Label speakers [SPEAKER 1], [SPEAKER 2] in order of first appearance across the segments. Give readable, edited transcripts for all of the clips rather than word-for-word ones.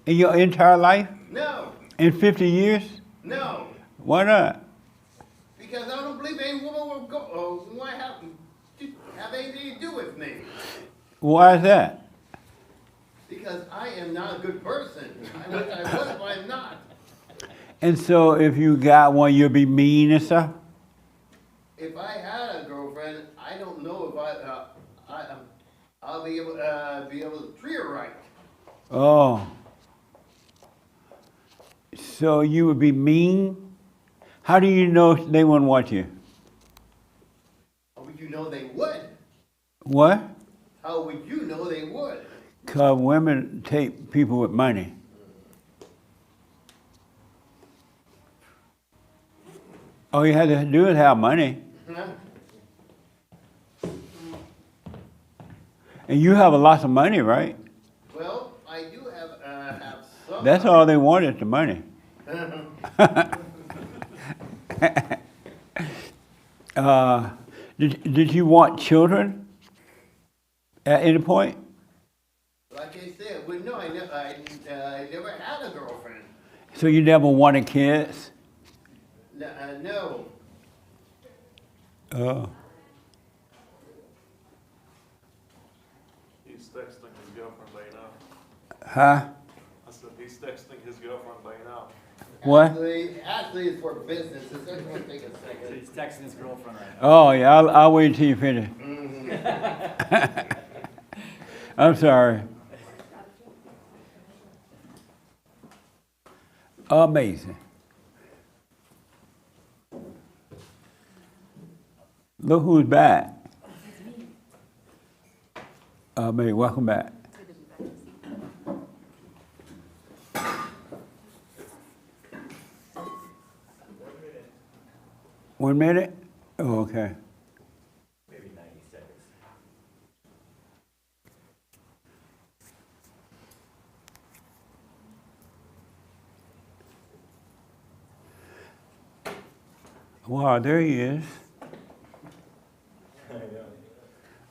[SPEAKER 1] In your entire life?
[SPEAKER 2] No.
[SPEAKER 1] In 50 years?
[SPEAKER 2] No.
[SPEAKER 1] Why not?
[SPEAKER 2] Because I don't believe any woman will go. Why have anything to do with me?
[SPEAKER 1] Why is that?
[SPEAKER 2] Because I am not a good person. I wish I was, but I'm not.
[SPEAKER 1] And so if you got one, you'll be mean and stuff?
[SPEAKER 2] If I had a girlfriend, I don't know if I'll be able to treat her right.
[SPEAKER 1] Oh. So you would be mean? How do you know they wouldn't want you?
[SPEAKER 2] How would you know they would?
[SPEAKER 1] What?
[SPEAKER 2] How would you know they would?
[SPEAKER 1] Because women take people with money. All you had to do is have money.
[SPEAKER 2] Huh?
[SPEAKER 1] And you have a lot of money, right?
[SPEAKER 2] Well, I do have some.
[SPEAKER 1] That's all they want is the money. Did you want children at any point?
[SPEAKER 2] Like I said, well, no, I never had a girlfriend.
[SPEAKER 1] So you never wanted kids?
[SPEAKER 2] No.
[SPEAKER 1] Oh.
[SPEAKER 3] He's texting his girlfriend right now.
[SPEAKER 1] Huh?
[SPEAKER 3] I said he's texting his girlfriend right now.
[SPEAKER 1] What?
[SPEAKER 2] Actually, it's for business. It's just going to take a
[SPEAKER 4] So
[SPEAKER 2] second.
[SPEAKER 4] he's texting his girlfriend right now.
[SPEAKER 1] Oh, yeah, I'll wait until you finish. I'm sorry. Amazing. Look who's back. Mary, welcome back. 1 minute? Oh, okay.
[SPEAKER 4] Maybe 90 seconds.
[SPEAKER 1] Wow, there he is.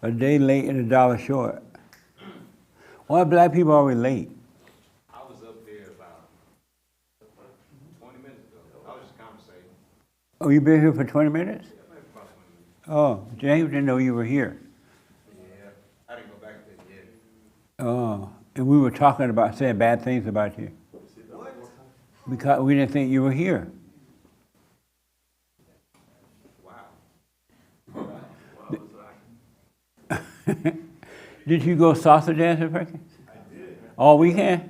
[SPEAKER 1] A day late and a dollar short. Why black people always late?
[SPEAKER 5] I was up there about 20 minutes ago. I was just conversating.
[SPEAKER 1] Oh, you been here for 20 minutes?
[SPEAKER 5] Yeah, maybe about 20 minutes.
[SPEAKER 1] Oh, James didn't know you were here.
[SPEAKER 5] Yeah, I didn't go back there yet.
[SPEAKER 1] Oh, and we were talking about saying bad things about you
[SPEAKER 5] What?
[SPEAKER 1] because we didn't think you were here.
[SPEAKER 5] Wow.
[SPEAKER 1] Did you go salsa dancing, Frankie?
[SPEAKER 5] I did.
[SPEAKER 1] All weekend?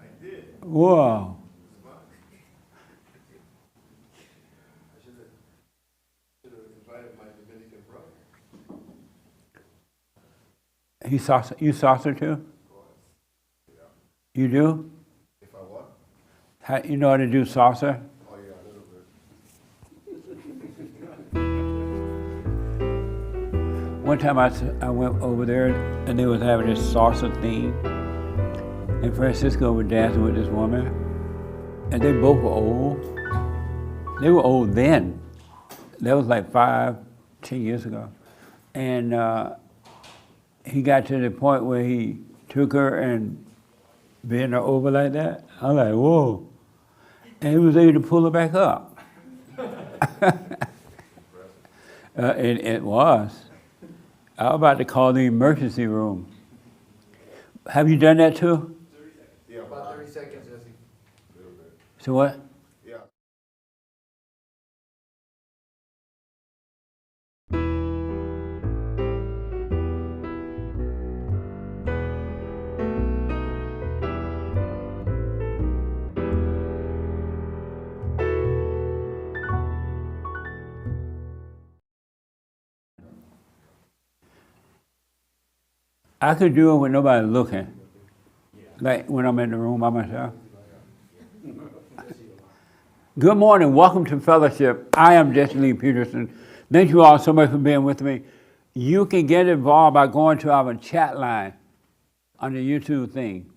[SPEAKER 5] I did.
[SPEAKER 1] Whoa.
[SPEAKER 5] I should have invited my Dominican brother.
[SPEAKER 1] You salsa too?
[SPEAKER 5] Of course. Yeah.
[SPEAKER 1] You do?
[SPEAKER 5] If I what?
[SPEAKER 1] You know how to do salsa?
[SPEAKER 5] Oh yeah, a little bit.
[SPEAKER 1] One time I went over there and they was having this salsa thing, and Francisco was dancing with this woman, and they both were old. They were old then. That was like 5, 10 years ago. And he got to the point where he took her and bent her over like that. I was like, whoa. And he was able to pull her back up. It was. I was about to call the emergency room. Have you done that too?
[SPEAKER 5] Yeah, about 30 seconds, Jesse. A little bit.
[SPEAKER 1] So what?
[SPEAKER 5] Yeah.
[SPEAKER 1] I could do it when nobody's looking. Like when I'm in the room by myself. Good morning. Welcome to Fellowship. I am Jesse Peterson. Thank you all so much for being with me. You can get involved by going to our chat line on the YouTube thing.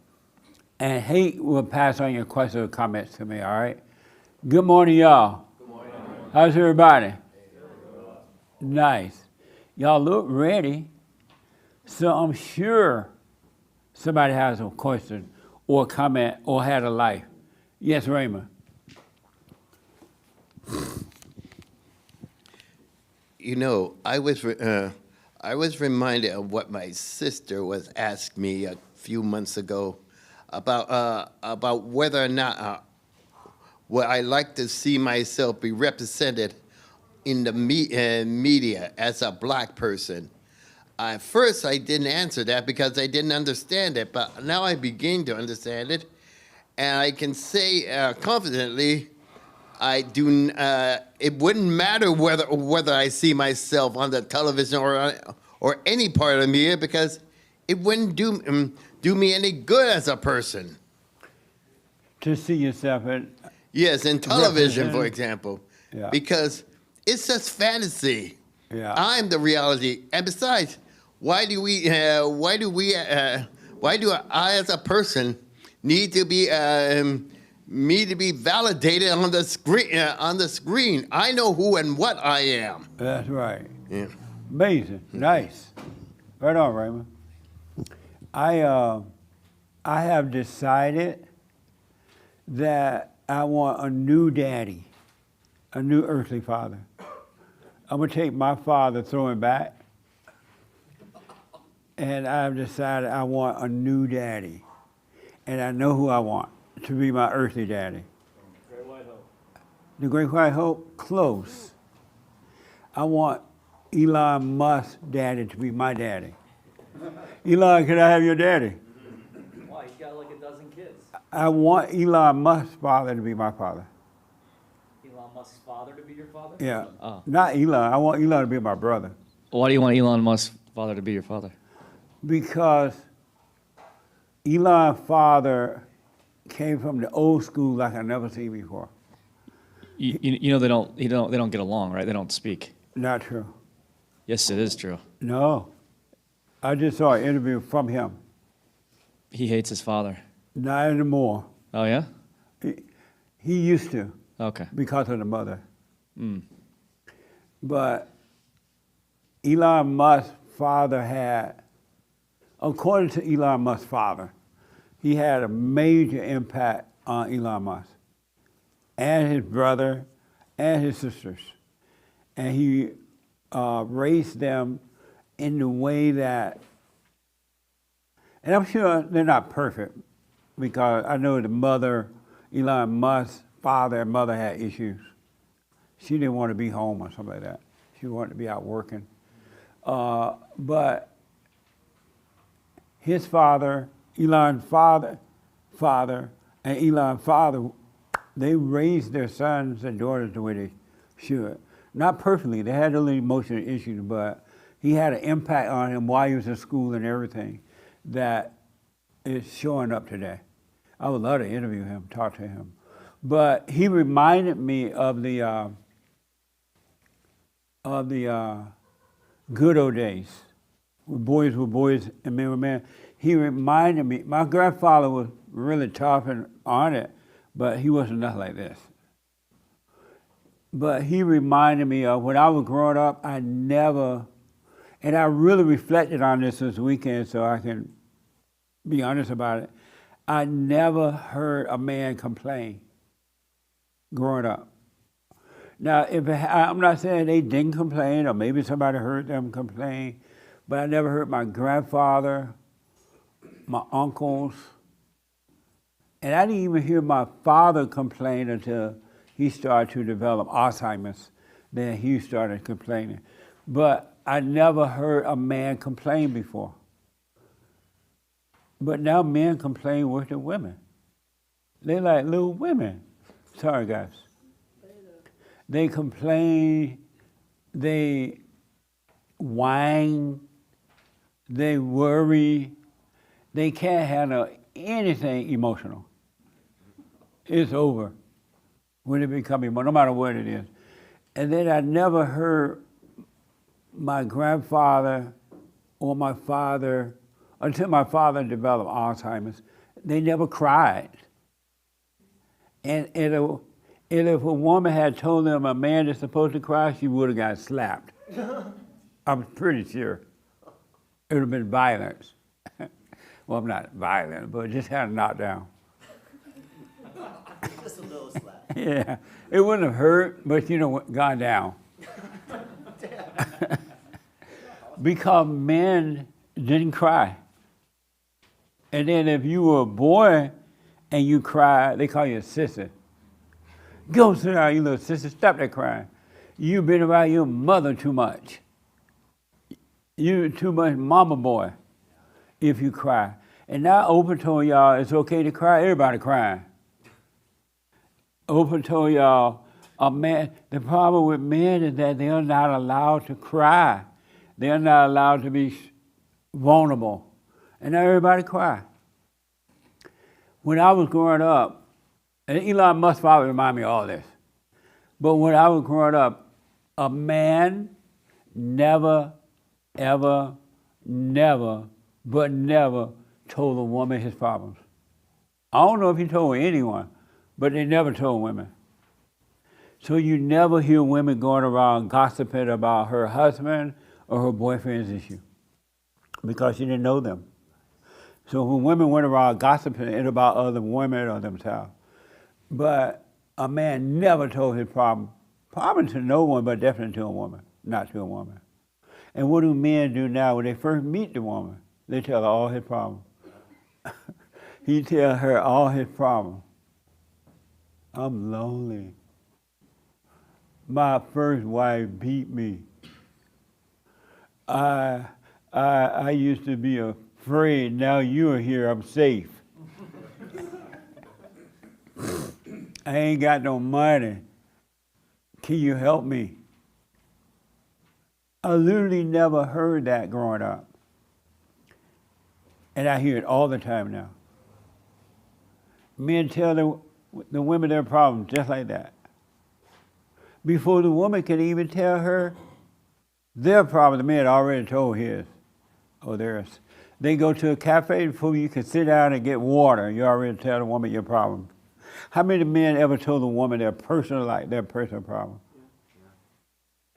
[SPEAKER 1] And Hate will pass on your questions or comments to me, all right? Good morning, y'all.
[SPEAKER 4] Good morning.
[SPEAKER 1] How's everybody? Nice. Y'all look ready. So I'm sure somebody has a question or comment or had a life. Yes, Raymond.
[SPEAKER 2] You know, I was reminded of what my sister was asked me a few months ago about whether or not would I like to see myself be represented in the media as a black person. At first, I didn't answer that because I didn't understand it, but now I begin to understand it, and I can say confidently, I do. It wouldn't matter whether I see myself on the television or any part of the media because it wouldn't do me any good as a person.
[SPEAKER 1] To see yourself in.
[SPEAKER 2] Yes, in television, for
[SPEAKER 1] Represented.
[SPEAKER 2] example,
[SPEAKER 1] Yeah.
[SPEAKER 2] because it's just fantasy.
[SPEAKER 1] Yeah.
[SPEAKER 2] I'm the reality, and besides, why do I as a person need to be validated on the screen? I know who and what I am.
[SPEAKER 1] That's right.
[SPEAKER 2] Yeah.
[SPEAKER 1] Amazing. Nice. Right on, Raymond. I have decided that I want a new daddy, a new earthly father. I'm gonna take my father, throw him back, and I've decided I want a new daddy, and I know who I want to be my earthly daddy.
[SPEAKER 3] Great White Hope.
[SPEAKER 1] The Great White Hope, close. I want Elon Musk daddy to be my daddy. Elon, can I have your daddy?
[SPEAKER 4] Why? He's got like a dozen kids.
[SPEAKER 1] I want Elon Musk's father to be my father.
[SPEAKER 4] Elon Musk's father to be your father?
[SPEAKER 1] Yeah.
[SPEAKER 6] Oh.
[SPEAKER 1] Not Elon. I want Elon to be my brother.
[SPEAKER 6] Why do you want Elon Musk's father to be your father?
[SPEAKER 1] Because Elon's father came from the old school like I never seen before.
[SPEAKER 6] You know they don't get along, right? They don't speak.
[SPEAKER 1] Not true.
[SPEAKER 6] Yes, it is true.
[SPEAKER 1] No. I just saw an interview from him.
[SPEAKER 6] He hates his father.
[SPEAKER 1] Not anymore.
[SPEAKER 6] Oh yeah?
[SPEAKER 1] He used to
[SPEAKER 6] Okay.
[SPEAKER 1] because of the mother.
[SPEAKER 6] Mm.
[SPEAKER 1] But Elon Musk's father had, according to Elon Musk's father, he had a major impact on Elon Musk and his brother and his sisters. And he raised them in the way that, and I'm sure they're not perfect because I know the mother, Elon Musk's father and mother had issues. She didn't want to be home or something like that. She wanted to be out working. But his father, Elon's father, and Elon's father, they raised their sons and daughters the way they should. Not perfectly, they had a little emotional issues, but he had an impact on him while he was in school and everything that is showing up today. I would love to interview him, talk to him. But he reminded me of the good old days, when boys were boys and men were men. He reminded me, my grandfather was really tough and on it, but he wasn't nothing like this. But he reminded me of when I was growing up, I never, and I really reflected on this weekend so I can be honest about it. I never heard a man complain growing up. Now, I'm not saying they didn't complain, or maybe somebody heard them complain, but I never heard my grandfather, my uncles, and I didn't even hear my father complain until he started to develop Alzheimer's. Then he started complaining. But I never heard a man complain before. But now men complain worse than women. They're like little women. Sorry, guys. They complain, they whine, they worry. They can't handle anything emotional. It's over when it becomes emotional, no matter what it is. And then I never heard my grandfather or my father, until my father developed Alzheimer's, they never cried. And if a woman had told them a man is supposed to cry, she would have got slapped. I'm pretty sure. It would have been violence. Well, I'm not violent, but just had a knockdown.
[SPEAKER 7] Just a little slap.
[SPEAKER 1] Yeah, it wouldn't have hurt, but gone down. Because men didn't cry. And then if you were a boy and you cried, they call you a sissy. Go sit down, you little sissy, stop that crying. You've been around your mother too much. You too much mama boy if you cry. And now Oprah told y'all it's okay to cry, everybody crying. Oprah told y'all, the problem with men is that they are not allowed to cry. They are not allowed to be vulnerable. And now everybody cry. When I was growing up, and Elon Musk probably remind me of all this, but when I was growing up, a man never, ever, never, but never told a woman his problems. I don't know if he told anyone, but they never told women. So you never hear women going around gossiping about her husband or her boyfriend's issue because she didn't know them. So when women went around gossiping, it about other women or themselves. But a man never told his problem, probably to no one, but definitely to a woman, not to a woman. And what do men do now when they first meet the woman? They tell her all his problems. He tell her all his problems. I'm lonely. My first wife beat me. I used to be afraid. Now you're here, I'm safe. I ain't got no money. Can you help me? I literally never heard that growing up. And I hear it all the time now. Men tell the women their problems just like that. Before the woman can even tell her their problem, the man already told his or theirs. They go to a cafe before you can sit down and get water. You already tell the woman your problem. How many men ever told a woman their personal life, their personal problem?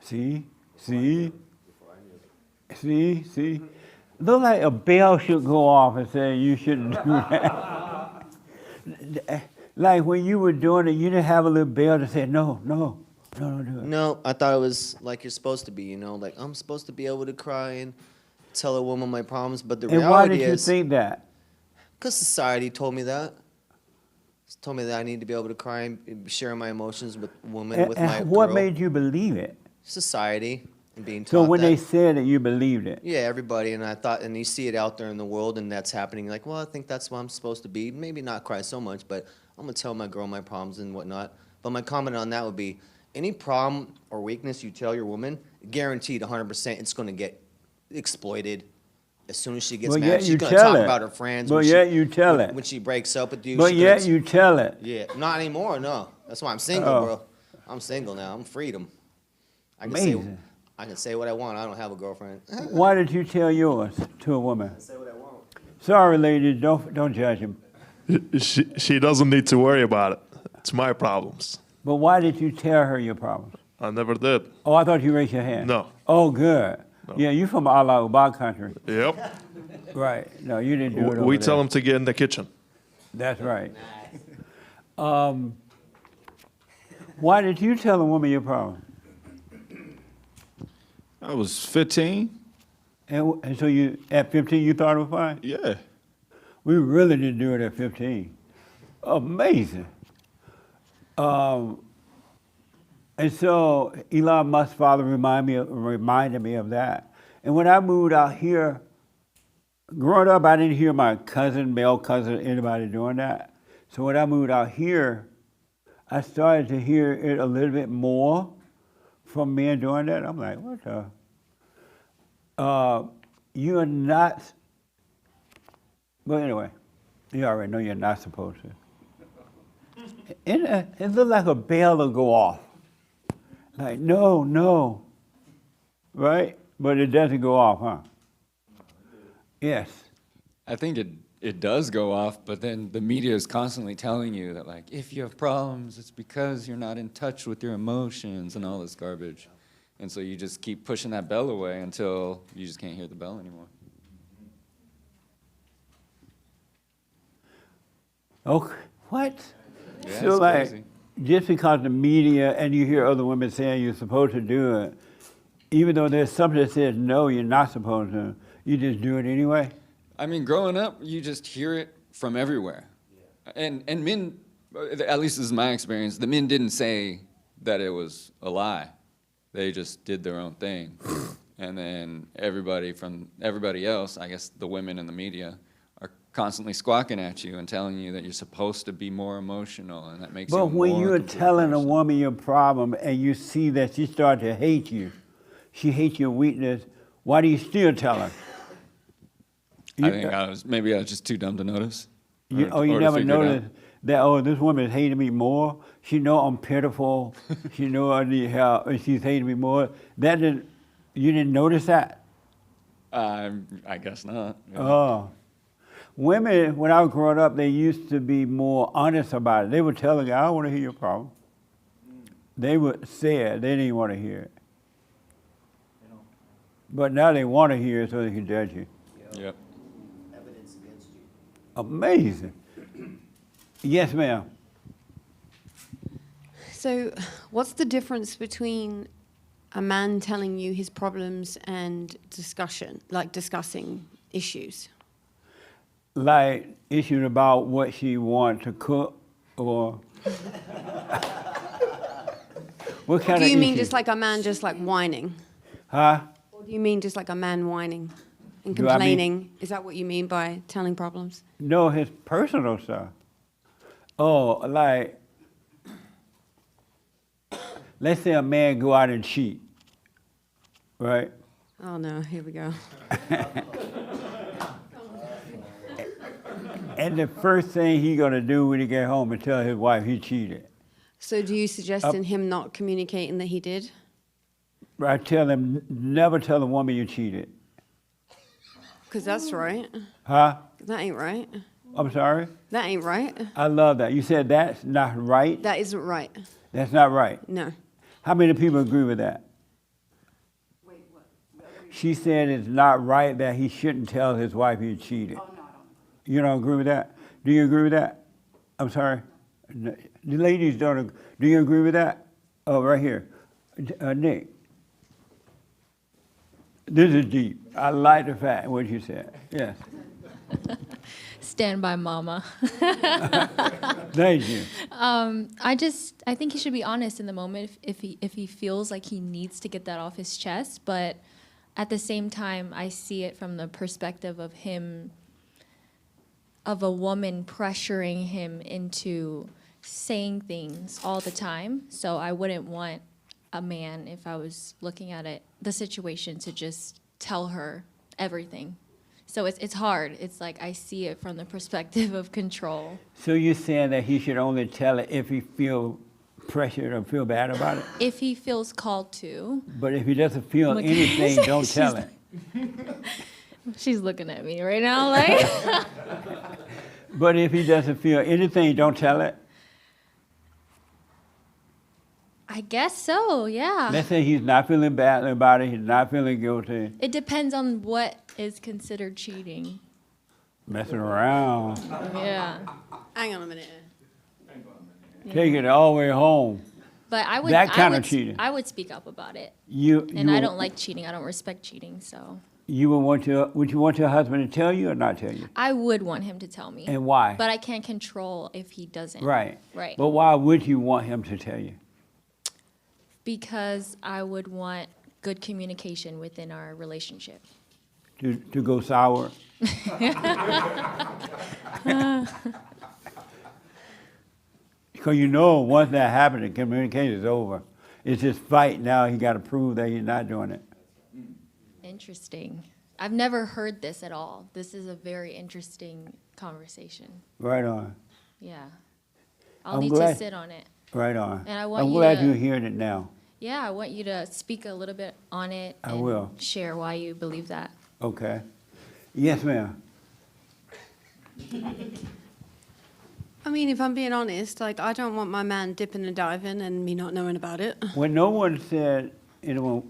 [SPEAKER 1] See? Look like a bell should go off and say you shouldn't do that. Like when you were doing it, you didn't have a little bell to say, no, don't do it.
[SPEAKER 7] No, I thought it was like you're supposed to be, like I'm supposed to be able to cry and tell a woman my problems, but the
[SPEAKER 1] And
[SPEAKER 7] reality
[SPEAKER 1] why did you
[SPEAKER 7] is,
[SPEAKER 1] think that?
[SPEAKER 7] because society told me that. It's told me that I need to be able to cry and share my emotions with women, with my
[SPEAKER 1] And what
[SPEAKER 7] girl.
[SPEAKER 1] made you believe it?
[SPEAKER 7] Society and being taught
[SPEAKER 1] So when
[SPEAKER 7] that.
[SPEAKER 1] they said it, you believed it.
[SPEAKER 7] Yeah, everybody, and I thought, and you see it out there in the world, and that's happening. Like, well, I think that's what I'm supposed to be. Maybe not cry so much, but I'm gonna tell my girl my problems and whatnot. But my comment on that would be, any problem or weakness you tell your woman, guaranteed 100%, it's gonna get exploited. As soon as she gets
[SPEAKER 1] But
[SPEAKER 7] mad,
[SPEAKER 1] yet
[SPEAKER 7] she's
[SPEAKER 1] you
[SPEAKER 7] gonna
[SPEAKER 1] tell
[SPEAKER 7] talk
[SPEAKER 1] it.
[SPEAKER 7] about her friends.
[SPEAKER 1] But
[SPEAKER 7] when
[SPEAKER 1] yet you tell
[SPEAKER 7] when,
[SPEAKER 1] it.
[SPEAKER 7] when she breaks up with you.
[SPEAKER 1] But
[SPEAKER 7] she
[SPEAKER 1] yet
[SPEAKER 7] gonna-
[SPEAKER 1] you tell it.
[SPEAKER 7] Yeah, not anymore. No, that's why I'm single,
[SPEAKER 1] Oh.
[SPEAKER 7] bro. I'm single now. I'm freedom. I can
[SPEAKER 1] Amazing.
[SPEAKER 7] I can say what I want. I don't have a girlfriend.
[SPEAKER 1] Why did you tell yours to a woman?
[SPEAKER 7] say what I want.
[SPEAKER 1] Sorry, ladies, don't judge him.
[SPEAKER 3] She doesn't need to worry about it. It's my problems.
[SPEAKER 1] But why did you tell her your problems?
[SPEAKER 3] I never did.
[SPEAKER 1] Oh, I thought you raised your hand.
[SPEAKER 3] No.
[SPEAKER 1] Oh, good. Yeah, you from Allah Ubad country.
[SPEAKER 3] Yep.
[SPEAKER 1] Right. No, you didn't do it over
[SPEAKER 3] We
[SPEAKER 1] there.
[SPEAKER 3] tell them to get in the kitchen.
[SPEAKER 1] That's right. Why did you tell a woman your problem?
[SPEAKER 8] I was 15.
[SPEAKER 1] And so you, at 15, you thought it was fine?
[SPEAKER 8] Yeah.
[SPEAKER 1] We really didn't do it at 15. Amazing. And so Elon Musk's father reminded me of that. And when I moved out here, growing up, I didn't hear my male cousin, anybody doing that. So when I moved out here, I started to hear it a little bit more from men doing that. I'm like, what the? You are not, but anyway, you already know you're not supposed to. It looked like a bell will go off. Like, no, right? But it doesn't go off, huh? Yes.
[SPEAKER 6] I think it does go off, but then the media is constantly telling you that, like, if you have problems, it's because you're not in touch with your emotions and all this garbage. And so you just keep pushing that bell away until you just can't hear the bell anymore.
[SPEAKER 1] Okay, what?
[SPEAKER 6] Yeah,
[SPEAKER 1] So
[SPEAKER 6] it's
[SPEAKER 1] like,
[SPEAKER 6] crazy.
[SPEAKER 1] just because the media and you hear other women saying you're supposed to do it, even though there's something that says no, you're not supposed to, you just do it anyway?
[SPEAKER 6] I mean, growing up, you just hear it from everywhere. And men, at least this is my experience, the men didn't say that it was a lie. They just did their own thing. And then everybody else, I guess the women in the media, are constantly squawking at you and telling you that you're supposed to be more emotional, and that makes you a
[SPEAKER 1] But when
[SPEAKER 6] more
[SPEAKER 1] you're
[SPEAKER 6] complete
[SPEAKER 1] telling a
[SPEAKER 6] person.
[SPEAKER 1] woman your problem and you see that she starts to hate you, she hates your weakness, why do you still tell her?
[SPEAKER 6] I think maybe I was just too dumb to notice.
[SPEAKER 1] You
[SPEAKER 6] or to
[SPEAKER 1] never
[SPEAKER 6] figure it out.
[SPEAKER 1] noticed that, oh, this woman is hating me more. She know I'm pitiful. She know I need help, and she's hating me more. You didn't notice that?
[SPEAKER 6] I guess not. Yeah.
[SPEAKER 1] Oh. Women, when I was growing up, they used to be more honest about it. They would tell a guy, I don't want to hear your problem. They would say it. They didn't want to hear it. But now they want to hear it so they can judge you.
[SPEAKER 6] Yep.
[SPEAKER 7] Evidence against you.
[SPEAKER 1] Amazing. Yes, ma'am.
[SPEAKER 9] So, what's the difference between a man telling you his problems and discussing issues?
[SPEAKER 1] Like issues about what she wants to cook or what kind
[SPEAKER 9] Do
[SPEAKER 1] of
[SPEAKER 9] you mean
[SPEAKER 1] issues?
[SPEAKER 9] just like a man just like whining?
[SPEAKER 1] Huh?
[SPEAKER 9] Or do you mean just like a man whining and
[SPEAKER 1] Do I mean-
[SPEAKER 9] complaining? Is that what you mean by telling problems?
[SPEAKER 1] No, his personal stuff. Oh, like, let's say a man go out and cheat, right?
[SPEAKER 9] Oh no, here we go.
[SPEAKER 1] And the first thing he gonna do when he get home is tell his wife he cheated.
[SPEAKER 9] So do you suggest in him not communicating that he did?
[SPEAKER 1] I tell him, never tell a woman you cheated.
[SPEAKER 9] Because that's right.
[SPEAKER 1] Huh?
[SPEAKER 9] That ain't right.
[SPEAKER 1] I'm sorry?
[SPEAKER 9] That ain't right.
[SPEAKER 1] I love that. You said that's not right?
[SPEAKER 9] That isn't right.
[SPEAKER 1] That's not right.
[SPEAKER 9] No.
[SPEAKER 1] How many people agree with that? She said it's not right that he shouldn't tell his wife he cheated. Oh, no, I don't. You don't agree with that? Do you agree with that? I'm sorry? The ladies don't agree. Do you agree with that? Oh, right here. Nick. This is deep. I like the fact what you said. Yes.
[SPEAKER 10] Stand by mama.
[SPEAKER 1] Thank you.
[SPEAKER 10] I think he should be honest in the moment if he feels like he needs to get that off his chest. But at the same time, I see it from the perspective of a woman pressuring him into saying things all the time. So I wouldn't want a man, if I was looking at the situation, to just tell her everything. So it's hard. It's like I see it from the perspective of control.
[SPEAKER 1] So you're saying that he should only tell it if he feel pressured or feel bad about it?
[SPEAKER 10] If he feels called to.
[SPEAKER 1] But if he doesn't feel
[SPEAKER 10] Look-
[SPEAKER 1] anything, don't tell it.
[SPEAKER 10] She's looking at me right now like.
[SPEAKER 1] But if he doesn't feel anything, don't tell it.
[SPEAKER 10] I guess so, yeah.
[SPEAKER 1] Let's say he's not feeling bad about it, he's not feeling guilty,
[SPEAKER 10] It depends on what is considered cheating.
[SPEAKER 1] messing around.
[SPEAKER 10] Yeah.
[SPEAKER 9] Hang on a minute.
[SPEAKER 1] Take it all the way home.
[SPEAKER 10] But I would
[SPEAKER 1] That kind
[SPEAKER 10] I
[SPEAKER 1] of
[SPEAKER 10] would,
[SPEAKER 1] cheating.
[SPEAKER 10] I would speak up about it.
[SPEAKER 1] And
[SPEAKER 10] I don't like cheating. I don't respect cheating, so
[SPEAKER 1] would you want your husband to tell you or not tell you?
[SPEAKER 10] I would want him to tell me.
[SPEAKER 1] And why?
[SPEAKER 10] But I can't control if he doesn't.
[SPEAKER 1] Right.
[SPEAKER 10] Right.
[SPEAKER 1] But why would you want him to tell you?
[SPEAKER 10] Because I would want good communication within our relationship.
[SPEAKER 1] To go sour? Because you know once that happens, the communication is over. It's just fight now. He got to prove that he's not doing it.
[SPEAKER 10] Interesting. I've never heard this at all. This is a very interesting conversation.
[SPEAKER 1] Right on.
[SPEAKER 10] Yeah. I'll
[SPEAKER 1] I'm
[SPEAKER 10] need
[SPEAKER 1] glad-
[SPEAKER 10] to sit on it.
[SPEAKER 1] Right on.
[SPEAKER 10] And I want
[SPEAKER 1] I'm
[SPEAKER 10] you
[SPEAKER 1] glad
[SPEAKER 10] to-
[SPEAKER 1] you're hearing it now.
[SPEAKER 10] Yeah, I want you to speak a little bit on it
[SPEAKER 1] I
[SPEAKER 10] and
[SPEAKER 1] will.
[SPEAKER 10] share why you believe that.
[SPEAKER 1] Okay. Yes, ma'am.
[SPEAKER 9] I mean, if I'm being honest, like, I don't want my man dipping and diving and me not knowing about it.
[SPEAKER 1] When no one said anyone,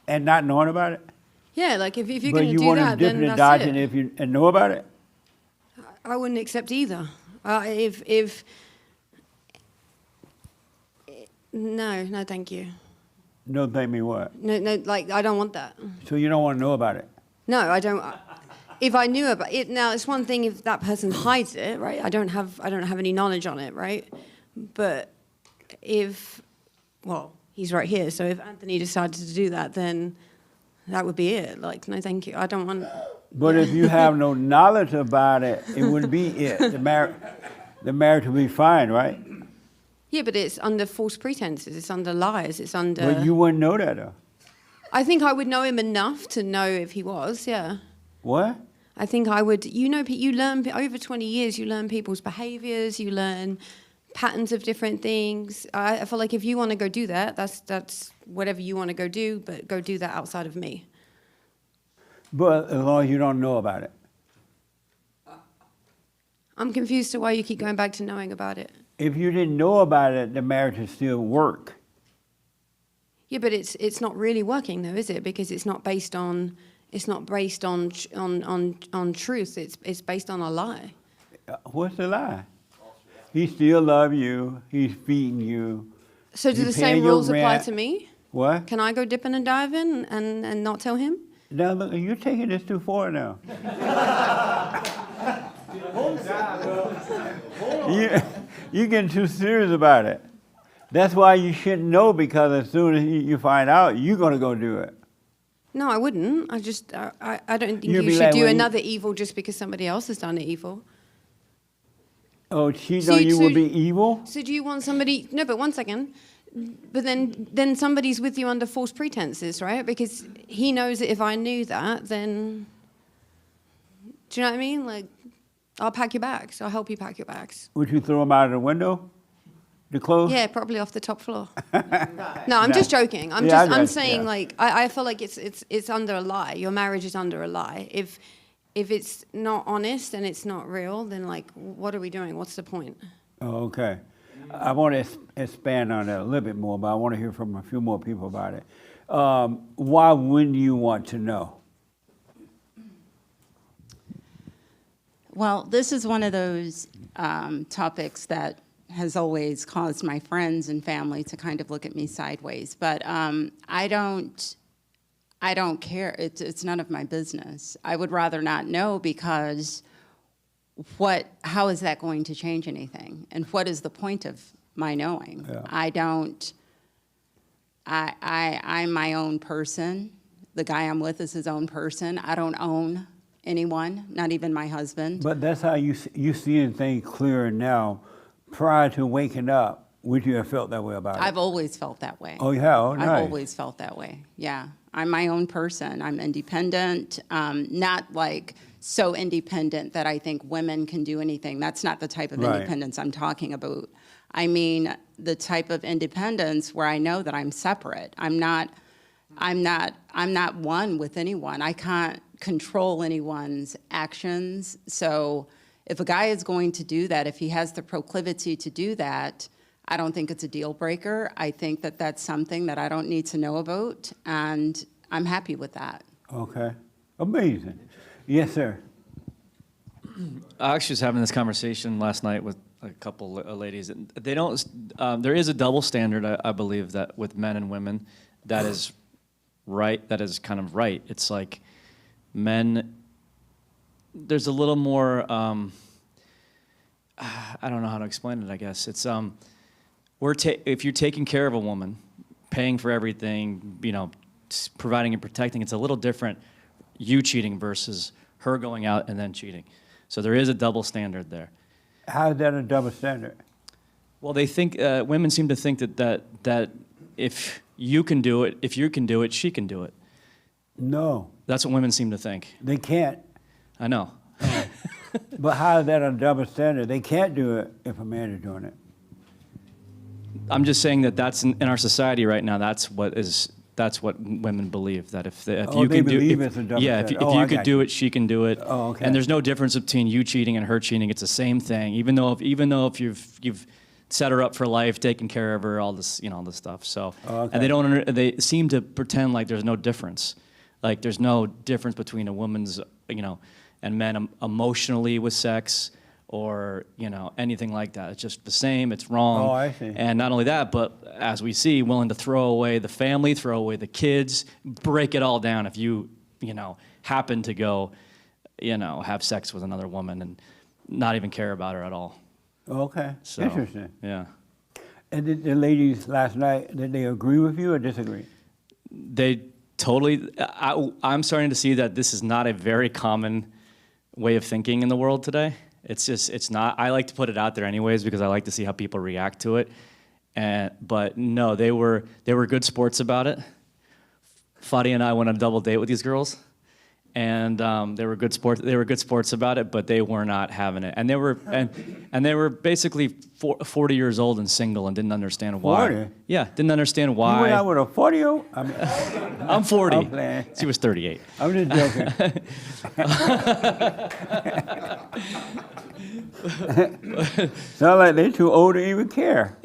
[SPEAKER 1] and not knowing about it,
[SPEAKER 9] Yeah, like, if you're
[SPEAKER 1] but
[SPEAKER 9] going to
[SPEAKER 1] you
[SPEAKER 9] do
[SPEAKER 1] want him
[SPEAKER 9] that,
[SPEAKER 1] dipping
[SPEAKER 9] then
[SPEAKER 1] and
[SPEAKER 9] that's
[SPEAKER 1] dodging
[SPEAKER 9] it.
[SPEAKER 1] and know about it?
[SPEAKER 9] I wouldn't accept either. No, thank you.
[SPEAKER 1] No, thank me what?
[SPEAKER 9] No, like I don't want that.
[SPEAKER 1] So you don't want to know about it?
[SPEAKER 9] No, I don't. If I knew about it, now it's one thing if that person hides it, right? I don't have any knowledge on it, right? But he's right here. So if Anthony decided to do that, then that would be it. Like, no, thank you. I don't want.
[SPEAKER 1] But if you have no knowledge about it, it wouldn't be it. The marriage would be fine, right?
[SPEAKER 9] Yeah, but it's under false pretenses. It's under lies. It's under.
[SPEAKER 1] But you wouldn't know that, though.
[SPEAKER 9] I think I would know him enough to know if he was. Yeah.
[SPEAKER 1] What?
[SPEAKER 9] I think I would. You learn over 20 years. You learn people's behaviors. You learn patterns of different things. I feel like if you want to go do that, that's whatever you want to go do. But go do that outside of me.
[SPEAKER 1] But as long as you don't know about it.
[SPEAKER 9] I'm confused to why you keep going back to knowing about it.
[SPEAKER 1] If you didn't know about it, the marriage would still work.
[SPEAKER 9] Yeah, but it's not really working though, is it? Because it's not based on truth. It's based on a lie.
[SPEAKER 1] What's the lie? He still loves you. He's feeding you.
[SPEAKER 9] So do
[SPEAKER 1] You
[SPEAKER 9] the
[SPEAKER 1] pay
[SPEAKER 9] same
[SPEAKER 1] your
[SPEAKER 9] rules apply
[SPEAKER 1] rent.
[SPEAKER 9] to me?
[SPEAKER 1] What?
[SPEAKER 9] Can I go dipping and diving and not tell him?
[SPEAKER 1] Now look, you're taking this too far now. You're getting too serious about it. That's why you shouldn't know, because as soon as you find out, you're going to go do it.
[SPEAKER 9] No, I wouldn't. I just I don't think
[SPEAKER 1] You'd
[SPEAKER 9] you
[SPEAKER 1] be
[SPEAKER 9] should
[SPEAKER 1] like,
[SPEAKER 9] do
[SPEAKER 1] well,
[SPEAKER 9] another evil just because somebody else has done it evil.
[SPEAKER 1] Oh, cheat
[SPEAKER 9] So
[SPEAKER 1] on
[SPEAKER 9] you-
[SPEAKER 1] you
[SPEAKER 9] so-
[SPEAKER 1] would be evil?
[SPEAKER 9] So do you want somebody? No, but one second. But then somebody's with you under false pretenses, right? Because he knows that if I knew that, then do you know what I mean? Like, I'll pack your bags. I'll help you pack your bags.
[SPEAKER 1] Would you throw them out of the window? The clothes?
[SPEAKER 9] Yeah, probably off the top floor. No, I'm just joking. I'm
[SPEAKER 1] Yeah, I
[SPEAKER 9] I'm
[SPEAKER 1] got-
[SPEAKER 9] saying
[SPEAKER 1] yeah.
[SPEAKER 9] like I feel like it's under a lie. Your marriage is under a lie. If it's not honest and it's not real, then like what are we doing? What's the point?
[SPEAKER 1] Oh, okay. I want to expand on that a little bit more, but I want to hear from a few more people about it. Why wouldn't you want to know?
[SPEAKER 11] Well, this is one of those topics that has always caused my friends and family to kind of look at me sideways. But I don't care. It's none of my business. I would rather not know, because how is that going to change anything? And what is the point of my knowing?
[SPEAKER 1] Yeah.
[SPEAKER 11] I'm my own person. The guy I'm with is his own person. I don't own anyone, not even my husband.
[SPEAKER 1] But that's how you see things clearer now. Prior to waking up, would you have felt that way about it?
[SPEAKER 11] I've always felt that way.
[SPEAKER 1] Oh, yeah? Oh, nice.
[SPEAKER 11] I've always felt that way, yeah. I'm my own person. I'm independent, not like so independent that I think women can do anything. That's not the type of
[SPEAKER 1] Right.
[SPEAKER 11] independence I'm talking about. I mean the type of independence where I know that I'm separate. I'm not one with anyone. I can't control anyone's actions. So if a guy is going to do that, if he has the proclivity to do that, I don't think it's a deal breaker. I think that that's something that I don't need to know about, and I'm happy with that.
[SPEAKER 1] Okay. Amazing. Yes, sir.
[SPEAKER 4] I actually was having this conversation last night with a couple of ladies. And they don't. There is a double standard, I believe, that with men and women, that is right. That is kind of right. It's like men. There's a little more. I don't know how to explain it. I guess it's if you're taking care of a woman, paying for everything, providing and protecting, it's a little different. You cheating versus her going out and then cheating. So there is a double standard there.
[SPEAKER 1] How is that a double standard?
[SPEAKER 4] Well, they think women seem to think that if you can do it, she can do it.
[SPEAKER 1] No.
[SPEAKER 4] That's what women seem to think.
[SPEAKER 1] They can't.
[SPEAKER 4] I know.
[SPEAKER 1] But how is that a double standard? They can't do it if a man is doing it.
[SPEAKER 4] I'm just saying that's in our society right now. That's what women believe, that if
[SPEAKER 1] They
[SPEAKER 4] you can
[SPEAKER 1] believe
[SPEAKER 4] do
[SPEAKER 1] it's a double
[SPEAKER 4] yeah, if
[SPEAKER 1] standard.
[SPEAKER 4] you
[SPEAKER 1] I
[SPEAKER 4] could
[SPEAKER 1] got
[SPEAKER 4] do
[SPEAKER 1] you.
[SPEAKER 4] it, she can do it.
[SPEAKER 1] Oh, okay.
[SPEAKER 4] And there's no difference between you cheating and her cheating. It's the same thing. Even though if you've set her up for life, taken care of her, all this stuff. So
[SPEAKER 1] Okay.
[SPEAKER 4] and they seem to pretend like there's no difference. Like there's no difference between a woman's and men emotionally with sex, or anything like that. It's just the same. It's wrong.
[SPEAKER 1] Oh, I see.
[SPEAKER 4] And not only that, but as we see, willing to throw away the family, throw away the kids, break it all down if you happen to go, have sex with another woman and not even care about her at all.
[SPEAKER 1] Okay,
[SPEAKER 4] So,
[SPEAKER 1] interesting.
[SPEAKER 4] Yeah.
[SPEAKER 1] And did the ladies last night, did they agree with you or disagree?
[SPEAKER 4] They totally, I'm starting to see that this is not a very common way of thinking in the world today. It's not, I like to put it out there anyways because I like to see how people react to it. But no, they were good sports about it. Fadi and I went on a double date with these girls, and they were good sports about it, but they were not having it. And they were basically 40 years old and single and didn't understand why.
[SPEAKER 1] 40?
[SPEAKER 4] Yeah, didn't understand why.
[SPEAKER 1] You went out with a 40-year-old?
[SPEAKER 4] I'm 40.
[SPEAKER 1] I'm playing.
[SPEAKER 4] She was 38.
[SPEAKER 1] I'm just joking. Sound like they're too old to even care.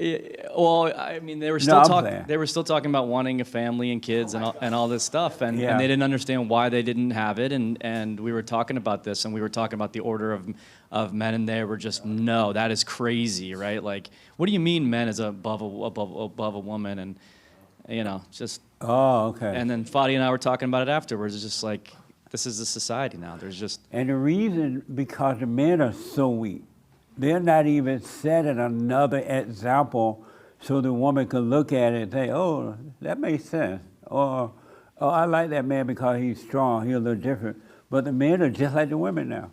[SPEAKER 4] Well, I mean, they were still talking. They were still talking about wanting a family and kids and all this stuff, and they didn't understand why they didn't have it. And we were talking about this, and we were talking about the order of men, and they were just, no, that is crazy, right? Like, what do you mean men is above a woman? And just.
[SPEAKER 1] Oh, okay.
[SPEAKER 4] And then Fadi and I were talking about it afterwards. It's just like, this is the society now. There's just.
[SPEAKER 1] And the reason, because the men are so weak. They're not even setting another example so the woman can look at it and say, oh, that makes sense. Or, oh, I like that man because he's strong, he's a little different. But the men are just like the women now.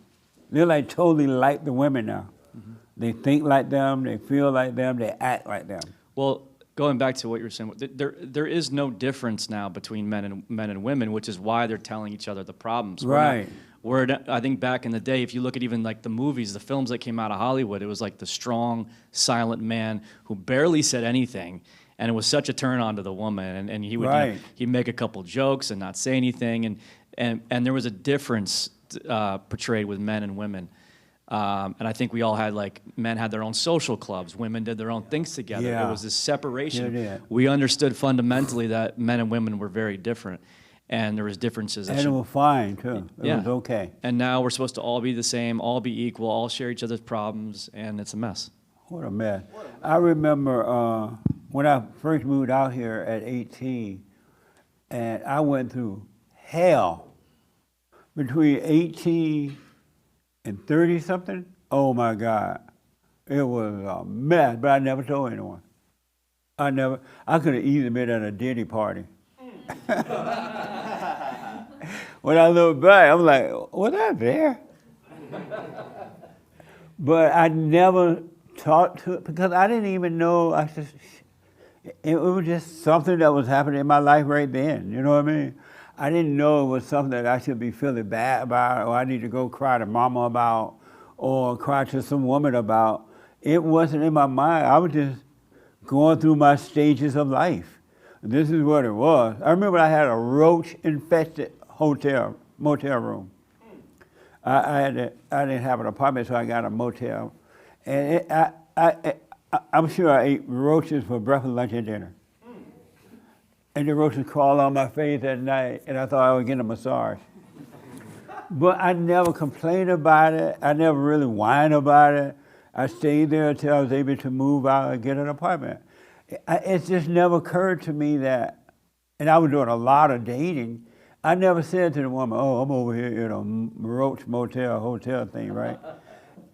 [SPEAKER 1] They're like totally like the women now. Mm-hmm. They think like them, they feel like them, they act like them.
[SPEAKER 4] Well, going back to what you were saying, there is no difference now between men and women, which is why they're telling each other the problems.
[SPEAKER 1] Right.
[SPEAKER 4] I think back in the day, if you look at even like the movies, the films that came out of Hollywood, it was like the strong, silent man who barely said anything, and it was such a turn on to the woman, and he would he'd make a couple jokes and not say anything, and there was a difference portrayed with men and women. And I think we all had, like, men had their own social clubs, women did their own things together.
[SPEAKER 1] Yeah.
[SPEAKER 4] There was this separation.
[SPEAKER 1] Yeah.
[SPEAKER 4] We understood fundamentally that men and women were very different, and there was differences.
[SPEAKER 1] And it was fine, too. It was okay.
[SPEAKER 4] And now we're supposed to all be the same, all be equal, all share each other's problems, and it's a mess.
[SPEAKER 1] What a mess. I remember when I first moved out here at 18, and I went through hell between 18 and 30-something. Oh, my God. It was a mess, but I never told anyone. I could have easily been at a Diddy party. When I look back, I'm like, was I there? But I never talked to it because I didn't even know. It was just something that was happening in my life right then. You know what I mean? I didn't know it was something that I should be feeling bad about, or I need to go cry to mama about, or cry to some woman about. It wasn't in my mind. I was just going through my stages of life. This is what it was. I remember I had a roach-infested motel room. I didn't have an apartment, so I got a motel. And I'm sure I ate roaches for breakfast, lunch, and dinner. And the roaches crawled on my face at night, and I thought I would get a massage. But I never complained about it. I never really whined about it. I stayed there until I was able to move out and get an apartment. It just never occurred to me that, and I was doing a lot of dating, I never said to the woman, oh, I'm over here in a roach motel, hotel thing, right?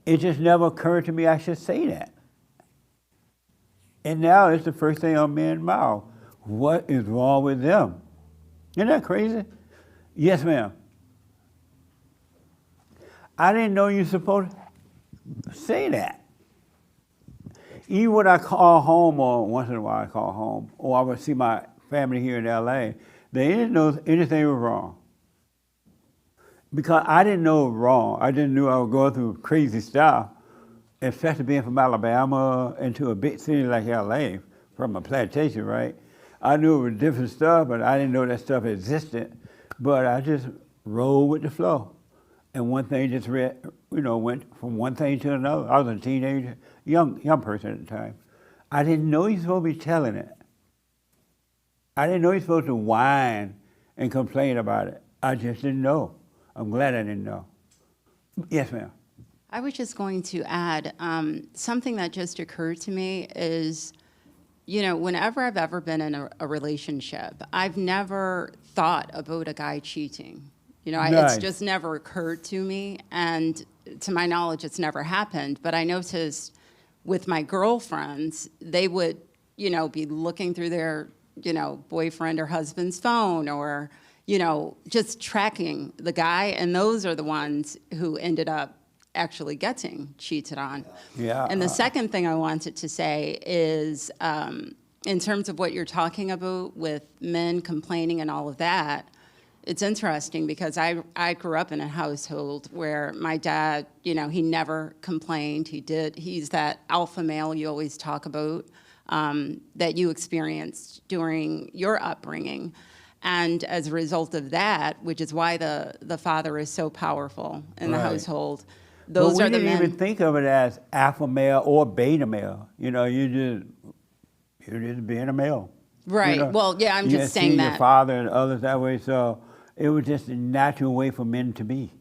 [SPEAKER 1] It just never occurred to me I should say that. And now it's the first thing on men's mouth. What is wrong with them? Isn't that crazy? Yes, ma'am. I didn't know you're supposed to say that. Even when I call home, or once in a while I call home, or I would see my family here in LA, they didn't know anything was wrong. Because I didn't know it was wrong. I just knew I was going through crazy stuff, especially being from Alabama into a big city like LA, from a plantation, right? I knew it was different stuff, but I didn't know that stuff existed. But I just rolled with the flow. And one thing just went from one thing to another. I was a teenager, young person at the time. I didn't know you're supposed to be telling it. I didn't know you're supposed to whine and complain about it. I just didn't know. I'm glad I didn't know. Yes, ma'am.
[SPEAKER 11] I was just going to add, something that just occurred to me is, you know, whenever I've ever been in a relationship, I've never thought about a guy cheating. You know,
[SPEAKER 1] Nice.
[SPEAKER 11] it's just never occurred to me, and to my knowledge, it's never happened. But I noticed with my girlfriends, they would, you know, be looking through their, you know, boyfriend or husband's phone, or, you know, just tracking the guy, and those are the ones who ended up actually getting cheated on.
[SPEAKER 1] Yeah.
[SPEAKER 11] And the second thing I wanted to say is, in terms of what you're talking about with men complaining and all of that, it's interesting because I grew up in a household where my dad, you know, he never complained. He's that alpha male you always talk about, that you experienced during your upbringing. And as a result of that, which is why the father is so powerful in the
[SPEAKER 1] Right.
[SPEAKER 11] household, those
[SPEAKER 1] but
[SPEAKER 11] are
[SPEAKER 1] we
[SPEAKER 11] the
[SPEAKER 1] didn't
[SPEAKER 11] men.
[SPEAKER 1] even think of it as alpha male or beta male. You know, you're just being a male.
[SPEAKER 11] Right.
[SPEAKER 1] You know?
[SPEAKER 11] Well, yeah, I'm
[SPEAKER 1] You
[SPEAKER 11] just
[SPEAKER 1] had
[SPEAKER 11] saying
[SPEAKER 1] seen
[SPEAKER 11] that.
[SPEAKER 1] your father and others that way, so it was just a natural way for men to be.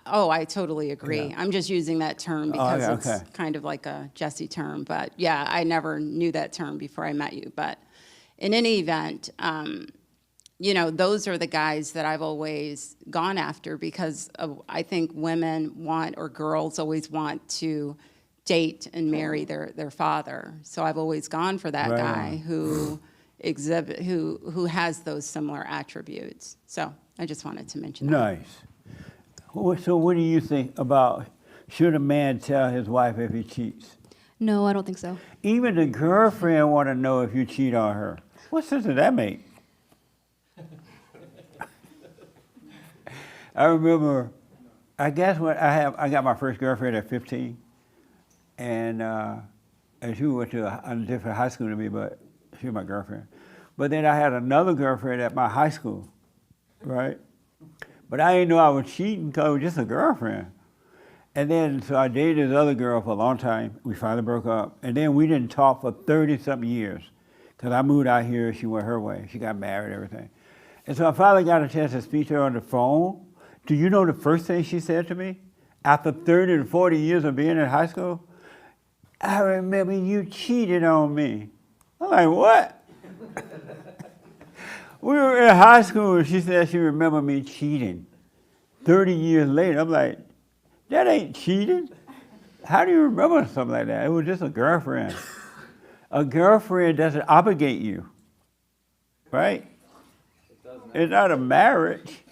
[SPEAKER 11] Oh, I totally agree.
[SPEAKER 1] Yeah.
[SPEAKER 11] I'm just using that term because
[SPEAKER 1] yeah,
[SPEAKER 11] it's
[SPEAKER 1] okay.
[SPEAKER 11] kind of like a Jesse term. But yeah, I never knew that term before I met you. But in any event, you know, those are the guys that I've always gone after because I think women want, or girls always want to date and marry their father. So I've always gone for that
[SPEAKER 1] Right
[SPEAKER 11] guy
[SPEAKER 1] on.
[SPEAKER 11] who has those similar attributes. So I just wanted to mention that.
[SPEAKER 1] Nice. So what do you think about, should a man tell his wife if he cheats?
[SPEAKER 12] No, I don't think so.
[SPEAKER 1] Even the girlfriend want to know if you cheat on her. What sense does that make? I remember, I guess when I got my first girlfriend at 15, and she went to a different high school than me, but she was my girlfriend. But then I had another girlfriend at my high school, right? But I didn't know I was cheating because it was just a girlfriend. And then, so I dated this other girl for a long time. We finally broke up. And then we didn't talk for 30-something years. Because I moved out here, she went her way. She got married, everything. And so I finally got a chance to speak to her on the phone. Do you know the first thing she said to me? After 30 to 40 years of being in high school, I remember you cheated on me. I'm like, what? We were in high school and she said she remembered me cheating. 30 years later, I'm like, that ain't cheating. How do you remember something like that? It was just a girlfriend. A girlfriend doesn't obligate you, right? It's not a marriage.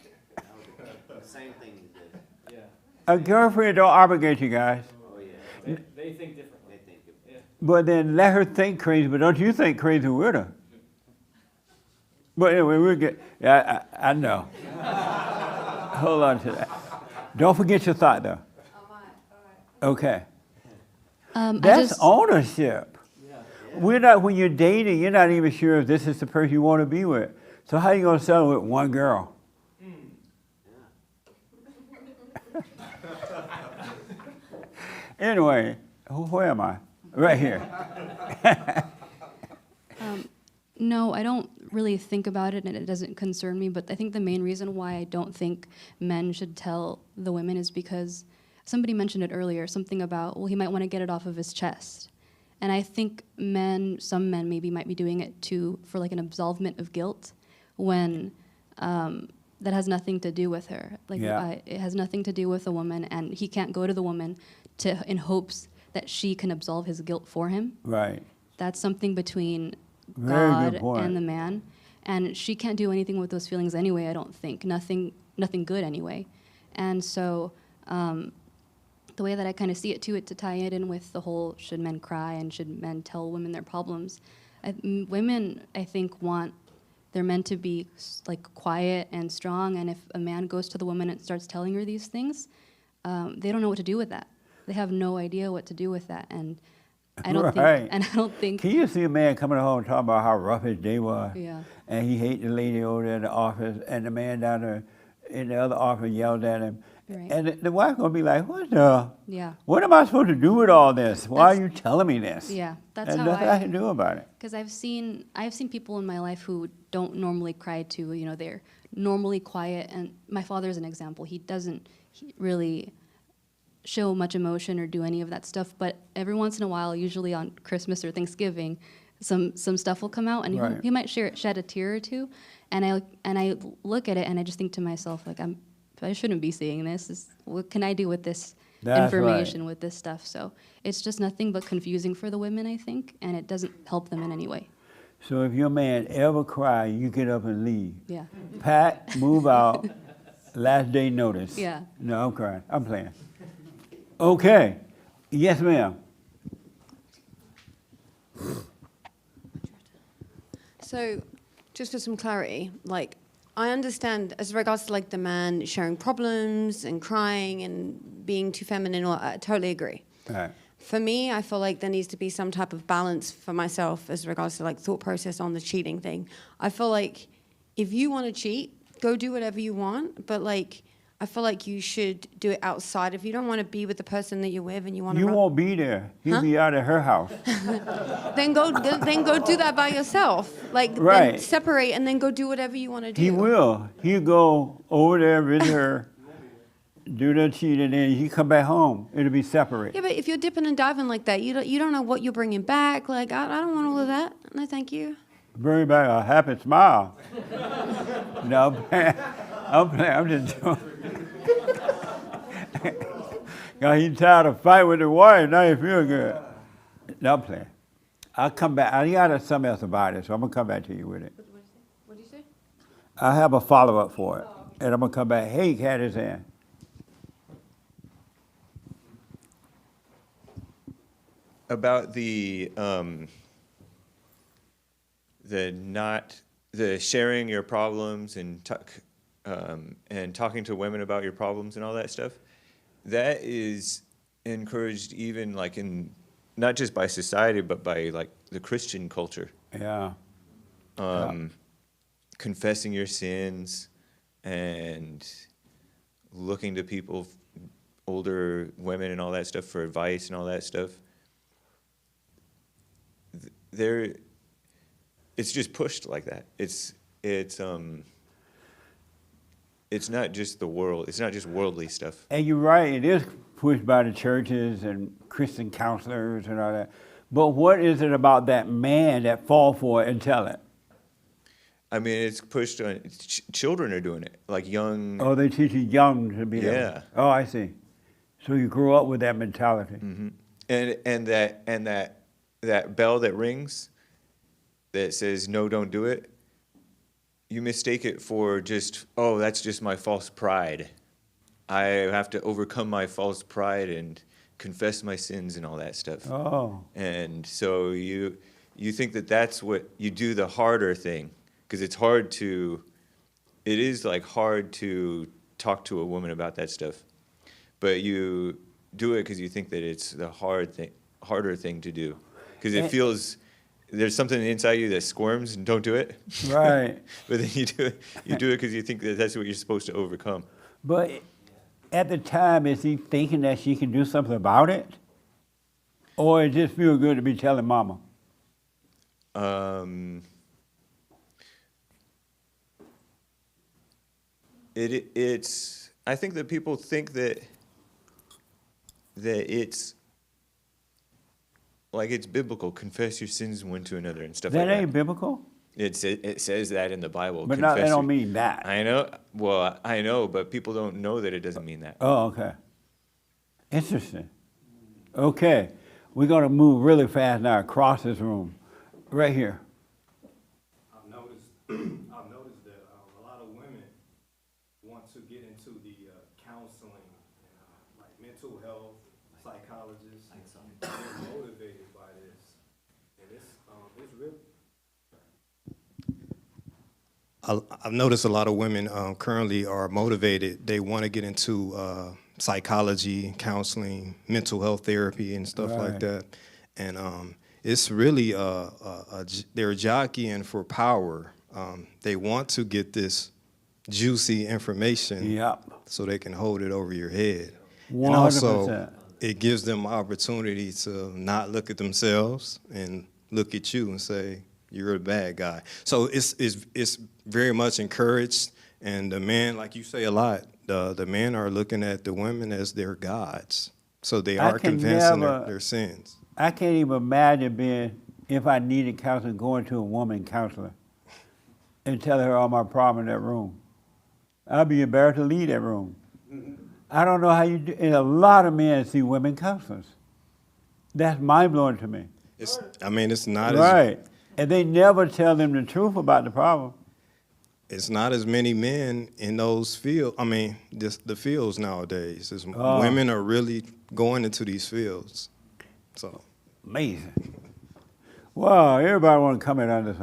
[SPEAKER 7] Same thing you did.
[SPEAKER 4] Yeah.
[SPEAKER 1] A girlfriend don't obligate you guys.
[SPEAKER 7] Oh, yeah.
[SPEAKER 4] They think differently.
[SPEAKER 7] They think it.
[SPEAKER 1] But then let her think crazy, but don't you think crazy with her. But anyway, we'll get, yeah, I know. Hold on to that. Don't forget your thought, though. Okay. That's ownership. We're not, when you're dating, you're not even sure if this is the person you want to be with. So how are you going to settle with one girl? Anyway, where am I? Right here.
[SPEAKER 12] No, I don't really think about it, and it doesn't concern me. But I think the main reason why I don't think men should tell the women is because somebody mentioned it earlier, something about, well, he might want to get it off of his chest. And I think some men maybe might be doing it for like an absolvement of guilt, when that has nothing to do with her. Like it has nothing to do with a woman, and he can't go to the woman in hopes that she can absolve his guilt for him.
[SPEAKER 1] Right.
[SPEAKER 12] That's something between
[SPEAKER 1] Very
[SPEAKER 12] God
[SPEAKER 1] good point.
[SPEAKER 12] and the man, and she can't do anything with those feelings anyway. I don't think nothing good anyway, and so the way that I kind of see it too, to tie it in with the whole should men cry and should men tell women their problems. Women, I think, they're meant to be like quiet and strong, and if a man goes to the woman and starts telling her these things, they don't know what to do with that. They have no idea what to do with that, and I don't think.
[SPEAKER 1] Can you see a man coming home and talking about how rough his day was?
[SPEAKER 12] Yeah.
[SPEAKER 1] And he hated the lady over there in the office, and the man down there in the other office yelled at him.
[SPEAKER 12] Right.
[SPEAKER 1] And the wife gonna be like, what the?
[SPEAKER 12] Yeah.
[SPEAKER 1] What am I supposed to do with all this? Why are you telling me this?
[SPEAKER 12] Yeah, that's
[SPEAKER 1] and
[SPEAKER 12] how
[SPEAKER 1] nothing I can do about it.
[SPEAKER 12] Because I've seen people in my life who don't normally cry too. You know, they're normally quiet. And my father's an example. He doesn't really show much emotion or do any of that stuff. But every once in a while, usually on Christmas or Thanksgiving, some stuff will come out, and
[SPEAKER 1] Right.
[SPEAKER 12] he might shed a tear or two, and I look at it and I just think to myself, like, I shouldn't be seeing this. What can I do with this
[SPEAKER 1] That's
[SPEAKER 12] information,
[SPEAKER 1] right.
[SPEAKER 12] with this stuff? So it's just nothing but confusing for the women, I think, and it doesn't help them in any way.
[SPEAKER 1] So if your man ever cry, you get up and leave.
[SPEAKER 12] Yeah.
[SPEAKER 1] Pack, move out, last day notice.
[SPEAKER 12] Yeah.
[SPEAKER 1] No, I'm crying. I'm playing. Okay. Yes, ma'am.
[SPEAKER 9] So, just for some clarity, like, I understand as regards to like the man sharing problems and crying and being too feminine, I totally agree.
[SPEAKER 1] All right.
[SPEAKER 9] For me, I feel like there needs to be some type of balance for myself as regards to like thought process on the cheating thing. I feel like if you want to cheat, go do whatever you want, but like, I feel like you should do it outside. If you don't want to be with the person that you're with and you want to,
[SPEAKER 1] You won't be there. He'll
[SPEAKER 9] Huh?
[SPEAKER 1] be out at her house.
[SPEAKER 9] then go do that by yourself. Like, then
[SPEAKER 1] Right.
[SPEAKER 9] separate and then go do whatever you want to do.
[SPEAKER 1] He will. He'll go over there, visit her, do the cheat, and then he come back home. It'll be separate.
[SPEAKER 9] Yeah, but if you're dipping and diving like that, you don't know what you're bringing back. Like, I don't want all of that. No, thank you.
[SPEAKER 1] Bring back a happy smile. No, I'm playing. I'm just joking. God, he's tired of fighting with the wife. Now he feel good. No, I'm playing. I'll come back. I got something else about it, so I'm going to come back to you with it.
[SPEAKER 9] What did you say?
[SPEAKER 1] I have a follow-up for it, and I'm going to come back. Hey, had his hand.
[SPEAKER 13] About the sharing your problems and talking to women about your problems and all that stuff, that is encouraged even like in not just by society but by like the Christian culture.
[SPEAKER 1] Yeah.
[SPEAKER 13] Confessing your sins and looking to people, older women and all that stuff for advice and all that stuff. It's just pushed like that. It's not just the world. It's not just worldly stuff.
[SPEAKER 1] And you're right, it is pushed by the churches and Christian counselors and all that. But what is it about that man that fall for it and tell it?
[SPEAKER 13] I mean, it's pushed on, children are doing it, like young.
[SPEAKER 1] Oh, they teach you young to be that way.
[SPEAKER 13] Yeah.
[SPEAKER 1] Oh, I see. So you grew up with that mentality.
[SPEAKER 13] Mm-hmm. And that bell that rings that says, no, don't do it, you mistake it for just, oh, that's just my false pride. I have to overcome my false pride and confess my sins and all that stuff.
[SPEAKER 1] Oh.
[SPEAKER 13] And so you think that that's what you do, the harder thing, because it's hard to, it is like hard to talk to a woman about that stuff. But you do it because you think that it's the harder thing to do. Because it feels, there's something inside you that squirms and don't do it.
[SPEAKER 1] Right.
[SPEAKER 13] But then you do it because you think that that's what you're supposed to overcome.
[SPEAKER 1] But at the time, is he thinking that she can do something about it? Or it just feel good to be telling mama?
[SPEAKER 13] It's, I think that people think that it's, like it's biblical, confess your sins one to another and stuff like that.
[SPEAKER 1] That ain't biblical?
[SPEAKER 13] It says that in the Bible.
[SPEAKER 1] But not, that don't mean that.
[SPEAKER 13] I know. Well, I know, but people don't know that it doesn't mean that.
[SPEAKER 1] Oh, okay. Interesting. Okay. We're going to move really fast now across this room. Right here.
[SPEAKER 5] I've noticed that a lot of women want to get into the counseling, like mental health, psychologists. They're motivated by this, and it's really. I've noticed a lot of women currently are motivated. They want to get into psychology, counseling, mental health therapy, and stuff like that. And it's really they're jockeying for power. They want to get this juicy information so they can hold it over your head.
[SPEAKER 1] 100%.
[SPEAKER 5] And also, it gives them opportunity to not look at themselves and look at you and say, you're a bad guy. So it's very much encouraged. And the men, like you say a lot, the men are looking at the women as their gods. So they
[SPEAKER 1] I
[SPEAKER 5] are
[SPEAKER 1] can
[SPEAKER 5] confessing
[SPEAKER 1] never-
[SPEAKER 5] their sins.
[SPEAKER 1] I can't even imagine being, if I needed counseling, going to a woman counselor and telling her all my problem in that room. I'd be embarrassed to leave that room. I don't know how you do, and a lot of men see women counselors. That's mind-blowing to me.
[SPEAKER 5] It's not as
[SPEAKER 1] Right. And they never tell them the truth about the problem.
[SPEAKER 5] it's not as many men in those fields. I mean, just the fields nowadays.
[SPEAKER 1] Oh.
[SPEAKER 5] Women are really going into these fields. So
[SPEAKER 1] Amazing. Wow, everybody want to comment on this.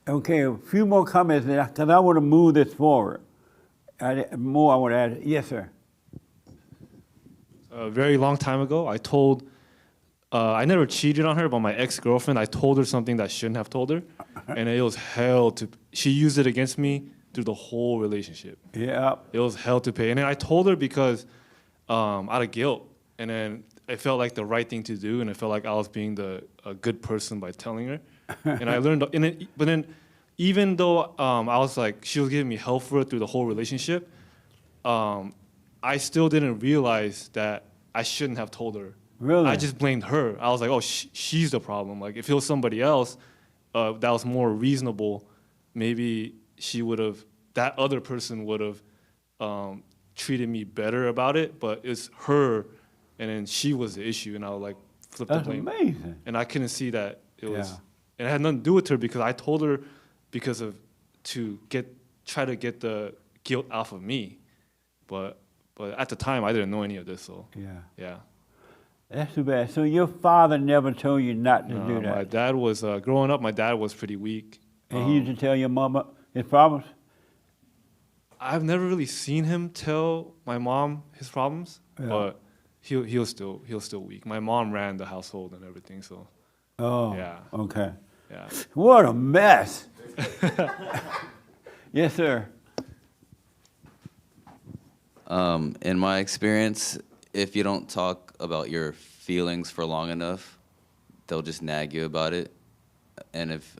[SPEAKER 1] Okay, a few more comments, because I want to move this forward. More I want to add. Yes, sir.
[SPEAKER 14] A very long time ago, I never cheated on her, but my ex-girlfriend, I told her something that I shouldn't have told her, and it was hell to, she used it against me through the whole relationship.
[SPEAKER 1] Yeah.
[SPEAKER 14] It was hell to pay. And then I told her because out of guilt, and then it felt like the right thing to do, and it felt like I was being a good person by telling her. And I learned, but then even though I was like, she was giving me hell for it through the whole relationship, I still didn't realize that I shouldn't have told her.
[SPEAKER 1] Really?
[SPEAKER 14] I just blamed her. I was like, oh, she's the problem. Like, if it was somebody else that was more reasonable, maybe that other person would have treated me better about it, but it's her, and then she was the issue, and I would like flip the blame.
[SPEAKER 1] That's amazing.
[SPEAKER 14] And I couldn't see that it was,
[SPEAKER 1] Yeah.
[SPEAKER 14] and it had nothing to do with her because I told her to try to get the guilt off of me, but at the time I didn't know any of this, so yeah.
[SPEAKER 1] That's too bad. So your father never told you not to do that?
[SPEAKER 14] My dad was, growing up, my dad was pretty weak.
[SPEAKER 1] And he used to tell your mama his problems?
[SPEAKER 14] I've never really seen him tell my mom his problems, but he was still weak. My mom ran the household and everything, so.
[SPEAKER 1] Oh,
[SPEAKER 14] yeah.
[SPEAKER 1] Okay.
[SPEAKER 14] Yeah.
[SPEAKER 1] What a mess. Yes, sir.
[SPEAKER 15] In my experience, if you don't talk about your feelings for long enough, they'll just nag you about it. And if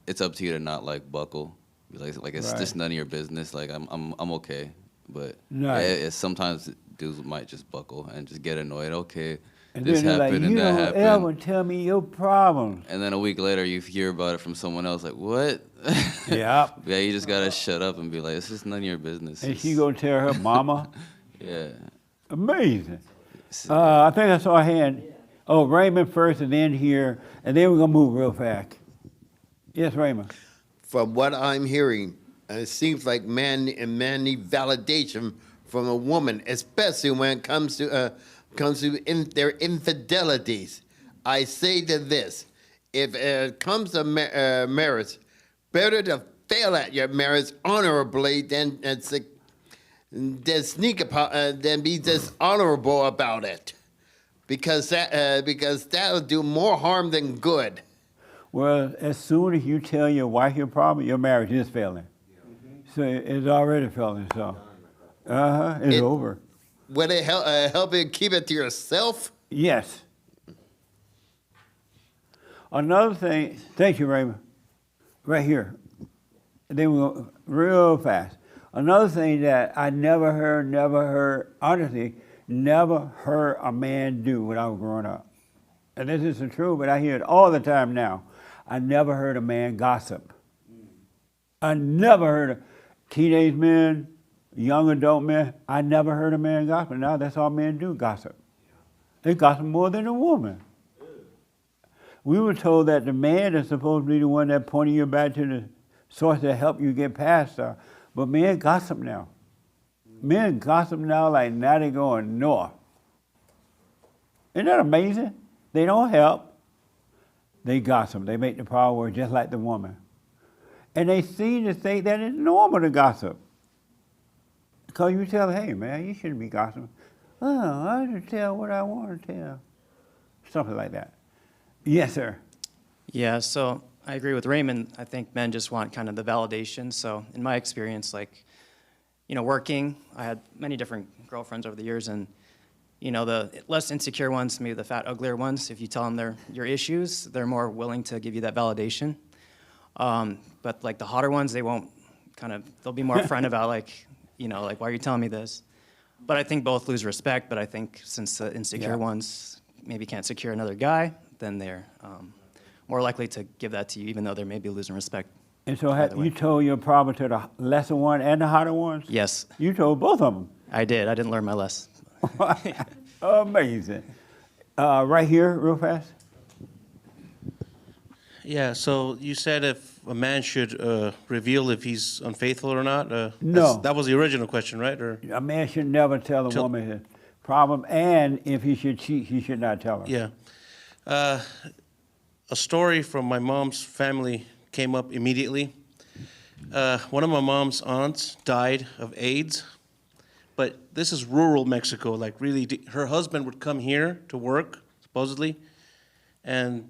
[SPEAKER 15] it's up to you to not like buckle, like it's
[SPEAKER 1] Right.
[SPEAKER 15] just none of your business. Like I'm okay, but
[SPEAKER 1] Right.
[SPEAKER 15] sometimes dudes might just buckle and just get annoyed. Okay,
[SPEAKER 1] And
[SPEAKER 15] this
[SPEAKER 1] then they're
[SPEAKER 15] happened
[SPEAKER 1] like, you
[SPEAKER 15] and that
[SPEAKER 1] don't
[SPEAKER 15] happened.
[SPEAKER 1] ever tell me your problems.
[SPEAKER 15] And then a week later, you hear about it from someone else. Like what?
[SPEAKER 1] Yeah.
[SPEAKER 15] Yeah, you just gotta shut up and be like, it's just none of your business.
[SPEAKER 1] And she gonna tell her mama?
[SPEAKER 15] Yeah.
[SPEAKER 1] Amazing. I think I saw a hand. Oh, Raymond first and then here, and then we're gonna move real fast. Yes, Raymond.
[SPEAKER 2] From what I'm hearing, it seems like men need validation from a woman, especially when it comes to their infidelities. I say to this: if it comes to marriage, better to fail at your marriage honorably than be dishonorable about it, because that'll do more harm than good.
[SPEAKER 1] Well, as soon as you tell your wife your problem, your marriage is failing. So it's already failing. So, it's over.
[SPEAKER 2] Would it help you keep it to yourself?
[SPEAKER 1] Yes. Another thing. Thank you, Raymond. Right here. And then we'll go real fast. Another thing that I never heard, honestly, never heard a man do when I was growing up. And this isn't true, but I hear it all the time now. I never heard a man gossip. I never heard of teenage men, young adult men. I never heard a man gossip. Now that's all men do, gossip. They gossip more than a woman. We were told that the man is supposed to be the one that pointing you back to the source that help you get past stuff. But men gossip now. Men gossip now like now they're going north. Isn't that amazing? They don't help. They gossip. They make the problem worse just like the woman. And they seem to think that it's normal to gossip. Because you tell them, hey man, you shouldn't be gossiping. Oh, I just tell what I want to tell. Something like that. Yes, sir.
[SPEAKER 16] Yeah, so I agree with Raymond. I think men just want kind of the validation. So in my experience, like, working, I had many different girlfriends over the years, and the less insecure ones, maybe the fat, uglier ones, if you tell them your issues, they're more willing to give you that validation. But like the hotter ones, they won't they'll be more upfront about like, why are you telling me this? But I think both lose respect. But I think since the insecure ones maybe can't secure another guy, then they're more likely to give that to you, even though they may be losing respect.
[SPEAKER 1] And so you told your problem to the lesser one and the hotter ones?
[SPEAKER 16] Yes.
[SPEAKER 1] You told both of them?
[SPEAKER 16] I did. I didn't learn my lesson.
[SPEAKER 1] Amazing. Right here, real fast.
[SPEAKER 17] Yeah, so you said if a man should reveal if he's unfaithful or not?
[SPEAKER 1] No.
[SPEAKER 17] That was the original question, right? Or
[SPEAKER 1] A man should never tell a woman his problem, and if he should cheat, he should not tell her.
[SPEAKER 17] Yeah. A story from my mom's family came up immediately. One of my mom's aunts died of AIDS, but this is rural Mexico, like really, her husband would come here to work, supposedly, and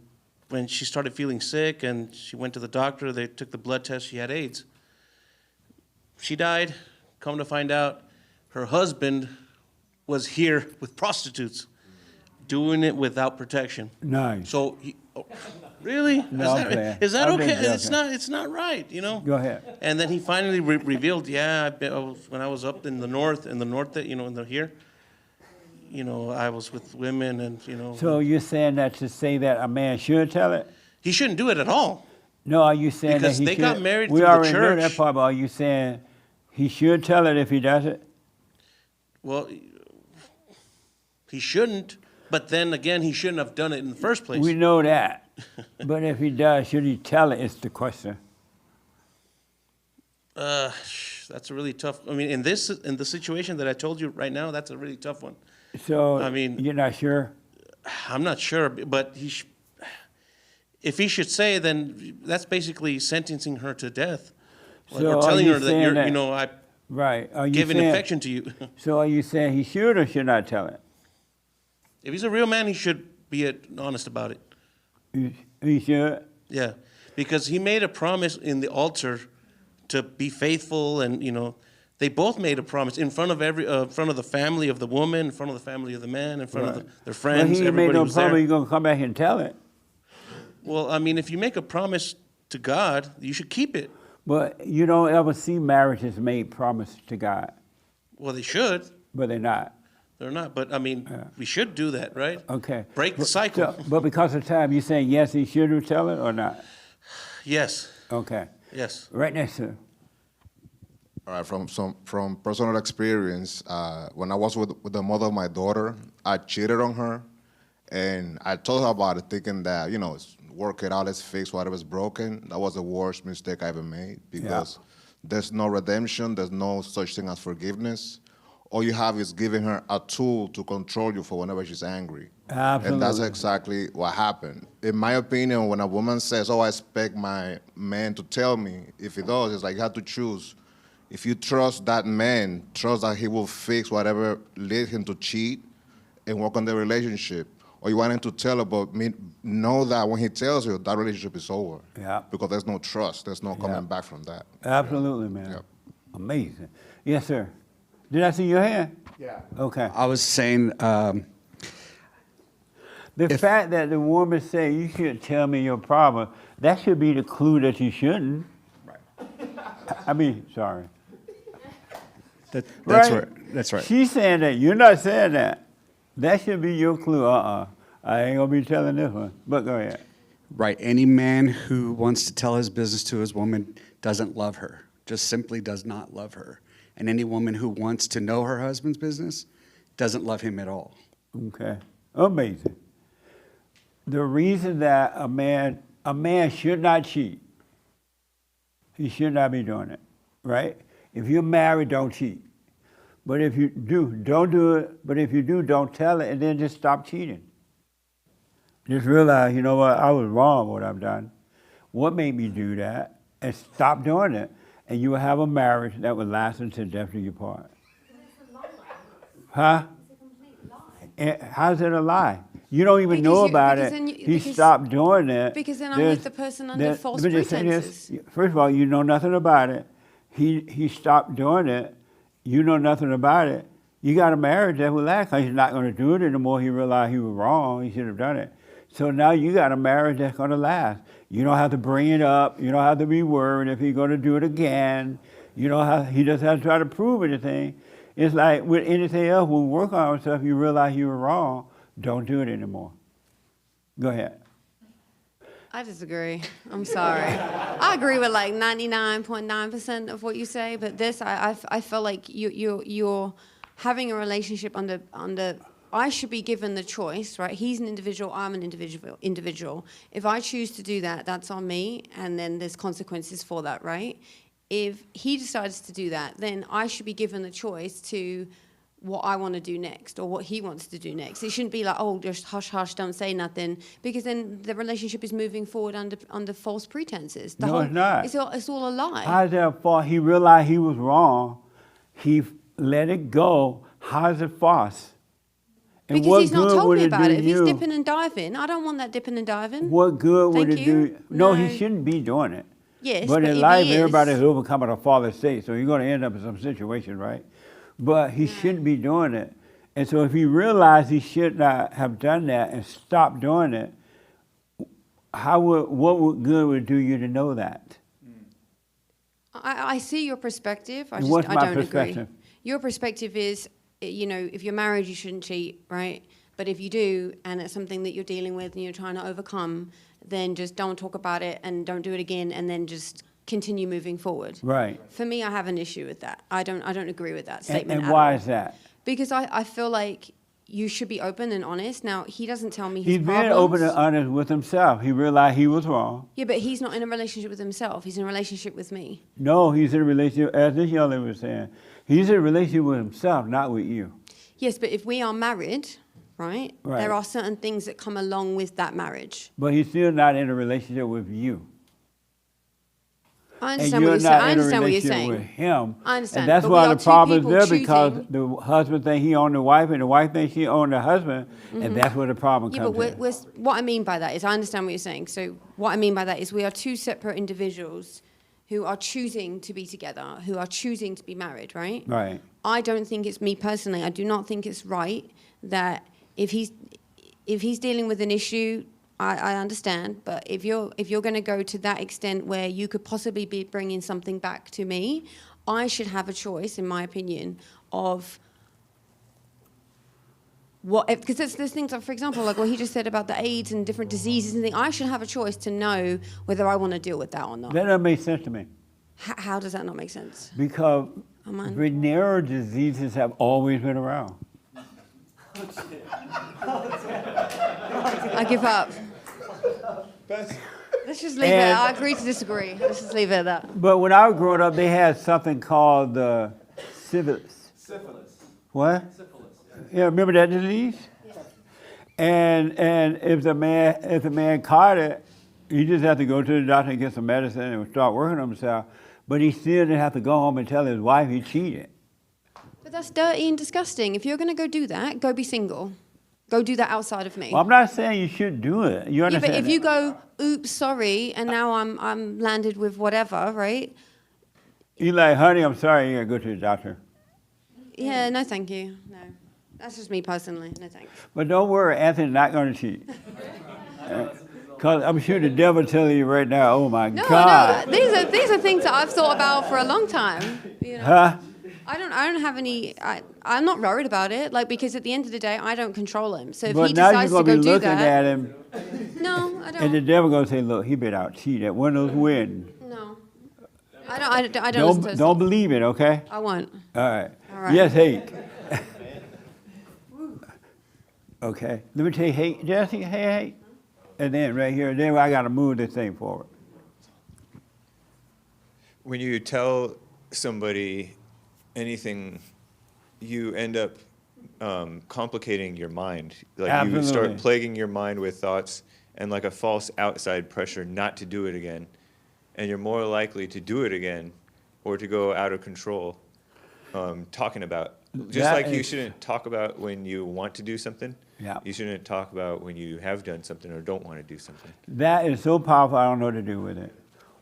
[SPEAKER 17] when she started feeling sick and she went to the doctor, they took the blood test, she had AIDS. She died, come to find out, her husband was here with prostitutes, doing it without protection.
[SPEAKER 1] Nice.
[SPEAKER 17] So, really?
[SPEAKER 1] No,
[SPEAKER 17] is that
[SPEAKER 1] I'm
[SPEAKER 17] okay?
[SPEAKER 1] joking.
[SPEAKER 17] It's not right, you know?
[SPEAKER 1] Go ahead.
[SPEAKER 17] And then he finally revealed, when I was up in the north, here, I was with women and,
[SPEAKER 1] So you're saying that to say that a man should tell it?
[SPEAKER 17] He shouldn't do it at all.
[SPEAKER 1] No, are you saying
[SPEAKER 17] Because
[SPEAKER 1] that he
[SPEAKER 17] they
[SPEAKER 1] should?
[SPEAKER 17] got married
[SPEAKER 1] We
[SPEAKER 17] through the
[SPEAKER 1] already know that
[SPEAKER 17] church.
[SPEAKER 1] part, but are you saying he should tell it if he does it?
[SPEAKER 17] Well, he shouldn't, but then again, he shouldn't have done it in the first place.
[SPEAKER 1] We know that. But if he does, should he tell it is the question.
[SPEAKER 17] That's a really tough, in the situation that I told you right now, that's a really tough one.
[SPEAKER 1] So, you're not sure?
[SPEAKER 17] I'm not sure, but if he should say, then that's basically sentencing her to death.
[SPEAKER 1] So
[SPEAKER 17] or telling her that
[SPEAKER 1] saying
[SPEAKER 17] I
[SPEAKER 1] right. Are you
[SPEAKER 17] give an
[SPEAKER 1] saying-
[SPEAKER 17] affection to you.
[SPEAKER 1] So are you saying he should or should not tell it?
[SPEAKER 17] If he's a real man, he should be honest about it.
[SPEAKER 1] He should?
[SPEAKER 17] Yeah, because he made a promise in the altar to be faithful, and they both made a promise in front of front of the family of the woman, in front of the family of the man, in front of their friends.
[SPEAKER 1] Well, he
[SPEAKER 17] everybody
[SPEAKER 1] made no
[SPEAKER 17] was
[SPEAKER 1] promise
[SPEAKER 17] there.
[SPEAKER 1] he's going to come back and tell it.
[SPEAKER 17] Well, if you make a promise to God, you should keep it.
[SPEAKER 1] But you don't ever see marriages made promise to God.
[SPEAKER 17] Well, they should.
[SPEAKER 1] But they're not.
[SPEAKER 17] They're not, but we should do that, right?
[SPEAKER 1] Okay.
[SPEAKER 17] Break the cycle.
[SPEAKER 1] But because of time, you saying yes, he should tell it or not?
[SPEAKER 17] Yes.
[SPEAKER 1] Okay.
[SPEAKER 17] Yes.
[SPEAKER 1] Right next to him.
[SPEAKER 18] All right, from personal experience, when I was with the mother of my daughter, I cheated on her, and I told her about it, thinking that work it out, let's fix whatever's broken. That was the worst mistake I ever made because there's no redemption, there's no such thing as forgiveness. All you have is giving her a tool to control you for whenever she's angry.
[SPEAKER 1] Absolutely.
[SPEAKER 18] And that's exactly what happened. In my opinion, when a woman says, I expect my man to tell me, if he does, it's like you have to choose. If you trust that man, trust that he will fix whatever led him to cheat and work on the relationship. Or you want him to tell about me, know that when he tells you, that relationship is over.
[SPEAKER 1] Yeah.
[SPEAKER 18] Because there's no trust. There's no coming back from that.
[SPEAKER 1] Absolutely, man. Amazing. Yes, sir. Did I see your hand?
[SPEAKER 19] Yeah.
[SPEAKER 1] Okay.
[SPEAKER 19] I was saying,
[SPEAKER 1] the fact that the woman say you shouldn't tell me your problem, that should be the clue that you shouldn't. Right. Sorry.
[SPEAKER 19] That's
[SPEAKER 1] Right?
[SPEAKER 19] right. That's right.
[SPEAKER 1] She's saying that. You're not saying that. That should be your clue. I ain't going to be telling this one. But go ahead.
[SPEAKER 19] Right. Any man who wants to tell his business to his woman doesn't love her, just simply does not love her. And any woman who wants to know her husband's business doesn't love him at all.
[SPEAKER 1] Okay. Amazing. The reason that a man should not cheat, he should not be doing it, right? If you're married, don't cheat. But if you do, don't do it. But if you do, don't tell it, and then just stop cheating. Just realize, you know what, I was wrong what I've done. What made me do that? And stop doing it. And you will have a marriage that will last until death do you part. Huh? How's it a lie? You don't even know about it. He stopped doing it.
[SPEAKER 9] Because then I'm with the person under false
[SPEAKER 1] let me just say
[SPEAKER 9] pretenses.
[SPEAKER 1] this. First of all, you know nothing about it. He stopped doing it. You know nothing about it. You got a marriage that will last because he's not going to do it anymore. He realized he was wrong. He should have done it. So now you got a marriage that's going to last. You don't have to bring it up. You don't have to be worried if he's going to do it again. You don't have, he doesn't have to try to prove anything. It's like with anything else, when we work on ourselves, you realize you were wrong, don't do it anymore. Go ahead.
[SPEAKER 9] I disagree. I'm sorry. I agree with like 99.9% of what you say, but this, I feel like you're having a relationship under. I should be given the choice, right? He's an individual, I'm an individual. If I choose to do that, that's on me, and then there's consequences for that, right? If he decides to do that, then I should be given the choice to what I want to do next or what he wants to do next. It shouldn't be like, oh, just hush, hush, don't say nothing, because then the relationship is moving forward under false pretenses.
[SPEAKER 1] No, it's not.
[SPEAKER 9] It's all a lie.
[SPEAKER 1] How's that false? He realized he was wrong. He let it go. How's it false? And
[SPEAKER 9] Because
[SPEAKER 1] what
[SPEAKER 9] he's not
[SPEAKER 1] good
[SPEAKER 9] told
[SPEAKER 1] would
[SPEAKER 9] me
[SPEAKER 1] it
[SPEAKER 9] about
[SPEAKER 1] do
[SPEAKER 9] it. If he's
[SPEAKER 1] you?
[SPEAKER 9] dipping and diving, I don't want that dipping and diving.
[SPEAKER 1] What good would
[SPEAKER 9] Thank
[SPEAKER 1] it
[SPEAKER 9] you.
[SPEAKER 1] do? No,
[SPEAKER 9] No.
[SPEAKER 1] he shouldn't be doing it.
[SPEAKER 9] Yes,
[SPEAKER 1] but
[SPEAKER 9] but
[SPEAKER 1] in
[SPEAKER 9] if
[SPEAKER 1] life,
[SPEAKER 9] he is-
[SPEAKER 1] everybody's overcoming a fallen state, so you're going to end up in some situation, right? But he shouldn't be doing it. And so if he realized he should not have done that and stopped doing it, what good would it do you to know that?
[SPEAKER 9] I see your perspective.
[SPEAKER 1] And what's
[SPEAKER 9] I
[SPEAKER 1] my
[SPEAKER 9] don't
[SPEAKER 1] perspective?
[SPEAKER 9] agree. Your perspective is, you know, if you're married, you shouldn't cheat, right? But if you do, and it's something that you're dealing with and you're trying to overcome, then just don't talk about it and don't do it again, and then just continue moving forward.
[SPEAKER 1] Right.
[SPEAKER 9] For me, I have an issue with that. I don't agree with that
[SPEAKER 1] And,
[SPEAKER 9] statement.
[SPEAKER 1] and
[SPEAKER 9] at
[SPEAKER 1] why
[SPEAKER 9] all.
[SPEAKER 1] is that?
[SPEAKER 9] Because I feel like you should be open and honest. Now, he doesn't tell me his
[SPEAKER 1] He's being
[SPEAKER 9] problems.
[SPEAKER 1] open and honest with himself. He realized he was wrong.
[SPEAKER 9] Yeah, but he's not in a relationship with himself. He's in a relationship with me.
[SPEAKER 1] No, he's in a relationship, as this young lady was saying, he's in a relationship with himself, not with you.
[SPEAKER 9] Yes, but if we are married, right,
[SPEAKER 1] Right.
[SPEAKER 9] there are certain things that come along with that marriage.
[SPEAKER 1] But he's still not in a relationship with you.
[SPEAKER 9] I
[SPEAKER 1] And
[SPEAKER 9] understand
[SPEAKER 1] you're
[SPEAKER 9] what you're saying.
[SPEAKER 1] not
[SPEAKER 9] I
[SPEAKER 1] in a
[SPEAKER 9] understand what you're
[SPEAKER 1] relationship
[SPEAKER 9] saying.
[SPEAKER 1] with him.
[SPEAKER 9] I understand,
[SPEAKER 1] And that's
[SPEAKER 9] but we
[SPEAKER 1] why
[SPEAKER 9] are
[SPEAKER 1] the
[SPEAKER 9] two
[SPEAKER 1] problem is
[SPEAKER 9] people
[SPEAKER 1] there, because
[SPEAKER 9] choosing-
[SPEAKER 1] the husband thinks he owned the wife and the wife thinks she owned the husband,
[SPEAKER 9] Mhm.
[SPEAKER 1] and that's where the problem
[SPEAKER 9] Yeah,
[SPEAKER 1] comes
[SPEAKER 9] but
[SPEAKER 1] in.
[SPEAKER 9] what I mean by that is, I understand what you're saying. So what I mean by that is we are two separate individuals who are choosing to be together, who are choosing to be married, right?
[SPEAKER 1] Right.
[SPEAKER 9] I don't think it's me personally. I do not think it's right that if he's dealing with an issue, I understand. But if you're going to go to that extent where you could possibly be bringing something back to me, I should have a choice, in my opinion, of what. Because there's things like, for example, like what he just said about the AIDS and different diseases and things. I should have a choice to know whether I want to deal with that or not.
[SPEAKER 1] That doesn't make sense to me.
[SPEAKER 9] How does that not make sense?
[SPEAKER 1] Because
[SPEAKER 9] Come on.
[SPEAKER 1] venereal diseases have always been around.
[SPEAKER 9] I give up. Let's just leave it.
[SPEAKER 1] And-
[SPEAKER 9] I agree to disagree. Let's just leave it at that.
[SPEAKER 1] But when I was growing up, they had something called syphilis. What? Yeah, remember that disease? And if the man caught it, he just had to go to the doctor and get some medicine and start working on himself. But he still didn't have to go home and tell his wife he cheated.
[SPEAKER 9] But that's dirty and disgusting. If you're going to go do that, go be single. Go do that outside of me.
[SPEAKER 1] Well, I'm not saying you should do it. You
[SPEAKER 9] Yeah,
[SPEAKER 1] understand?
[SPEAKER 9] but if
[SPEAKER 1] that?
[SPEAKER 9] you go, oops, sorry, and now I'm landed with whatever, right?
[SPEAKER 1] You're like, honey, I'm sorry, you gotta go to the doctor.
[SPEAKER 9] Yeah, no, thank you. No, that's just me personally. No, thanks.
[SPEAKER 1] But don't worry, Anthony's not gonna cheat. Because I'm sure the devil telling you right now, oh my
[SPEAKER 9] No,
[SPEAKER 1] God.
[SPEAKER 9] no, these are things that I've thought about for a long time. You know?
[SPEAKER 1] Huh?
[SPEAKER 9] I don't have any. I'm not worried about it. Like, because at the end of the day, I don't control him. So if
[SPEAKER 1] But
[SPEAKER 9] he
[SPEAKER 1] now you're
[SPEAKER 9] decides to
[SPEAKER 1] gonna
[SPEAKER 9] go
[SPEAKER 1] be
[SPEAKER 9] do
[SPEAKER 1] looking
[SPEAKER 9] that,
[SPEAKER 1] at him,
[SPEAKER 9] no, I don't.
[SPEAKER 1] and the devil gonna say, look, he been out cheat at one of those weddings.
[SPEAKER 9] No, I don't. Listen to his
[SPEAKER 1] Don't believe it, okay?
[SPEAKER 9] I won't.
[SPEAKER 1] All right.
[SPEAKER 9] All right.
[SPEAKER 1] Yes, hate. Okay. Let me tell you, hate, Jesse, hate. And then right here, then I gotta move this thing forward.
[SPEAKER 13] When you tell somebody anything, you end up complicating your mind. Like you
[SPEAKER 1] Absolutely.
[SPEAKER 13] start plaguing your mind with thoughts and like a false outside pressure not to do it again. And you're more likely to do it again or to go out of control talking about. Just
[SPEAKER 1] That
[SPEAKER 13] like you
[SPEAKER 1] is-
[SPEAKER 13] shouldn't talk about when you want to do something,
[SPEAKER 1] Yeah.
[SPEAKER 13] you shouldn't talk about when you have done something or don't want to do something.
[SPEAKER 1] That is so powerful, I don't know what to do with it.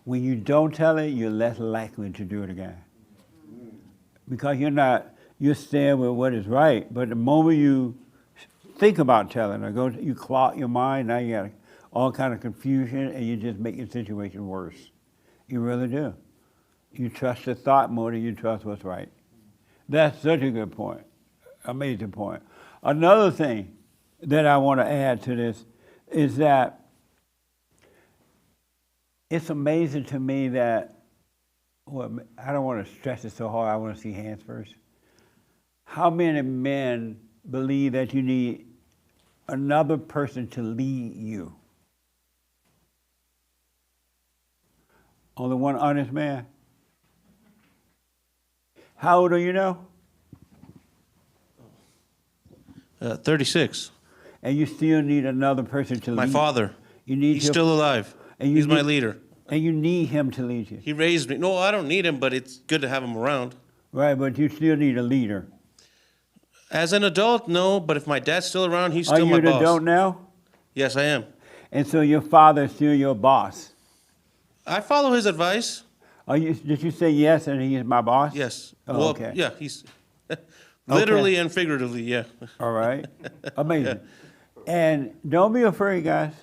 [SPEAKER 1] When you don't tell it, you're less likely to do it again. Because you're staying with what is right. But the moment you think about telling or you clog your mind, now you got all kind of confusion and you just make the situation worse. You really do. You trust the thought more than you trust what's right. That's such a good point. Amazing point. Another thing that I want to add to this is that it's amazing to me that, well, I don't want to stress it so hard, I want to see hands first. How many men believe that you need another person to lead you? Only one honest man? How old are you now?
[SPEAKER 17] 36.
[SPEAKER 1] And you still need another person to lead.
[SPEAKER 17] My father.
[SPEAKER 1] You need
[SPEAKER 17] He's still alive. He's my leader.
[SPEAKER 1] And you need him to lead you.
[SPEAKER 17] He raised me. No, I don't need him, but it's good to have him around.
[SPEAKER 1] Right, but you still need a leader.
[SPEAKER 17] As an adult, no, but if my dad's still around, he's
[SPEAKER 1] Are
[SPEAKER 17] still
[SPEAKER 1] you
[SPEAKER 17] my
[SPEAKER 1] an
[SPEAKER 17] boss.
[SPEAKER 1] adult now?
[SPEAKER 17] Yes, I am.
[SPEAKER 1] And so your father is still your boss.
[SPEAKER 17] I follow his advice.
[SPEAKER 1] Did you say yes and he is my boss?
[SPEAKER 17] Yes.
[SPEAKER 1] Oh,
[SPEAKER 17] Well,
[SPEAKER 1] okay.
[SPEAKER 17] yeah, he's literally and figuratively, yeah.
[SPEAKER 1] All right. Amazing. And don't be afraid, guys.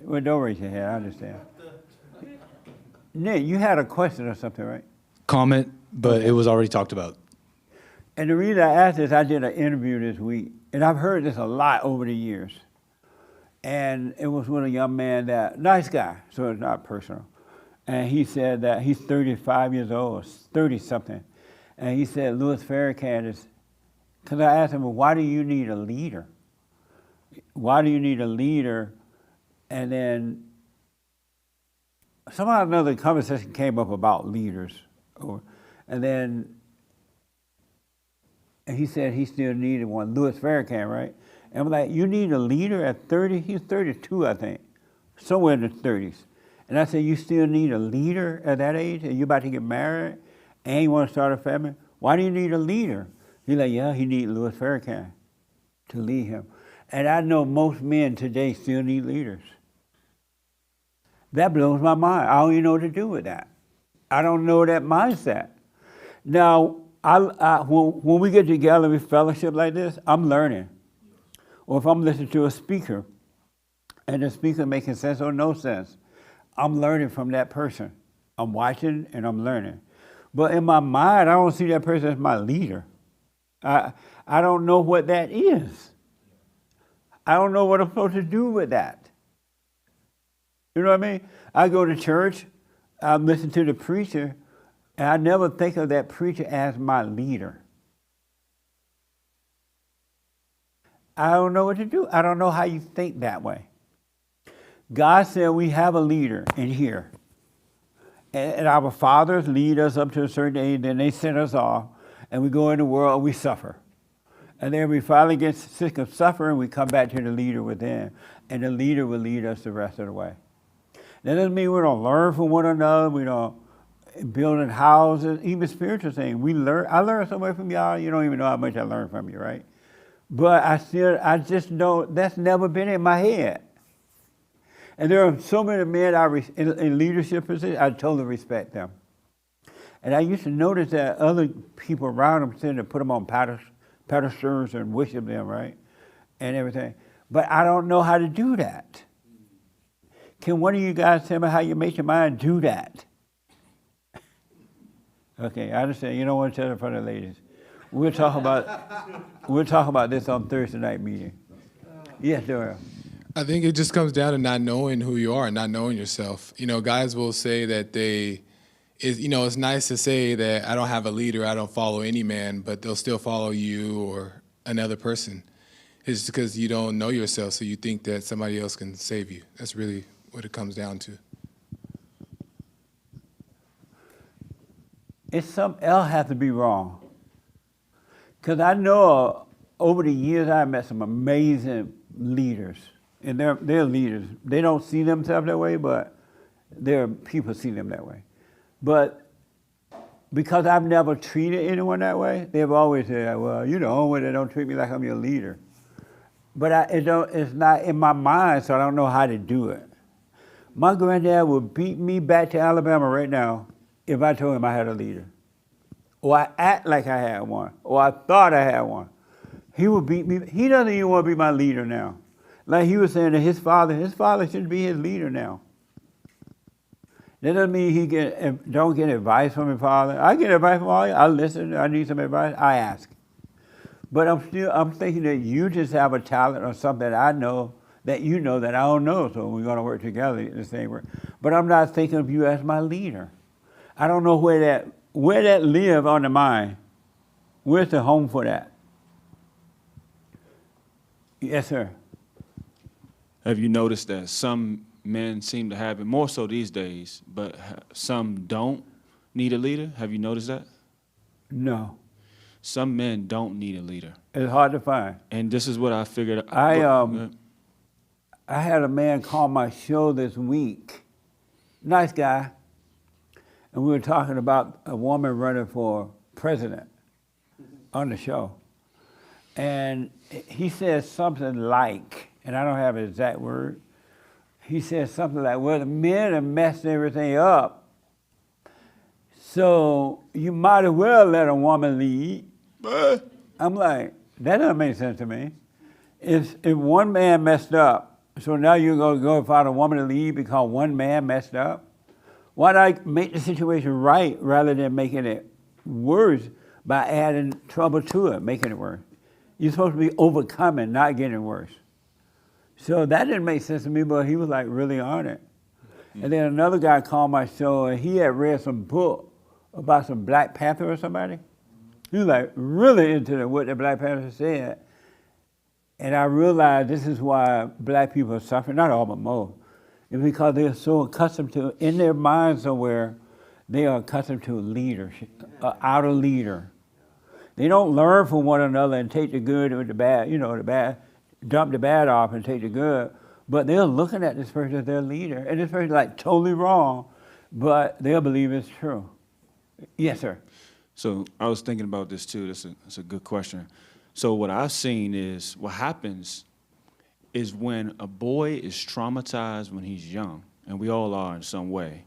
[SPEAKER 1] Well, don't raise your hand. I understand. Nick, you had a question or something, right?
[SPEAKER 20] Comment, but it was already talked about.
[SPEAKER 1] And the reason I asked this, I did an interview this week, and I've heard this a lot over the years. And it was with a young man that, nice guy, so it's not personal. And he said that he's 35 years old, 30-something. And he said Louis Farrakhan is, because I asked him, well, why do you need a leader? Why do you need a leader? And then somehow another conversation came up about leaders. And then and he said he still needed one, Louis Farrakhan, right? And I'm like, you need a leader at 30? He's 32, I think, somewhere in the 30s. And I said, you still need a leader at that age? And you about to get married? And you want to start a family? Why do you need a leader? He's like, yeah, he needs Louis Farrakhan to lead him. And I know most men today still need leaders. That blows my mind. I don't even know what to do with that. I don't know that mindset. Now, when we get together with fellowship like this, I'm learning. Or if I'm listening to a speaker, and the speaker making sense or no sense, I'm learning from that person. I'm watching and I'm learning. But in my mind, I don't see that person as my leader. I don't know what that is. I don't know what I'm supposed to do with that. You know what I mean? I go to church, I listen to the preacher, and I never think of that preacher as my leader. I don't know what to do. I don't know how you think that way. God said we have a leader in here. And our fathers lead us up to a certain age, then they send us off, and we go in the world and we suffer. And then we finally get sick of suffering, we come back to the leader within, and the leader will lead us the rest of the way. That doesn't mean we don't learn from one another, we don't building houses, even spiritual things. I learn so much from y'all, you don't even know how much I learned from you, right? But I just know that's never been in my head. And there are so many men in leadership positions, I totally respect them. And I used to notice that other people around them tend to put them on pedestals and worship them, right? And everything. But I don't know how to do that. Can one of you guys tell me how you make your mind do that? Okay, I understand. You don't want to tell it in front of the ladies. We'll talk about this on Thursday night meeting. Yes, Doyle.
[SPEAKER 21] I think it just comes down to not knowing who you are, not knowing yourself. You know, guys will say that it's nice to say that I don't have a leader, I don't follow any man, but they'll still follow you or another person. It's because you don't know yourself, so you think that somebody else can save you. That's really what it comes down to.
[SPEAKER 1] It's something else has to be wrong. Because I know over the years I met some amazing leaders. And they're leaders. They don't see themselves that way, but people see them that way. But because I've never treated anyone that way, they've always said, well, you know, they don't treat me like I'm your leader. But it's not in my mind, so I don't know how to do it. My granddad would beat me back to Alabama right now if I told him I had a leader. Or I act like I had one. Or I thought I had one. He would beat me. He doesn't even want to be my leader now. Like he was saying that his father should be his leader now. That doesn't mean he don't get advice from his father. I get advice from all you. I listen. I need some advice. I ask. But I'm thinking that you just have a talent or something that I know that you know that I don't know. So we're going to work together in the same way. But I'm not thinking of you as my leader. I don't know where that live on the mind. Where's the home for that? Yes, sir.
[SPEAKER 8] Have you noticed that some men seem to have it more so these days, but some don't need a leader? Have you noticed that?
[SPEAKER 1] No.
[SPEAKER 8] Some men don't need a leader.
[SPEAKER 1] It's hard to find.
[SPEAKER 8] And this is what I figured.
[SPEAKER 1] I had a man call my show this week. Nice guy. And we were talking about a woman running for president on the show. And he said something like, and I don't have an exact word, he said something like, well, the men have messed everything up, so you might as well let a woman lead. I'm like, that doesn't make sense to me. If one man messed up, so now you're going to go find a woman to lead because one man messed up? Why not make the situation right rather than making it worse by adding trouble to it, making it worse? You're supposed to be overcoming, not getting worse. So that didn't make sense to me, but he was like really on it. And then another guy called my show and he had read some book about some Black Panther or somebody. He was like really into what the Black Panther said. And I realized this is why black people are suffering, not all but most. It's because they're so accustomed to, in their minds somewhere, they are accustomed to leadership, an outer leader. They don't learn from one another and take the good or the bad, dump the bad off and take the good. But they're looking at this person as their leader. And this person's like totally wrong, but they'll believe it's true. Yes, sir.
[SPEAKER 8] So I was thinking about this too. That's a good question. So what I've seen is what happens is when a boy is traumatized when he's young, and we all are in some way,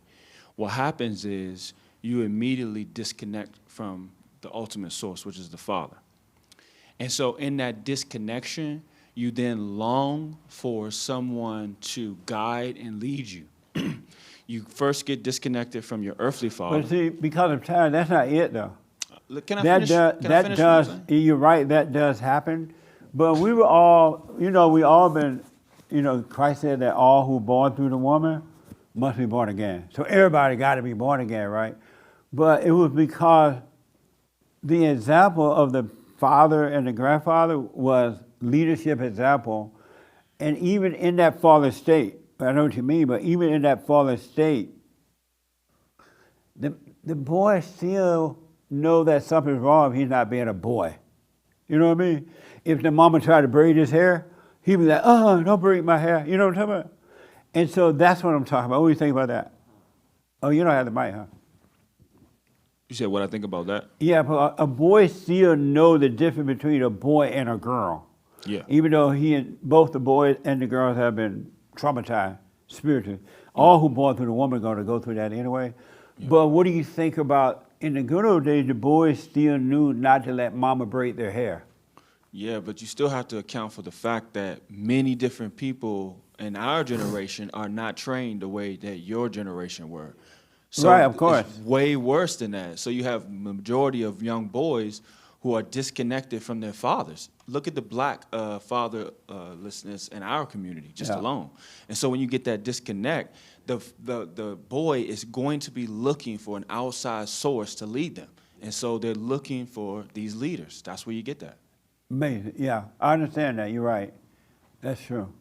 [SPEAKER 8] what happens is you immediately disconnect from the ultimate source, which is the father. And so in that disconnection, you then long for someone to guide and lead you. You first get disconnected from your earthly father.
[SPEAKER 1] But see, because of time, that's not it though.
[SPEAKER 8] Can I finish?
[SPEAKER 1] You're right, that does happen. But we were all, we all been, Christ said that all who are born through the woman must be born again. So everybody got to be born again, right? But it was because the example of the father and the grandfather was leadership example. And even in that fallen state, I know what you mean, but even in that fallen state, the boy still know that something's wrong if he's not being a boy. You know what I mean? If the mama tried to braid his hair, he'd be like, oh, don't braid my hair. You know what I'm talking about? And so that's what I'm talking about. What do you think about that? Oh, you don't have the mic, huh?
[SPEAKER 8] You said what I think about that?
[SPEAKER 1] Yeah, but a boy still know the difference between a boy and a girl.
[SPEAKER 8] Yeah.
[SPEAKER 1] Even though both the boys and the girls have been traumatized spiritually. All who born through the woman are going to go through that anyway. Yeah. But what do you think about, in the good old days, the boys still knew not to let mama braid their hair.
[SPEAKER 8] Yeah, but you still have to account for the fact that many different people in our generation are not trained the way that your generation were. So
[SPEAKER 1] right, of course.
[SPEAKER 8] It's way worse than that. So you have majority of young boys who are disconnected from their fathers. Look at the black fatherlessness in our community, just alone. And so when you get that disconnect, the boy is going to be looking for an outside source to lead them. And so they're looking for these leaders. That's where you get that.
[SPEAKER 1] Amazing. Yeah, I understand that. You're right. That's true.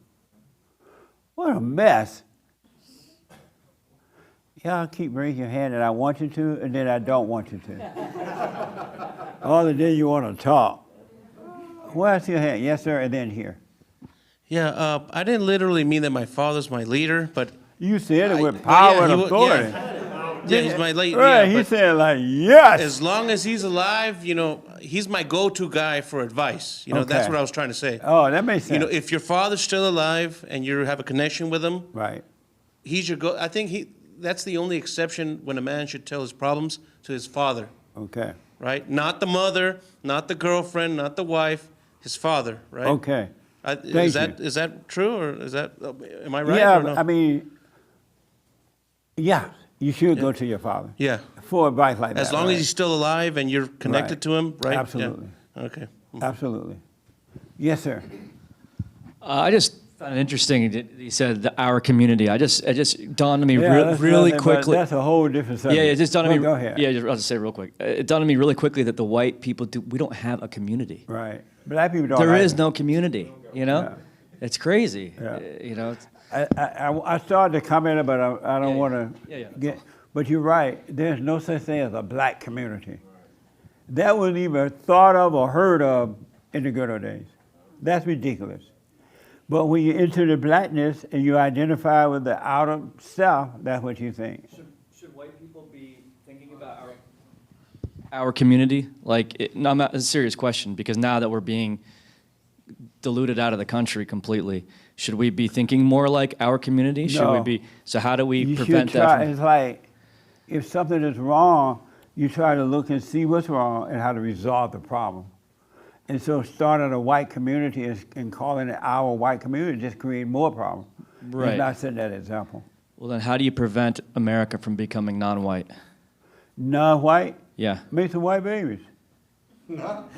[SPEAKER 1] What a mess. Y'all keep raising your hand and I want you to, and then I don't want you to. All the day you want to talk. Where's your hand? Yes, sir, and then here.
[SPEAKER 17] Yeah, I didn't literally mean that my father's my leader, but...
[SPEAKER 1] You said it with power and authority.
[SPEAKER 17] Yeah, he's my leader.
[SPEAKER 1] Right,
[SPEAKER 17] yeah,
[SPEAKER 1] he said like, yes.
[SPEAKER 17] As long as he's alive, he's my go-to guy for advice. That's what I was trying to say.
[SPEAKER 1] Oh, that makes sense.
[SPEAKER 17] If your father's still alive and you have a connection with him,
[SPEAKER 1] right?
[SPEAKER 17] He's your go. I think that's the only exception when a man should tell his problems to his father.
[SPEAKER 1] Okay.
[SPEAKER 17] Right? Not the mother, not the girlfriend, not the wife, his father, right?
[SPEAKER 1] Okay.
[SPEAKER 17] Is that true, or am I right?
[SPEAKER 1] Yeah,
[SPEAKER 17] or no?
[SPEAKER 1] I mean, yeah, You should go to your father.
[SPEAKER 17] Yeah.
[SPEAKER 1] For advice like that.
[SPEAKER 17] As long
[SPEAKER 1] right?
[SPEAKER 17] as he's still alive and you're connected
[SPEAKER 1] Right.
[SPEAKER 17] to him, right? Yeah.
[SPEAKER 1] Absolutely.
[SPEAKER 17] Okay.
[SPEAKER 1] Absolutely. Yes, sir.
[SPEAKER 4] I just found it interesting that he said our community. It just dawned on me
[SPEAKER 1] Yeah, that's
[SPEAKER 4] really
[SPEAKER 1] nothing, but
[SPEAKER 4] quickly.
[SPEAKER 1] that's a whole different subject.
[SPEAKER 4] Yeah, it just dawned on me.
[SPEAKER 1] Well, go ahead.
[SPEAKER 4] Yeah, I'll just say it real quick. It dawned on me really quickly that the white people we don't have a community.
[SPEAKER 1] Right. Black people don't.
[SPEAKER 4] There
[SPEAKER 1] either.
[SPEAKER 4] is no community. You know,
[SPEAKER 1] Yeah.
[SPEAKER 4] it's crazy.
[SPEAKER 1] Yeah.
[SPEAKER 4] You know.
[SPEAKER 1] I started to comment, but I don't want to
[SPEAKER 4] Yeah.
[SPEAKER 1] get. But you're right. There's no such thing as a black community. That wasn't even thought of or heard of in the good old days. That's ridiculous. But when you enter the blackness and you identify with the outer self, that's what you think.
[SPEAKER 4] Should white people be thinking about our community? Like, no, it's a serious question because now that we're being diluted out of the country completely, should we be thinking more like our community? Should we
[SPEAKER 1] No.
[SPEAKER 4] be? So how do we
[SPEAKER 1] You
[SPEAKER 4] prevent
[SPEAKER 1] should
[SPEAKER 4] that?
[SPEAKER 1] try,
[SPEAKER 4] From,
[SPEAKER 1] it's like if something is wrong, you try to look and see what's wrong and how to resolve the problem. And so starting a white community and calling it our white community just create more problems.
[SPEAKER 4] Right.
[SPEAKER 1] It's not setting that example.
[SPEAKER 4] well, then how do you prevent America from becoming non-white?
[SPEAKER 1] Non-white,
[SPEAKER 4] Yeah,
[SPEAKER 1] make some white babies.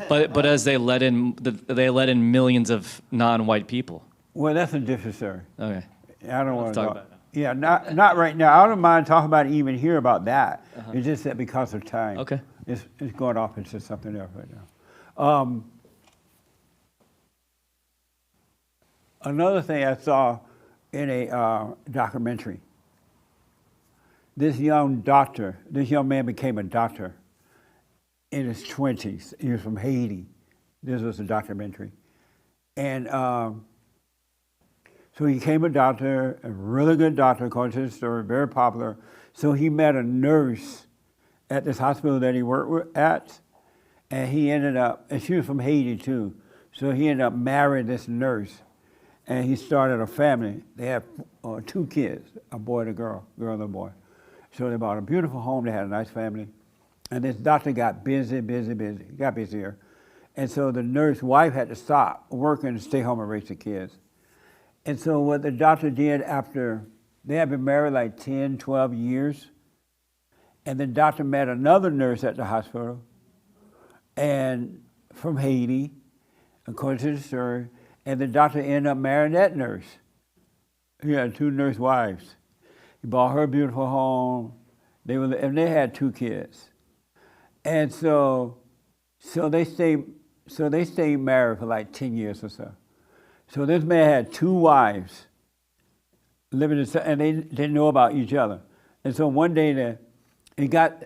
[SPEAKER 4] but as they let in millions of non-white people.
[SPEAKER 1] Well, that's a different story.
[SPEAKER 4] Okay.
[SPEAKER 1] I don't want to
[SPEAKER 4] talk
[SPEAKER 1] talk.
[SPEAKER 4] about it
[SPEAKER 1] Yeah, not right now. I don't mind talking about it even here about that.
[SPEAKER 4] Uh-huh.
[SPEAKER 1] It's just that because of time.
[SPEAKER 4] Okay.
[SPEAKER 1] It's going off into something else right now. Another thing I saw in a documentary. This young man became a doctor in his 20s. He was from Haiti. This was a documentary. And so he became a doctor, a really good doctor, according to the story, very popular. So he met a nurse at this hospital that he worked at, and he ended up, and she was from Haiti too, so he ended up marrying this nurse, and he started a family. They had 2 kids, a boy and a girl and a boy. So they bought a beautiful home, they had a nice family, and this doctor got busy, he got busier. And so the nurse wife had to stop working and stay home and raise the kids. And so what the doctor did after, they had been married like 10, 12 years, and the doctor met another nurse at the hospital, and from Haiti, according to the story, and the doctor ended up marrying that nurse. He had 2 nurse wives. He bought her a beautiful home. And they had 2 kids. And so they stayed married for like 10 years or so. So this man had 2 wives living in, and they didn't know about each other. And so one day it got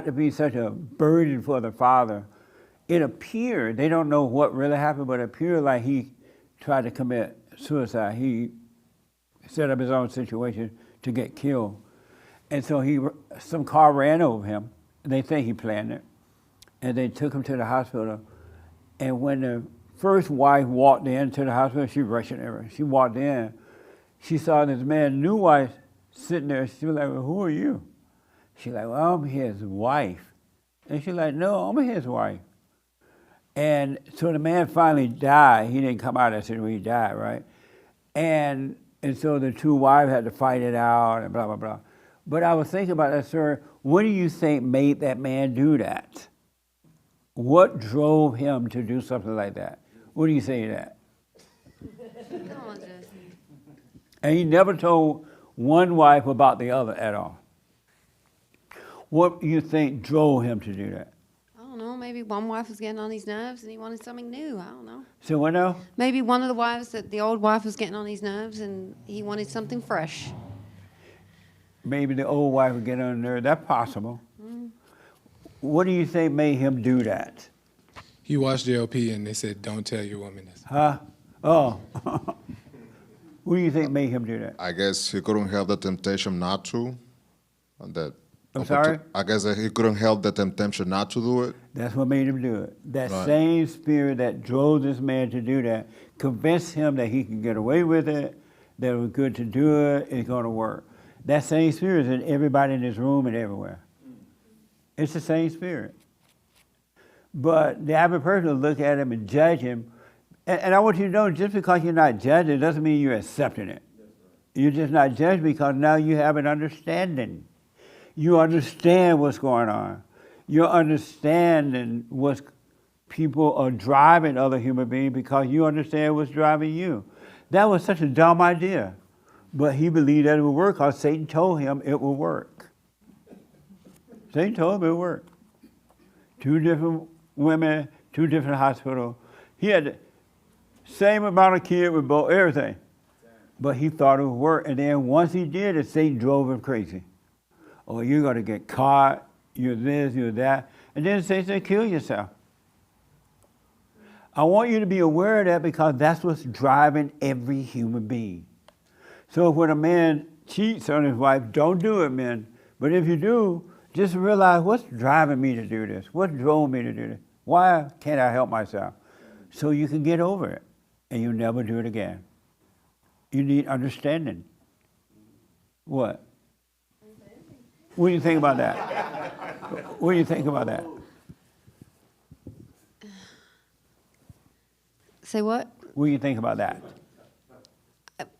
[SPEAKER 1] to be such a burden for the father. It appeared, they don't know what really happened, but it appeared like he tried to commit suicide. He set up his own situation to get killed. And so some car ran over him. They think he planned it. And they took him to the hospital. And when the first wife walked into the hospital, she rushed in there. She walked in. She saw this man, new wife, sitting there. She was like, well, who are you? She's like, well, I'm his wife. And she's like, no, I'm his wife. And so the man finally died. He didn't come out of that situation, he died, right? And so the 2 wives had to fight it out and blah, blah, blah. But I was thinking about that, sir. What do you think made that man do that? What drove him to do something like that? What do you say to that? And he never told one wife about the other at all. What do you think drove him to do that?
[SPEAKER 9] I don't know. Maybe one wife was getting on his nerves and he wanted something new. I don't know.
[SPEAKER 1] So what now?
[SPEAKER 9] Maybe one of the wives, the old wife, was getting on his nerves and he wanted something fresh.
[SPEAKER 1] Maybe the old wife would get on there. That's possible. What do you think made him do that?
[SPEAKER 21] He watched JLP and they said, don't tell your woman this.
[SPEAKER 1] Huh? Oh. What do you think made him do that?
[SPEAKER 18] I guess he couldn't help the temptation not to.
[SPEAKER 1] I'm sorry?
[SPEAKER 18] I guess that he couldn't help the temptation not to do it.
[SPEAKER 1] That's what made him do it. That
[SPEAKER 18] Right.
[SPEAKER 1] same spirit that drove this man to do that convinced him that he could get away with it, that it was good to do it, it's going to work. That same spirit is in everybody in this room and everywhere. It's the same spirit. But the average person will look at him and judge him. And I want you to know, just because you're not judging, it doesn't mean you're accepting it. You're just not judged because now you have an understanding. You understand what's going on. You're understanding what people are driving other human beings because you understand what's driving you. That was such a dumb idea. But he believed that it would work because Satan told him it would work. Satan told him it would work. 2 different women, 2 different hospitals. He had the same amount of kids with both, everything. But he thought it would work. And then once he did it, Satan drove him crazy. Oh, you're going to get caught. You're this, you're that. And then Satan said, kill yourself. I want you to be aware of that because that's what's driving every human being. So when a man cheats on his wife, don't do it, men. But if you do, just realize what's driving me to do this? What drove me to do this? Why can't I help myself? So you can get over it and you'll never do it again. You need understanding. What? What do you think about that? What do you think about that?
[SPEAKER 9] Say what?
[SPEAKER 1] What do you think about that?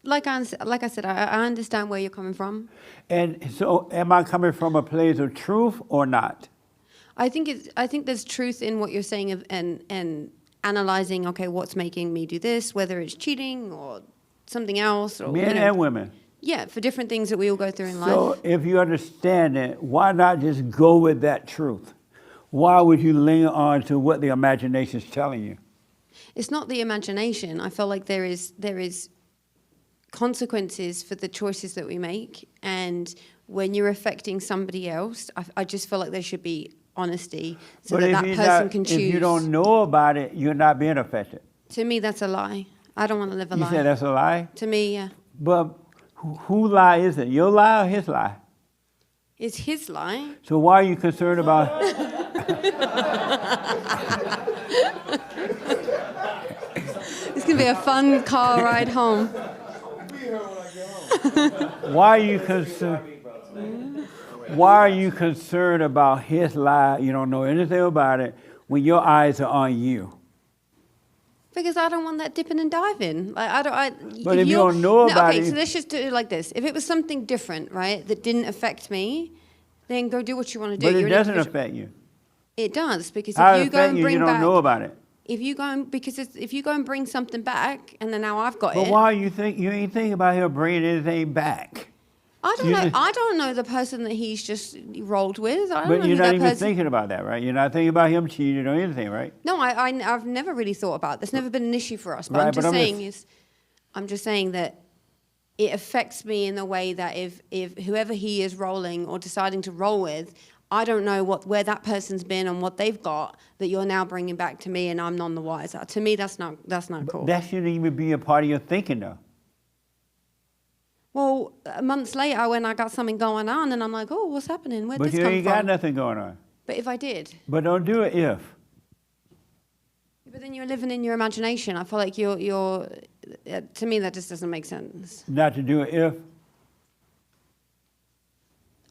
[SPEAKER 9] Like I said, I understand where you're coming from.
[SPEAKER 1] And so am I coming from a place of truth or not?
[SPEAKER 9] I think there's truth in what you're saying and analyzing, okay, what's making me do this, whether it's cheating or something else. Or,
[SPEAKER 1] Men and women.
[SPEAKER 9] Yeah, for different things that we all go through in life.
[SPEAKER 1] So if you understand it, why not just go with that truth? Why would you lean on to what the imagination is telling you?
[SPEAKER 9] It's not the imagination. I feel like there is consequences for the choices that we make, and when you're affecting somebody else, I just feel like there should be honesty so that person can choose.
[SPEAKER 1] If you don't know about it, you're not being affected.
[SPEAKER 9] To me, that's a lie. I don't want to live a lie.
[SPEAKER 1] You said that's a lie?
[SPEAKER 9] To me, yeah.
[SPEAKER 1] But whose lie is it? Your lie or his lie?
[SPEAKER 9] It's his lie.
[SPEAKER 1] So why are you concerned about...
[SPEAKER 9] It's going to be a fun car ride home.
[SPEAKER 1] Why are you concerned about his lie? You don't know anything about it when your eyes are on you.
[SPEAKER 9] Because I don't want that dipping and diving.
[SPEAKER 1] But if you don't know about it...
[SPEAKER 9] So let's just do it like this. If it was something different, right, that didn't affect me, then go do what you want to do.
[SPEAKER 1] But it doesn't affect you.
[SPEAKER 9] It does, because
[SPEAKER 1] How
[SPEAKER 9] if you go and bring
[SPEAKER 1] you don't
[SPEAKER 9] back...
[SPEAKER 1] know about it.
[SPEAKER 9] If you go and bring something back, and then now I've got it...
[SPEAKER 1] But why you ain't thinking about him bringing anything back?
[SPEAKER 9] I don't know the person that he's just rolled with. I don't know
[SPEAKER 1] But you're
[SPEAKER 9] who
[SPEAKER 1] not
[SPEAKER 9] that
[SPEAKER 1] even
[SPEAKER 9] person...
[SPEAKER 1] thinking about that, right? You're not thinking about him cheating or anything, right?
[SPEAKER 9] No, I've never really thought about it. That's never been an issue for us. But
[SPEAKER 1] Right,
[SPEAKER 9] I'm just saying that it affects me in the way that if whoever he is rolling or deciding to roll with, I don't know where that person's been and what they've got that you're now bringing back to me, and I'm none the wiser. To me, that's not cool.
[SPEAKER 1] That shouldn't even be a part of your thinking, though.
[SPEAKER 9] Well, months later, when I got something going on, and I'm like, oh, what's happening? Where'd
[SPEAKER 1] But
[SPEAKER 9] this
[SPEAKER 1] you
[SPEAKER 9] come
[SPEAKER 1] ain't
[SPEAKER 9] from?
[SPEAKER 1] got nothing going on.
[SPEAKER 9] But if I did.
[SPEAKER 1] But don't do it if.
[SPEAKER 9] But then you're living in your imagination. I feel like you're to me, that just doesn't make sense.
[SPEAKER 1] Not to do it if.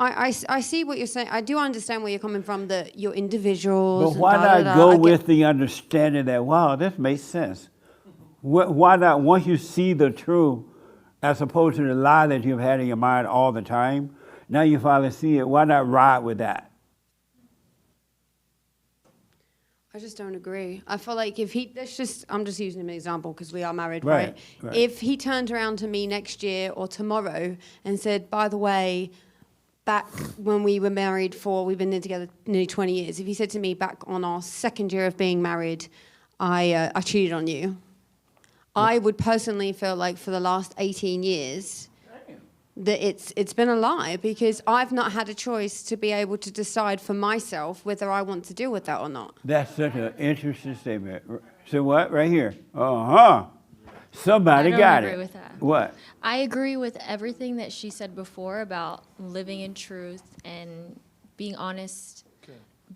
[SPEAKER 9] I see what you're saying. I do understand where you're coming from, that you're individuals.
[SPEAKER 1] But why not go with the understanding that, wow, this makes sense? Why not, once you see the truth, as opposed to the lie that you've had in your mind all the time, now you finally see it, why not ride with that?
[SPEAKER 9] I just don't agree. I feel like if I'm just using him as an example because we are married,
[SPEAKER 1] Right,
[SPEAKER 9] right?
[SPEAKER 1] right.
[SPEAKER 9] If he turned around to me next year or tomorrow and said, by the way, back when we were married we've been together nearly 20 years, if he said to me back on our second year of being married, I cheated on you, I would personally feel like for the last 18 years that it's been a lie, because I've not had a choice to be able to decide for myself whether I want to deal with that or not.
[SPEAKER 1] That's such an interesting statement. So what? Right here. Uh-huh. Somebody got it.
[SPEAKER 10] I don't agree with that.
[SPEAKER 1] What?
[SPEAKER 10] I agree with everything that she said before about living in truth and being honest,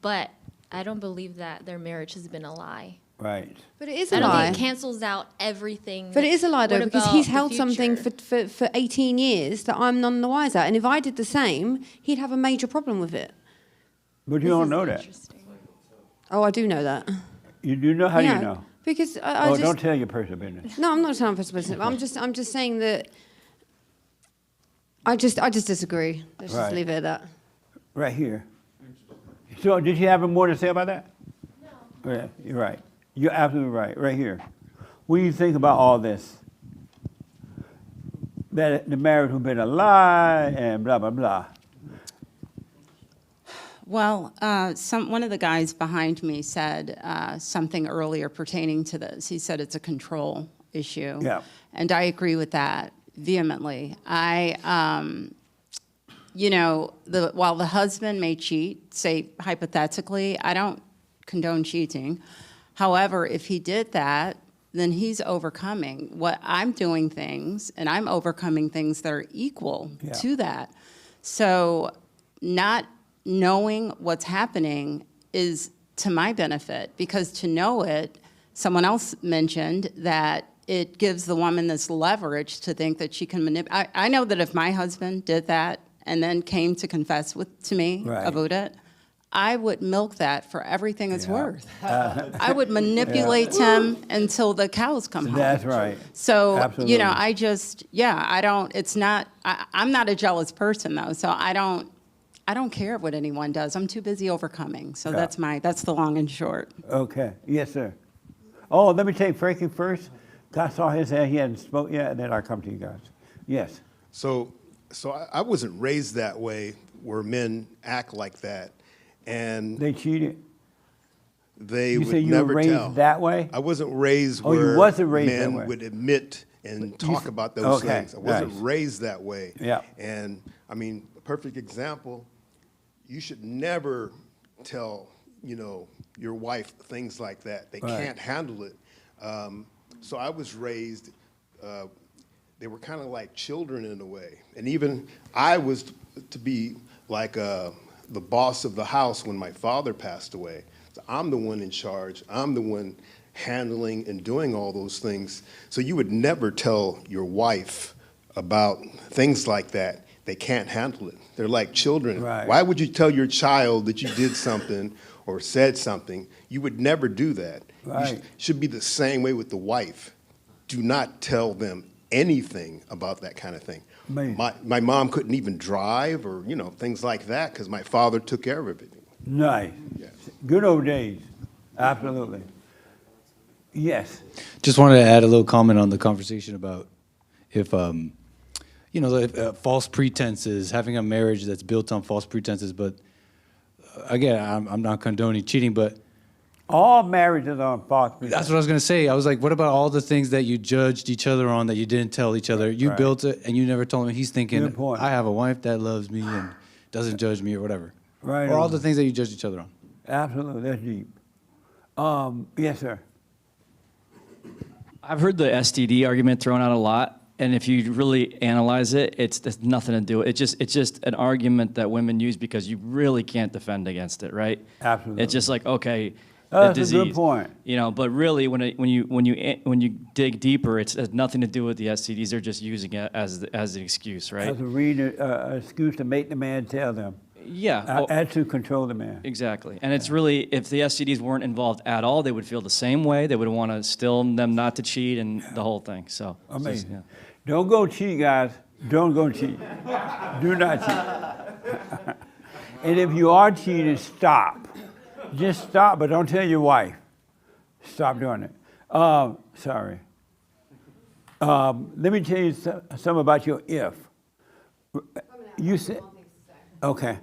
[SPEAKER 10] but I don't believe that their marriage has been a lie.
[SPEAKER 1] Right.
[SPEAKER 9] But it is a
[SPEAKER 10] I don't
[SPEAKER 9] lie.
[SPEAKER 10] think it cancels out everything.
[SPEAKER 9] But it is a lie, though,
[SPEAKER 10] What
[SPEAKER 9] because
[SPEAKER 10] about
[SPEAKER 9] he's
[SPEAKER 10] the
[SPEAKER 9] held something for 18 years that I'm none the wiser. And if I did the same, he'd have a major problem with it.
[SPEAKER 1] But you don't know that.
[SPEAKER 9] Oh, I do know that.
[SPEAKER 1] You do know? How do you know?
[SPEAKER 9] Because I just...
[SPEAKER 1] don't tell your personal business.
[SPEAKER 9] No, I'm not telling personal business. I'm just saying that I just disagree. Let's just
[SPEAKER 1] Right.
[SPEAKER 9] leave it at that.
[SPEAKER 1] Right here. So did you have more to say about that? No. Yeah, you're right. You're absolutely right. Right here. What do you think about all this? That the marriage has been a lie and blah, blah, blah.
[SPEAKER 11] Well, one of the guys behind me said something earlier pertaining to this. He said it's a control issue.
[SPEAKER 1] Yeah.
[SPEAKER 11] And I agree with that vehemently. While the husband may cheat, say hypothetically, I don't condone cheating. However, if he did that, then he's overcoming. What I'm doing things, and I'm overcoming things that are equal to that. So not knowing what's happening is to my benefit, because to know it, someone else mentioned that it gives the woman this leverage to think that she can manipulate. I know that if my husband did that and then came to confess to me about it, I would milk that for everything it's worth. I would manipulate him until the cows come home.
[SPEAKER 1] That's right.
[SPEAKER 11] So,
[SPEAKER 1] Absolutely.
[SPEAKER 11] I'm not a jealous person though, so I don't care what anyone does. I'm too busy overcoming. So that's the long and short.
[SPEAKER 1] Okay. Yes, sir. Oh, let me take Frankie first. I saw his hand. He hadn't spoke yet, and then I'll come to you guys. Yes.
[SPEAKER 5] So I wasn't raised that way, where men act like that, and
[SPEAKER 1] they cheated.
[SPEAKER 5] They
[SPEAKER 1] You
[SPEAKER 5] would
[SPEAKER 1] say you
[SPEAKER 5] never
[SPEAKER 1] were raised
[SPEAKER 5] tell.
[SPEAKER 1] that way?
[SPEAKER 5] I wasn't raised
[SPEAKER 1] Oh, you
[SPEAKER 5] where
[SPEAKER 1] wasn't raised that
[SPEAKER 5] men
[SPEAKER 1] way.
[SPEAKER 5] would admit and talk about those
[SPEAKER 1] okay,
[SPEAKER 5] things. I wasn't
[SPEAKER 1] nice.
[SPEAKER 5] raised that way.
[SPEAKER 1] Yeah.
[SPEAKER 5] And I mean, a perfect example, you should never tell, your wife things like that. They
[SPEAKER 1] Right.
[SPEAKER 5] can't handle it. So I was raised, they were kind of like children in a way. And even I was to be like the boss of the house when my father passed away. So I'm the one in charge. I'm the one handling and doing all those things. So you would never tell your wife about things like that. They can't handle it. They're like children.
[SPEAKER 1] Right.
[SPEAKER 5] Why would you tell your child that you did something or said something? You would never do that.
[SPEAKER 1] Right.
[SPEAKER 5] Should be the same way with the wife. Do not tell them anything about that kind of thing.
[SPEAKER 1] Man.
[SPEAKER 5] My mom couldn't even drive or, things like that because my father took care of everything.
[SPEAKER 1] Nice. Good old days. Absolutely. Yes.
[SPEAKER 20] Just wanted to add a little comment on the conversation about if, false pretenses, having a marriage that's built on false pretenses. But again, I'm not condoning cheating, but
[SPEAKER 1] all marriages are on false pretenses.
[SPEAKER 20] That's what I was going to say. I was like, what about all the things that you judged each other on that you didn't tell each other? You built it and you never told him. He's thinking,
[SPEAKER 1] Good point.
[SPEAKER 20] I have a wife that loves me and doesn't judge me or whatever.
[SPEAKER 1] Right.
[SPEAKER 20] Or all
[SPEAKER 1] on.
[SPEAKER 20] the things that you judged each other on.
[SPEAKER 1] Absolutely. That's deep. Yes, sir.
[SPEAKER 4] I've heard the STD argument thrown out a lot, and if you really analyze it, there's nothing to do. It's just an argument that women use because you really can't defend against it, right?
[SPEAKER 1] Absolutely.
[SPEAKER 4] It's just like, okay,
[SPEAKER 1] That's
[SPEAKER 4] a
[SPEAKER 1] a
[SPEAKER 4] disease,
[SPEAKER 1] good point.
[SPEAKER 4] But really, when you dig deeper, it has nothing to do with the STDs. They're just using it as an excuse, right?
[SPEAKER 1] As a excuse to make the man tell them.
[SPEAKER 4] Yeah.
[SPEAKER 1] And to control the man.
[SPEAKER 4] Exactly. And it's really, if the STDs weren't involved at all, they would feel the same way. They would want to still them not to cheat and the whole thing. So
[SPEAKER 1] Amazing.
[SPEAKER 4] yeah.
[SPEAKER 1] Don't go cheat, guys. Don't go cheat. Do not cheat. And if you are cheating, stop. Just stop, but don't tell your wife. Stop doing it. Sorry. Let me tell you something about your if. You said, okay.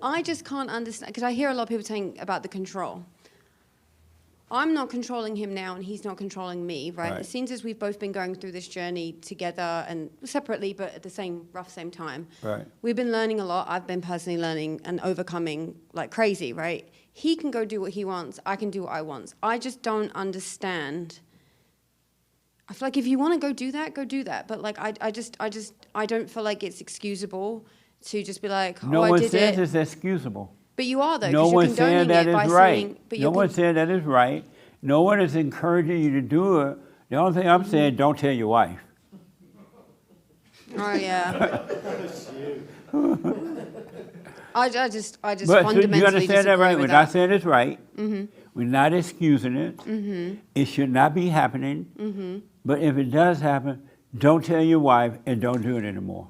[SPEAKER 9] I just can't understand, because I hear a lot of people saying about the control. I'm not controlling him now, and he's not controlling me, right?
[SPEAKER 1] Right.
[SPEAKER 9] It seems as we've both been going through this journey together and separately, but at the same time.
[SPEAKER 1] Right.
[SPEAKER 9] We've been learning a lot. I've been personally learning and overcoming like crazy, right? He can go do what he wants. I can do what I want. I just don't understand. I feel like if you want to go do that. But like, I don't feel like it's excusable to just be like,
[SPEAKER 1] No
[SPEAKER 9] I
[SPEAKER 1] one
[SPEAKER 9] did
[SPEAKER 1] says
[SPEAKER 9] it.
[SPEAKER 1] it's excusable.
[SPEAKER 9] But you are though,
[SPEAKER 1] No
[SPEAKER 9] because you're
[SPEAKER 1] one saying
[SPEAKER 9] condoning
[SPEAKER 1] that
[SPEAKER 9] it by
[SPEAKER 1] is right.
[SPEAKER 9] saying. But
[SPEAKER 1] No
[SPEAKER 9] you're
[SPEAKER 1] one saying that is right. No one is encouraging you to do it. The only thing I'm saying, don't tell your wife.
[SPEAKER 9] Oh yeah. I just
[SPEAKER 1] But so
[SPEAKER 9] fundamentally
[SPEAKER 1] you understand that, right?
[SPEAKER 9] disagree
[SPEAKER 1] We're
[SPEAKER 9] with
[SPEAKER 1] not
[SPEAKER 9] that.
[SPEAKER 1] saying it's right.
[SPEAKER 9] Mhm.
[SPEAKER 1] We're not excusing it.
[SPEAKER 9] Mhm.
[SPEAKER 1] It should not be happening.
[SPEAKER 9] Mhm.
[SPEAKER 1] But if it does happen, don't tell your wife and don't do it anymore.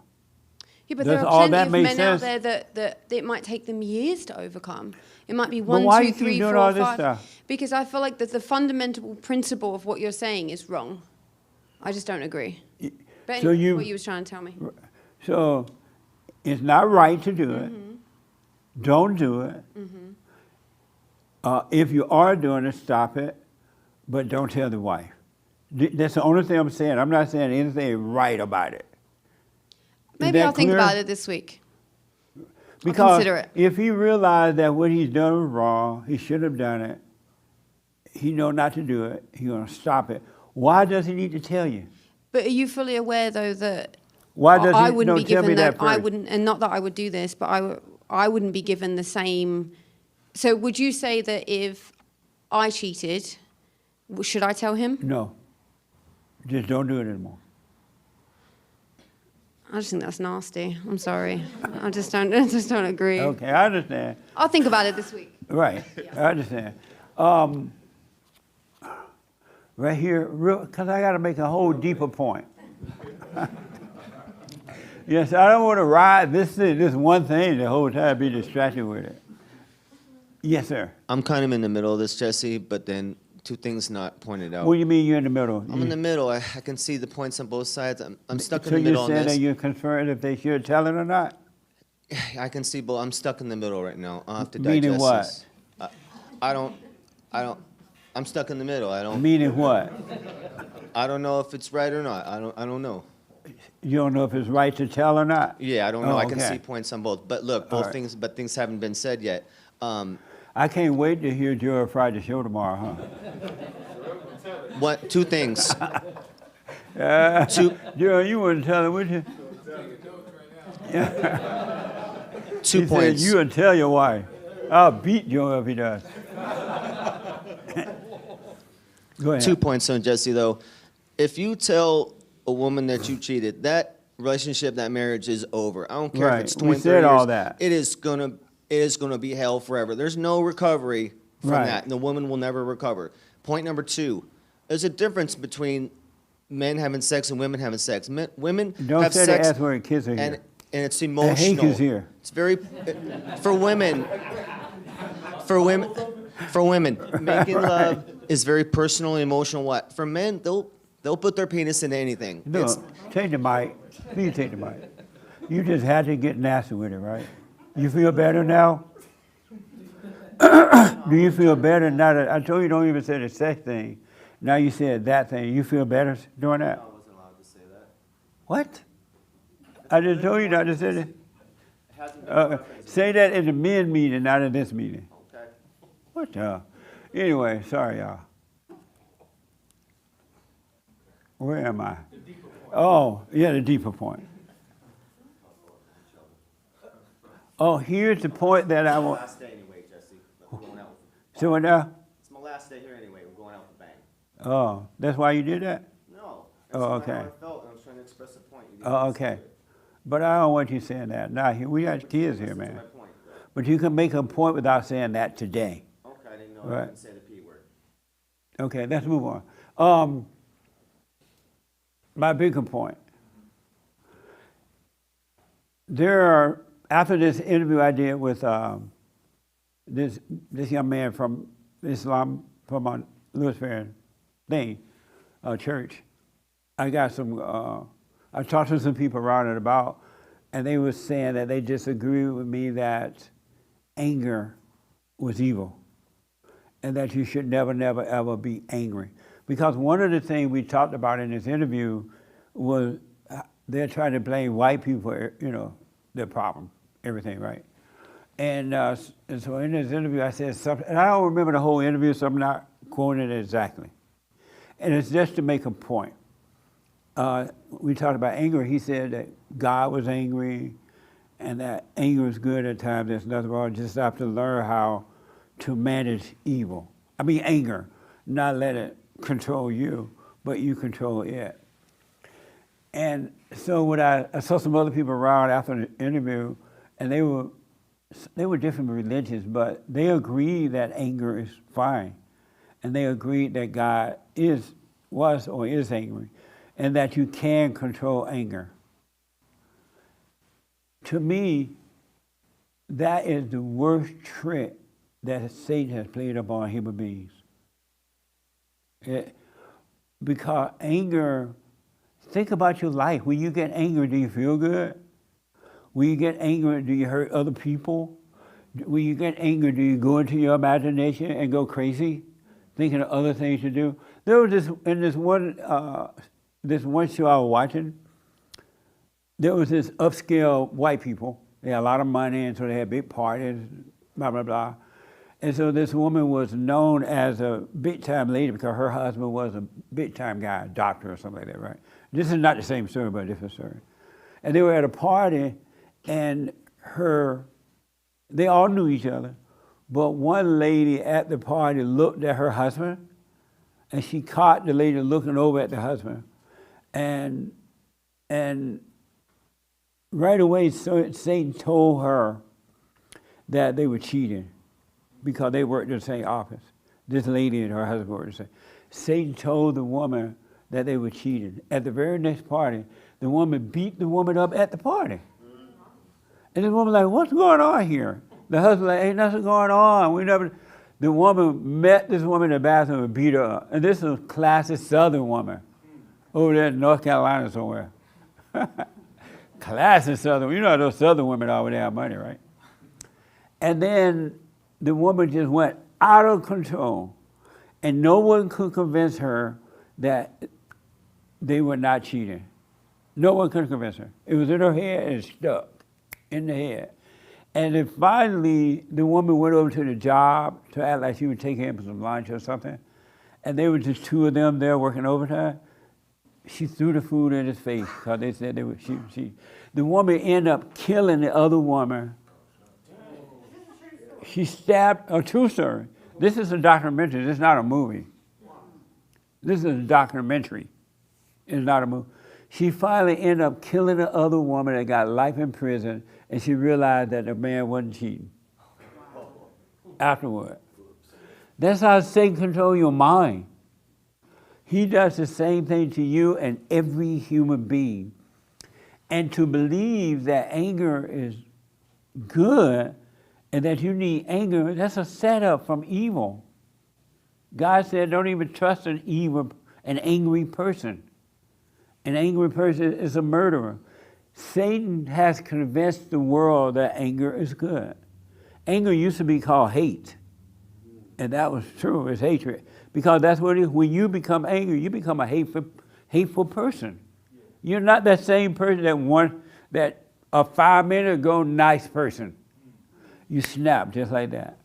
[SPEAKER 9] Yeah, but
[SPEAKER 1] Does
[SPEAKER 9] there are
[SPEAKER 1] all
[SPEAKER 9] plenty
[SPEAKER 1] that
[SPEAKER 9] of
[SPEAKER 1] make
[SPEAKER 9] men out
[SPEAKER 1] sense?
[SPEAKER 9] there that it might take them years to overcome. It might be
[SPEAKER 1] But
[SPEAKER 9] one,
[SPEAKER 1] why
[SPEAKER 9] two,
[SPEAKER 1] you keep
[SPEAKER 9] three,
[SPEAKER 1] doing
[SPEAKER 9] four,
[SPEAKER 1] all this
[SPEAKER 9] five.
[SPEAKER 1] stuff?
[SPEAKER 9] Because I feel like that the fundamental principle of what you're saying is wrong. I just don't agree. But
[SPEAKER 1] So
[SPEAKER 9] anyway,
[SPEAKER 1] you-
[SPEAKER 9] what you was trying to tell me.
[SPEAKER 1] So it's not right to do it. Don't do it. If you are doing it, stop it, but don't tell the wife. That's the only thing I'm saying. I'm not saying anything right about it. Is
[SPEAKER 9] Maybe
[SPEAKER 1] that
[SPEAKER 9] I'll think
[SPEAKER 1] clear?
[SPEAKER 9] about it this week.
[SPEAKER 1] Because
[SPEAKER 9] consider it.
[SPEAKER 1] if he realized that what he's done was wrong, he should have done it, he know not to do it, he's going to stop it. Why does he need to tell you?
[SPEAKER 9] But are you fully aware, though, that
[SPEAKER 1] Why does
[SPEAKER 9] I
[SPEAKER 1] he,
[SPEAKER 9] wouldn't
[SPEAKER 1] no,
[SPEAKER 9] be
[SPEAKER 1] tell me
[SPEAKER 9] given
[SPEAKER 1] that
[SPEAKER 9] I
[SPEAKER 1] first.
[SPEAKER 9] wouldn't, and not that I would do this, but I wouldn't be given the same. So would you say that if I cheated, should I tell him?
[SPEAKER 1] No. Just don't do it anymore.
[SPEAKER 9] I just think that's nasty. I'm sorry. I just don't agree.
[SPEAKER 1] Okay, I understand.
[SPEAKER 9] I'll think about it this week.
[SPEAKER 1] Right, I understand. Right here, because I got to make a whole deeper point. Yes, I don't want to ride this one thing the whole time, be distracted with it. Yes, sir.
[SPEAKER 7] I'm kind of in the middle of this, Jesse, but then two things not pointed out.
[SPEAKER 1] What do you mean you're in the middle?
[SPEAKER 7] I'm in the middle. I can see the points on both sides. I'm stuck in
[SPEAKER 1] So
[SPEAKER 7] the middle
[SPEAKER 1] you're
[SPEAKER 7] on
[SPEAKER 1] saying
[SPEAKER 7] this.
[SPEAKER 1] that you're concerned if they should tell it or not?
[SPEAKER 7] I can see both. I'm stuck in the middle right now. I'll have to
[SPEAKER 1] Meaning
[SPEAKER 7] digest
[SPEAKER 1] what?
[SPEAKER 7] this. I don't. I'm stuck in the middle. I don't.
[SPEAKER 1] Meaning what?
[SPEAKER 7] I don't know if it's right or not. I don't know.
[SPEAKER 1] You don't know if it's right to tell or not?
[SPEAKER 7] Yeah, I don't know.
[SPEAKER 1] Oh,
[SPEAKER 7] I can
[SPEAKER 1] okay.
[SPEAKER 7] see points on both. But look,
[SPEAKER 1] All
[SPEAKER 7] both
[SPEAKER 1] right.
[SPEAKER 7] things. But things haven't been said yet.
[SPEAKER 1] I can't wait to hear Joe Friday show tomorrow, huh?
[SPEAKER 7] What? Two things.
[SPEAKER 1] Joe, you wouldn't tell it, would you?
[SPEAKER 7] Two
[SPEAKER 1] he
[SPEAKER 7] points.
[SPEAKER 1] Said, you would tell your wife. I'll beat Joe if he does. Go ahead.
[SPEAKER 7] 2 points on Jesse though. If you tell a woman that you cheated, that relationship, that marriage is over. I don't care
[SPEAKER 1] Right.
[SPEAKER 7] if it's
[SPEAKER 1] We
[SPEAKER 7] 20,
[SPEAKER 1] said
[SPEAKER 7] 30
[SPEAKER 1] all
[SPEAKER 7] years.
[SPEAKER 1] that.
[SPEAKER 7] It is gonna be hell forever. There's no recovery from
[SPEAKER 1] Right.
[SPEAKER 7] that, and the woman will never recover. Point number 2: there's a difference between men having sex and women having sex. Women
[SPEAKER 1] Don't
[SPEAKER 7] have
[SPEAKER 1] say
[SPEAKER 7] sex,
[SPEAKER 1] the S word, kids are here.
[SPEAKER 7] and it's
[SPEAKER 1] Hank
[SPEAKER 7] emotional.
[SPEAKER 1] is here.
[SPEAKER 7] It's very for women. For women, making love is very personal and emotional. What for men, they'll put their penis into anything.
[SPEAKER 1] No, take the mic. Please take the mic. You just had to get nasty with it, right? You feel better now? Do you feel better now that I told you don't even say the sex thing? Now you said that thing. You feel better doing that?
[SPEAKER 7] I wasn't allowed to say that.
[SPEAKER 1] What? I just told you not to say that. Say that in the men meeting, not in this meeting.
[SPEAKER 7] Okay.
[SPEAKER 1] What the? Anyway, sorry, y'all. Where am I? Oh, yeah, the deeper point. Oh, here's the point that I want.
[SPEAKER 7] Last day anyway, Jesse. We're going out.
[SPEAKER 1] So what now?
[SPEAKER 7] It's my last day here anyway. We're going out with a bang.
[SPEAKER 1] Oh, that's why you did that?
[SPEAKER 7] No. That's
[SPEAKER 1] Oh,
[SPEAKER 7] not
[SPEAKER 1] okay.
[SPEAKER 7] how I felt, and I was trying to express a point. You didn't
[SPEAKER 1] Oh,
[SPEAKER 7] listen
[SPEAKER 1] okay.
[SPEAKER 7] to it.
[SPEAKER 1] But I don't want you saying that. Now, we got kids here, man.
[SPEAKER 7] My point, though.
[SPEAKER 1] But you can make a point without saying that today.
[SPEAKER 7] Okay, I didn't know.
[SPEAKER 1] Right.
[SPEAKER 7] I didn't say the P word.
[SPEAKER 1] Okay, let's move on. My bigger point. There are, after this interview I did with this young man from Islam, from Louis Fair thing, church, I got some, I talked to some people around it about, and they were saying that they disagreed with me that anger was evil and that you should never, never, ever be angry. Because one of the things we talked about in this interview was they're trying to blame white people for, their problem, everything, right? And so in this interview, I said something, and I don't remember the whole interview, so I'm not quoting it exactly. And it's just to make a point. We talked about anger. He said that God was angry and that anger is good at times. There's nothing wrong. Just have to learn how to manage anger, not let it control you, but you control it. And so when I saw some other people around after the interview, and they were different religions, but they agreed that anger is fine. And they agreed that God was or is angry. and that you can control anger. To me, that is the worst trick that Satan has played upon human beings. Because anger, think about your life. When you get angry, do you feel good? When you get angry, do you hurt other people? When you get angry, do you go into your imagination and go crazy, thinking of other things to do? There was this one show I was watching. There was this upscale white people. They had a lot of money, and so they had big parties, blah, blah, blah. And so this woman was known as a big-time lady because her husband was a big-time guy, a doctor or something like that, right? This is not the same story, but a different story. And they were at a party, and they all knew each other, but one lady at the party looked at her husband, and she caught the lady looking over at the husband. And right away, Satan told her that they were cheating because they worked in the same office. This lady and her husband worked the same. Satan told the woman that they were cheating. At the very next party, the woman beat the woman up at the party. And the woman like, what's going on here? The husband like, ain't nothing going on. The woman met this woman in the bathroom and beat her up. And this is a classic Southern woman over there in North Carolina somewhere. Classic Southern. You know how those Southern women are when they have money, right? And then the woman just went out of control. And no one could convince her that they were not cheating. No one could convince her. It was in her head and it stuck in the head. And then finally, the woman went over to the job to act like she would take him for some lunch or something. And there were just two of them there working overtime. She threw the food in his face because they said they were, the woman ended up killing the other woman. She stabbed, a true story. This is a documentary, this is not a movie. This is a documentary, it's not a movie. She finally ended up killing the other woman and got life in prison, and she realized that the man wasn't cheating afterward. That's how Satan controls your mind. He does the same thing to you and every human being. And to believe that anger is good and that you need anger, that's a setup from evil. God said, don't even trust an angry person. An angry person is a murderer. Satan has convinced the world that anger is good. Anger used to be called hate. And that was true, it's hatred. Because that's what it is. When you become angry, you become a hateful person. You're not that same person that a 5 minutes ago nice person. You snap just like that.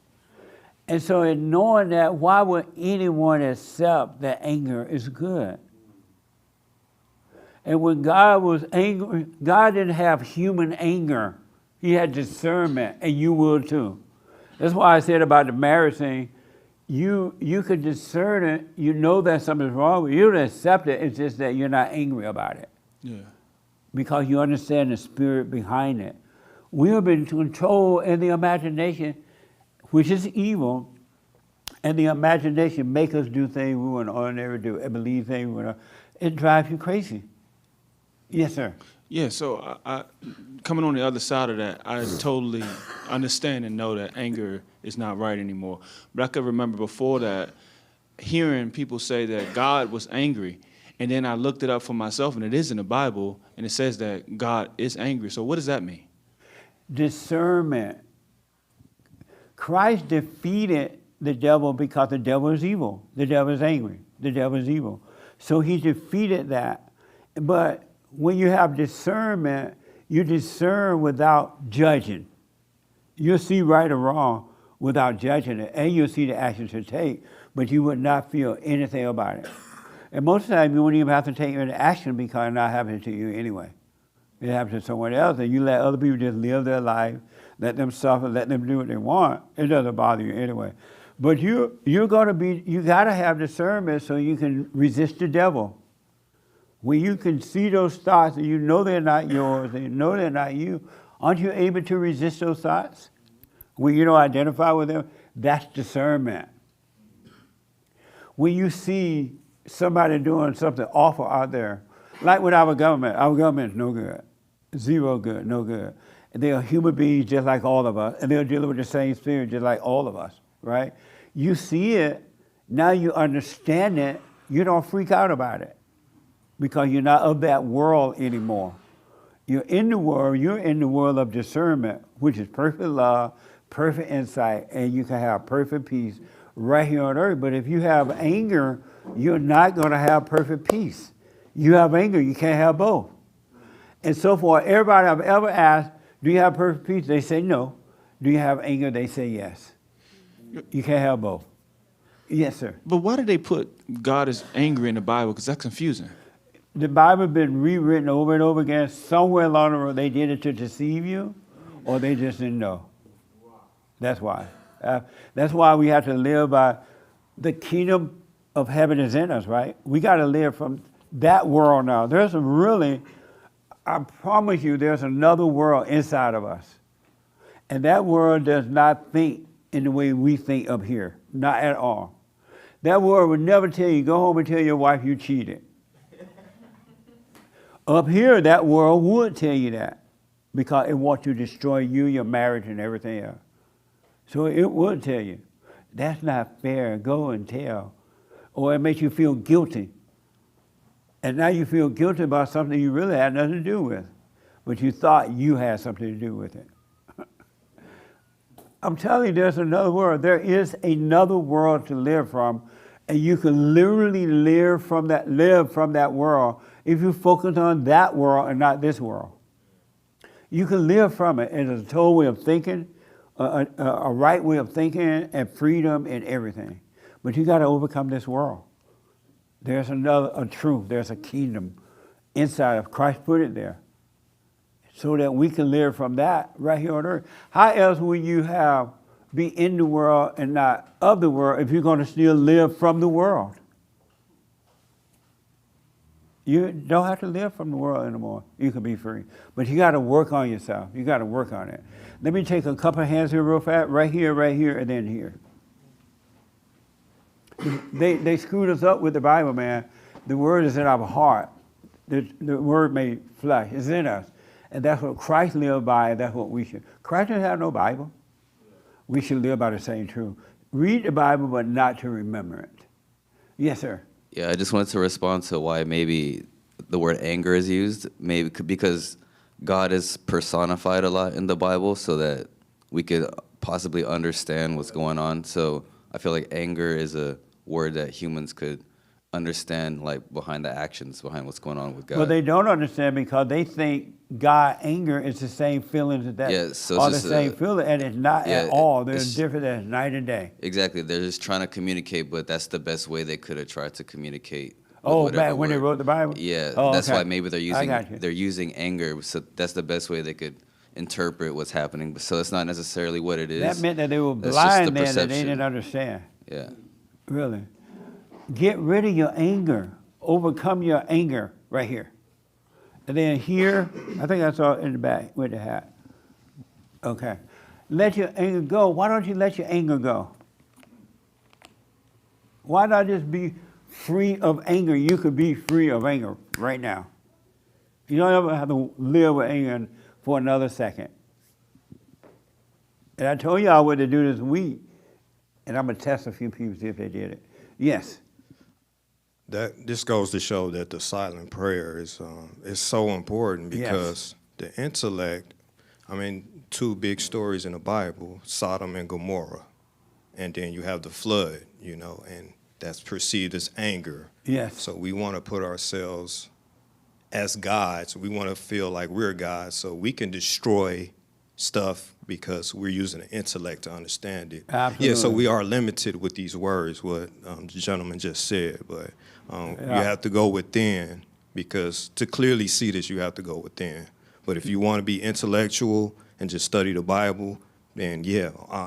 [SPEAKER 1] And so in knowing that, why would anyone accept that anger is good? And when God was angry, God didn't have human anger. He had discernment, and you will too. That's why I said about the marriage thing, you could discern it, you know that something's wrong with you, you don't accept it, it's just that you're not angry about it.
[SPEAKER 8] Yeah.
[SPEAKER 1] Because you understand the spirit behind it. We have been controlled in the imagination, which is evil, and the imagination make us do things we wouldn't ordinarily do, and believe things we wouldn't. It drives you crazy. Yes, sir.
[SPEAKER 8] Yeah, so I coming on the other side of that, I totally understand and know that anger is not right anymore. But I could remember before that, hearing people say that God was angry, and then I looked it up for myself, and it is in the Bible, and it says that God is angry. So what does that mean?
[SPEAKER 1] Discernment. Christ defeated the devil because the devil is evil. The devil is angry. The devil is evil. So he defeated that. But when you have discernment, you discern without judging. You'll see right or wrong without judging it, and you'll see the action to take, but you would not feel anything about it. And most of the time, you wouldn't even have to take any action because it's not happening to you anyway. It happens to someone else, and you let other people just live their life, let them suffer, let them do what they want. It doesn't bother you anyway. But you gotta have discernment so you can resist the devil. When you can see those thoughts and you know they're not yours and you know they're not you, aren't you able to resist those thoughts? When you don't identify with them, that's discernment. When you see somebody doing something awful out there Like with our government is no good. Zero good, no good. And they are human beings just like all of us, and they're dealing with the same spirit just like all of us, right? You see it, now you understand it, you don't freak out about it because you're not of that world anymore. You're in the world of discernment, which is perfect love, perfect insight, and you can have perfect peace right here on earth. But if you have anger, you're not going to have perfect peace. You have anger, you can't have both. And so for everybody I've ever asked, do you have perfect peace? They say no. Do you have anger? They say yes. You can't have both. Yes, sir.
[SPEAKER 8] But why did they put God is angry in the Bible? Because that's confusing.
[SPEAKER 1] The Bible has been rewritten over and over again. Somewhere along the road, they did it to deceive you, or they just didn't know. That's why. That's why we have to live by the kingdom of heaven is in us, right? We got to live from that world now. There's I promise you, there's another world inside of us. And that world does not think in the way we think up here. Not at all. That world would never tell you, go home and tell your wife you cheated. Up here, that world would tell you that because it wants to destroy you, your marriage, and everything else. So it would tell you, that's not fair, go and tell. Or it makes you feel guilty. And now you feel guilty about something you really had nothing to do with, but you thought you had something to do with it. I'm telling you, there's another world. There is another world to live from, and you can literally live from that world if you focus on that world and not this world. You can live from it. It's a total way of thinking, a right way of thinking, and freedom and everything. But you got to overcome this world. There's a truth. There's a kingdom inside of Christ. Put it there, so that we can live from that right here on earth. How else will you be in the world and not of the world if you're going to still live from the world? You don't have to live from the world anymore. You can be free. But you got to work on yourself. You got to work on it. Let me take a couple of hands here real fast. Right here, and then here. They screwed us up with the Bible, man. The word is in our heart. The word made flesh is in us. And that's what Christ lived by, and that's what we should. Christ didn't have no Bible. We should live by the same truth. Read the Bible, but not to remember it. Yes, sir.
[SPEAKER 15] Yeah, I just wanted to respond to why maybe the word anger is used. Maybe because God is personified a lot in the Bible so that we could possibly understand what's going on. So I feel like anger is a word that humans could understand, like behind the actions, behind what's going on with God.
[SPEAKER 1] Well, they don't understand because they think God anger is the same feelings that are the same feeling, and it's not at all. They're different as night and day.
[SPEAKER 15] Exactly. They're just trying to communicate, but that's the best way they could have tried to communicate.
[SPEAKER 1] Oh, back when they wrote the Bible?
[SPEAKER 15] Yeah,
[SPEAKER 1] oh,
[SPEAKER 15] that's
[SPEAKER 1] okay.
[SPEAKER 15] why maybe they're using anger, so that's the best way they could interpret what's happening. So it's not necessarily what it is.
[SPEAKER 1] That meant that they were
[SPEAKER 15] That's
[SPEAKER 1] blind then and they didn't understand.
[SPEAKER 15] Yeah.
[SPEAKER 1] Really. Get rid of your anger. Overcome your anger right here. And then here, I think I saw it in the back with the hat. Okay. Let your anger go. Why don't you let your anger go? Why not just be free of anger? You could be free of anger right now. You don't ever have to live with anger for another second. And I told y'all what to do this week, and I'm going to test a few people to see if they did it. Yes.
[SPEAKER 5] This goes to show that the silent prayer is so important because the intellect, I mean, two big stories in the Bible, Sodom and Gomorrah, and then you have the flood, and that's perceived as anger.
[SPEAKER 1] Yes.
[SPEAKER 5] So we want to put ourselves as gods. We want to feel like we're gods so we can destroy stuff because we're using the intellect to understand it.
[SPEAKER 1] Absolutely.
[SPEAKER 5] Yeah, so we are limited with these words, what the gentleman just said, but you have to go within because to clearly see this, you have to go within. But if you want to be intellectual and just study the Bible, then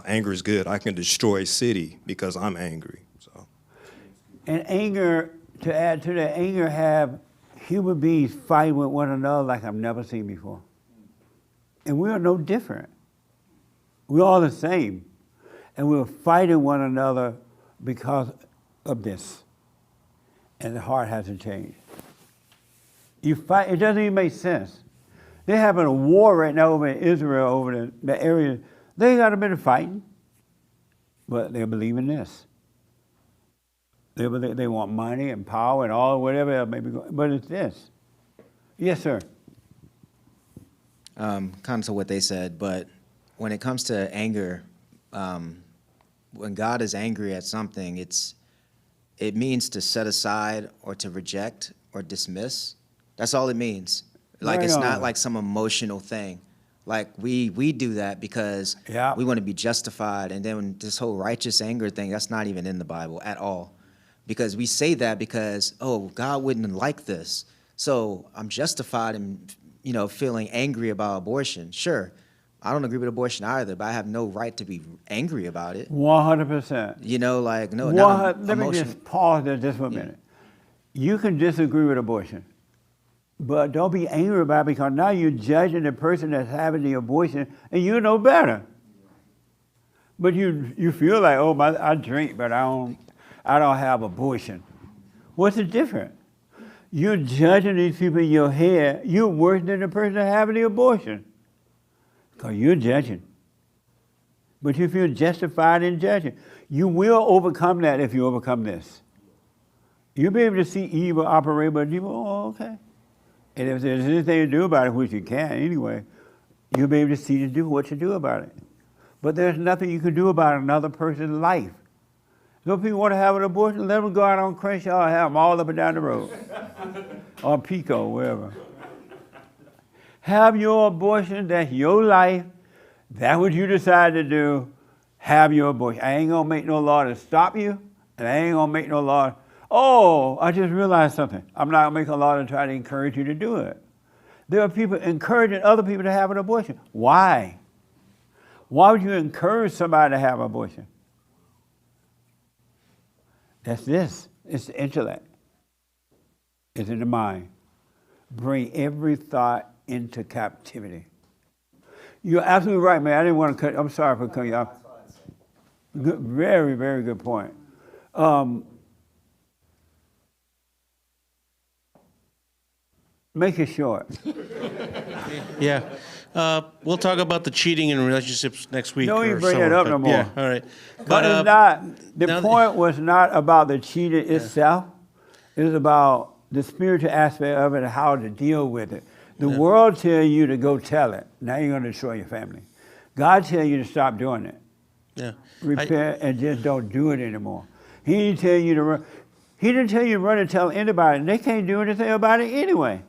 [SPEAKER 5] anger is good. I can destroy a city because I'm angry. So.
[SPEAKER 1] And anger, to add to that, anger have human beings fight with one another like I've never seen before. And we are no different. We're all the same. And we're fighting one another because of this. And the heart hasn't changed. You fight. It doesn't even make sense. They're having a war right now over in Israel, over the area. They got a bit of fighting, but they believe in this. They want money and power and all whatever else may be going. But it's this. Yes, sir.
[SPEAKER 3] Kind of to what they said, but when it comes to anger, when God is angry at something, it means to set aside or to reject or dismiss. That's all it means. Like
[SPEAKER 1] Right
[SPEAKER 3] it's
[SPEAKER 1] on.
[SPEAKER 3] not like some emotional thing. Like we do that because we want to be justified, and then this whole righteous anger thing, that's not even in the Bible at all. Because we say that because, oh, God wouldn't like this. So I'm justified in, feeling angry about abortion. Sure, I don't agree with abortion either, but I have no right to be angry about it.
[SPEAKER 1] 100%.
[SPEAKER 3] Like, no,
[SPEAKER 1] Let me just pause there just for a minute. You can disagree with abortion, but don't be angry about it because now you're judging the person that's having the abortion and you know better. But you feel like, oh, I drink, but I don't have abortion. What's the difference? You're judging these people in your head. You're worse than the person having the abortion because you're judging. But you feel justified in judging. You will overcome that if you overcome this. You'll be able to see evil operate, but you go, oh, okay. And if there's anything to do about it, which you can anyway, you'll be able to see what to do about it. But there's nothing you can do about another person's life. So if people want to have an abortion, let them go out on Crenshaw and have them all up and down the road. Or Pico, wherever. Have your abortion, that's your life. That's what you decide to do. Have your abortion. I ain't going to make no law to stop you, and I ain't going to make no law. Oh, I just realized something. I'm not going to make a law to try to encourage you to do it. There are people encouraging other people to have an abortion. Why? Why would you encourage somebody to have an abortion? That's this. It's the intellect. It's in the mind. Bring every thought into captivity. You're absolutely right, man. I didn't want to cut. I'm sorry for cutting you off. Good, very, very good point. Make it short.
[SPEAKER 17] Yeah. We'll talk about the cheating in relationships next week.
[SPEAKER 1] Don't even
[SPEAKER 17] or
[SPEAKER 1] bring that
[SPEAKER 17] somewhere,
[SPEAKER 1] up
[SPEAKER 17] but
[SPEAKER 1] no more.
[SPEAKER 17] Yeah, all right.
[SPEAKER 1] But it's not, the point was not about the cheating itself. It was about the spiritual aspect of it and how to deal with it. The world tells you to go tell it. Now you're going to destroy your family. God tells you to stop doing it.
[SPEAKER 17] Yeah.
[SPEAKER 1] Repent and just don't do it anymore. He didn't tell you to run. He didn't tell you to run and tell anybody. And they can't do anything about it anyway.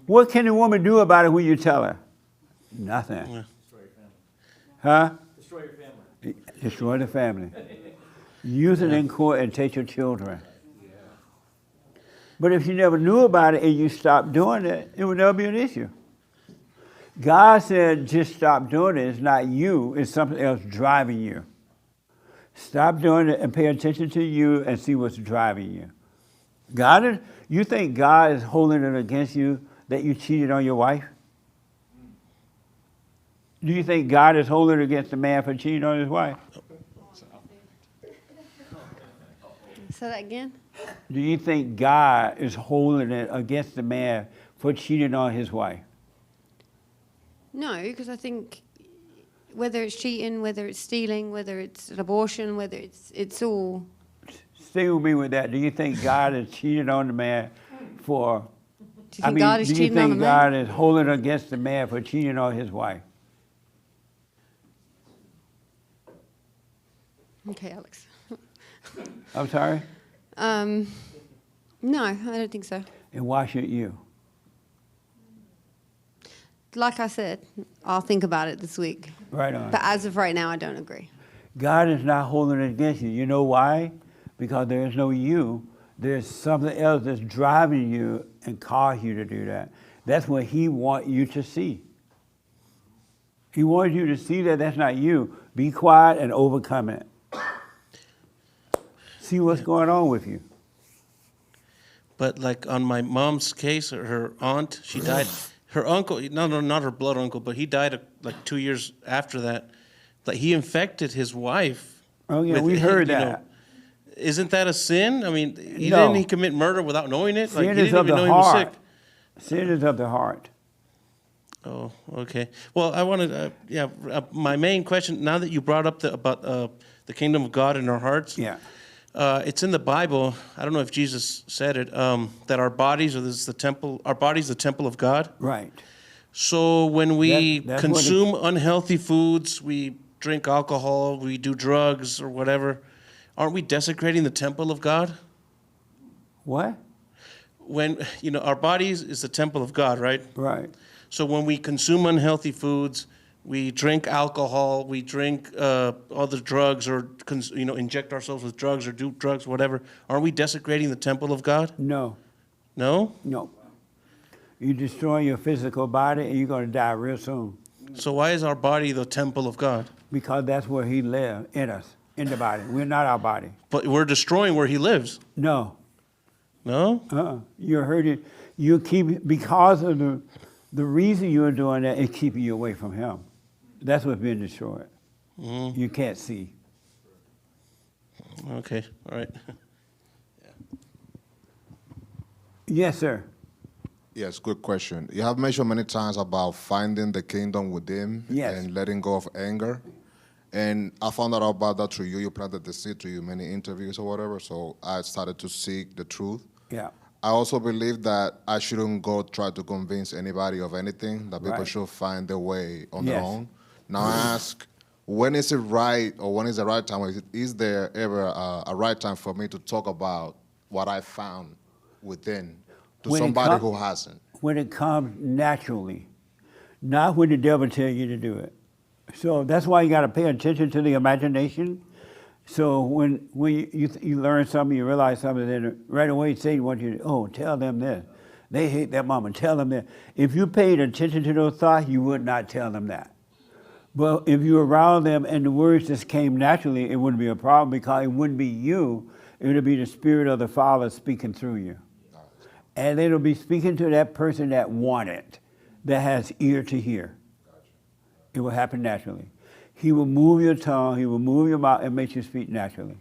[SPEAKER 1] What can a woman do about it when you tell her? Nothing.
[SPEAKER 4] Destroy your family.
[SPEAKER 1] Huh?
[SPEAKER 4] Destroy your family.
[SPEAKER 1] Destroy the family. Use it in court and take your children. But if you never knew about it and you stopped doing it, it would never be an issue. God said, just stop doing it. It's not you, it's something else driving you. Stop doing it and pay attention to you and see what's driving you. You think God is holding it against you that you cheated on your wife? Do you think God is holding it against the man for cheating on his wife?
[SPEAKER 9] Say that again?
[SPEAKER 1] Do you think God is holding it against the man for cheating on his wife?
[SPEAKER 9] No, because I think whether it's cheating, whether it's stealing, whether it's an abortion, whether it's all.
[SPEAKER 1] Stay with me with that. Do you think God is cheating on the man for?
[SPEAKER 9] Do you think God is cheating on the man?
[SPEAKER 1] Do you think God is holding against the man for cheating on his wife?
[SPEAKER 9] Okay, Alex.
[SPEAKER 1] I'm sorry?
[SPEAKER 9] No, I don't think so.
[SPEAKER 1] And why should you?
[SPEAKER 9] Like I said, I'll think about it this week.
[SPEAKER 1] Right on.
[SPEAKER 9] But as of right now, I don't agree.
[SPEAKER 1] God is not holding it against you. You know why? Because there is no you. There's something else that's driving you and cause you to do that. That's what he wants you to see. He wants you to see that that's not you. Be quiet and overcome it. See what's going on with you.
[SPEAKER 17] But like on my mom's case, her aunt, she died. Her uncle, no, not her blood uncle, but he died like 2 years after that. Like he infected his wife.
[SPEAKER 1] Oh yeah, we heard that.
[SPEAKER 17] isn't that a sin? I mean,
[SPEAKER 1] No.
[SPEAKER 17] didn't he commit murder without knowing it? Like,
[SPEAKER 1] Sin
[SPEAKER 17] he
[SPEAKER 1] is
[SPEAKER 17] didn't
[SPEAKER 1] of
[SPEAKER 17] even
[SPEAKER 1] the
[SPEAKER 17] know he was
[SPEAKER 1] heart.
[SPEAKER 17] sick.
[SPEAKER 1] Sin is of the heart.
[SPEAKER 17] Oh, okay. Well, I wanted, my main question, now that you brought up about the kingdom of God in our hearts.
[SPEAKER 1] Yeah.
[SPEAKER 17] It's in the Bible. I don't know if Jesus said it, that our bodies are the temple, our body's the temple of God.
[SPEAKER 1] Right.
[SPEAKER 17] So when we
[SPEAKER 1] That's
[SPEAKER 17] consume unhealthy foods, we drink alcohol, we do drugs or whatever, aren't we desecrating the temple of God?
[SPEAKER 1] What?
[SPEAKER 17] When, our bodies is the temple of God, right?
[SPEAKER 1] Right.
[SPEAKER 17] So when we consume unhealthy foods, we drink alcohol, we drink other drugs, or inject ourselves with drugs or do drugs, whatever. Aren't we desecrating the temple of God?
[SPEAKER 1] No.
[SPEAKER 17] No?
[SPEAKER 1] No. You destroy your physical body and you're going to die real soon.
[SPEAKER 17] So why is our body the temple of God?
[SPEAKER 1] Because that's where he lives, in us, in the body. We're not our body.
[SPEAKER 17] But we're destroying where he lives.
[SPEAKER 1] No.
[SPEAKER 17] No?
[SPEAKER 1] You're hurting. You keep, because of the reason you're doing that is keeping you away from him. That's what's being destroyed.
[SPEAKER 17] Mm-hmm.
[SPEAKER 1] You can't see.
[SPEAKER 17] Okay, all right.
[SPEAKER 1] Yes, sir.
[SPEAKER 18] Yes, good question. You have mentioned many times about finding the kingdom within and letting go of anger. And I found out about that through you. You planted the seed through many interviews or whatever, so I started to seek the truth.
[SPEAKER 1] Yeah.
[SPEAKER 18] I also believe that I shouldn't go try to convince anybody of anything, that people should find their way on their own. Now I ask, when is it right, or when is the right time? Is there ever a right time for me to talk about what I found within to somebody who hasn't?
[SPEAKER 1] When it comes naturally, not when the devil tells you to do it. So that's why you got to pay attention to the imagination. So when you learn something, you realize something, then right away Satan wants you to, tell them this. They hate that mama, tell them that. If you paid attention to those thoughts, you would not tell them that. But if you around them and the words just came naturally, it wouldn't be a problem, because it wouldn't be you, it would be the Spirit of the Father speaking through you. And it'll be speaking to that person that want it, that has ear to hear. It will happen naturally. He will move your tongue, he will move your mouth, and make you speak naturally.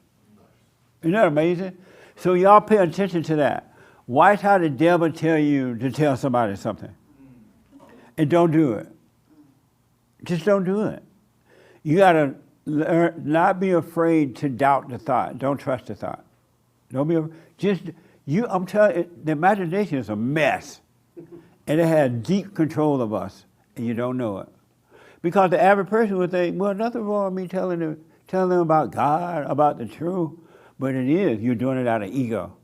[SPEAKER 1] Isn't that amazing? So y'all pay attention to that. Watch how the devil tell you to tell somebody something. And don't do it. Just don't do it. You gotta learn, not be afraid to doubt the thought. Don't trust the thought. Don't be, I'm telling you, the imagination is a mess. And it has deep control of us, and you don't know it. Because the average person would think, well, nothing wrong with me telling them about God, about the truth. But it is. You're doing it out of ego.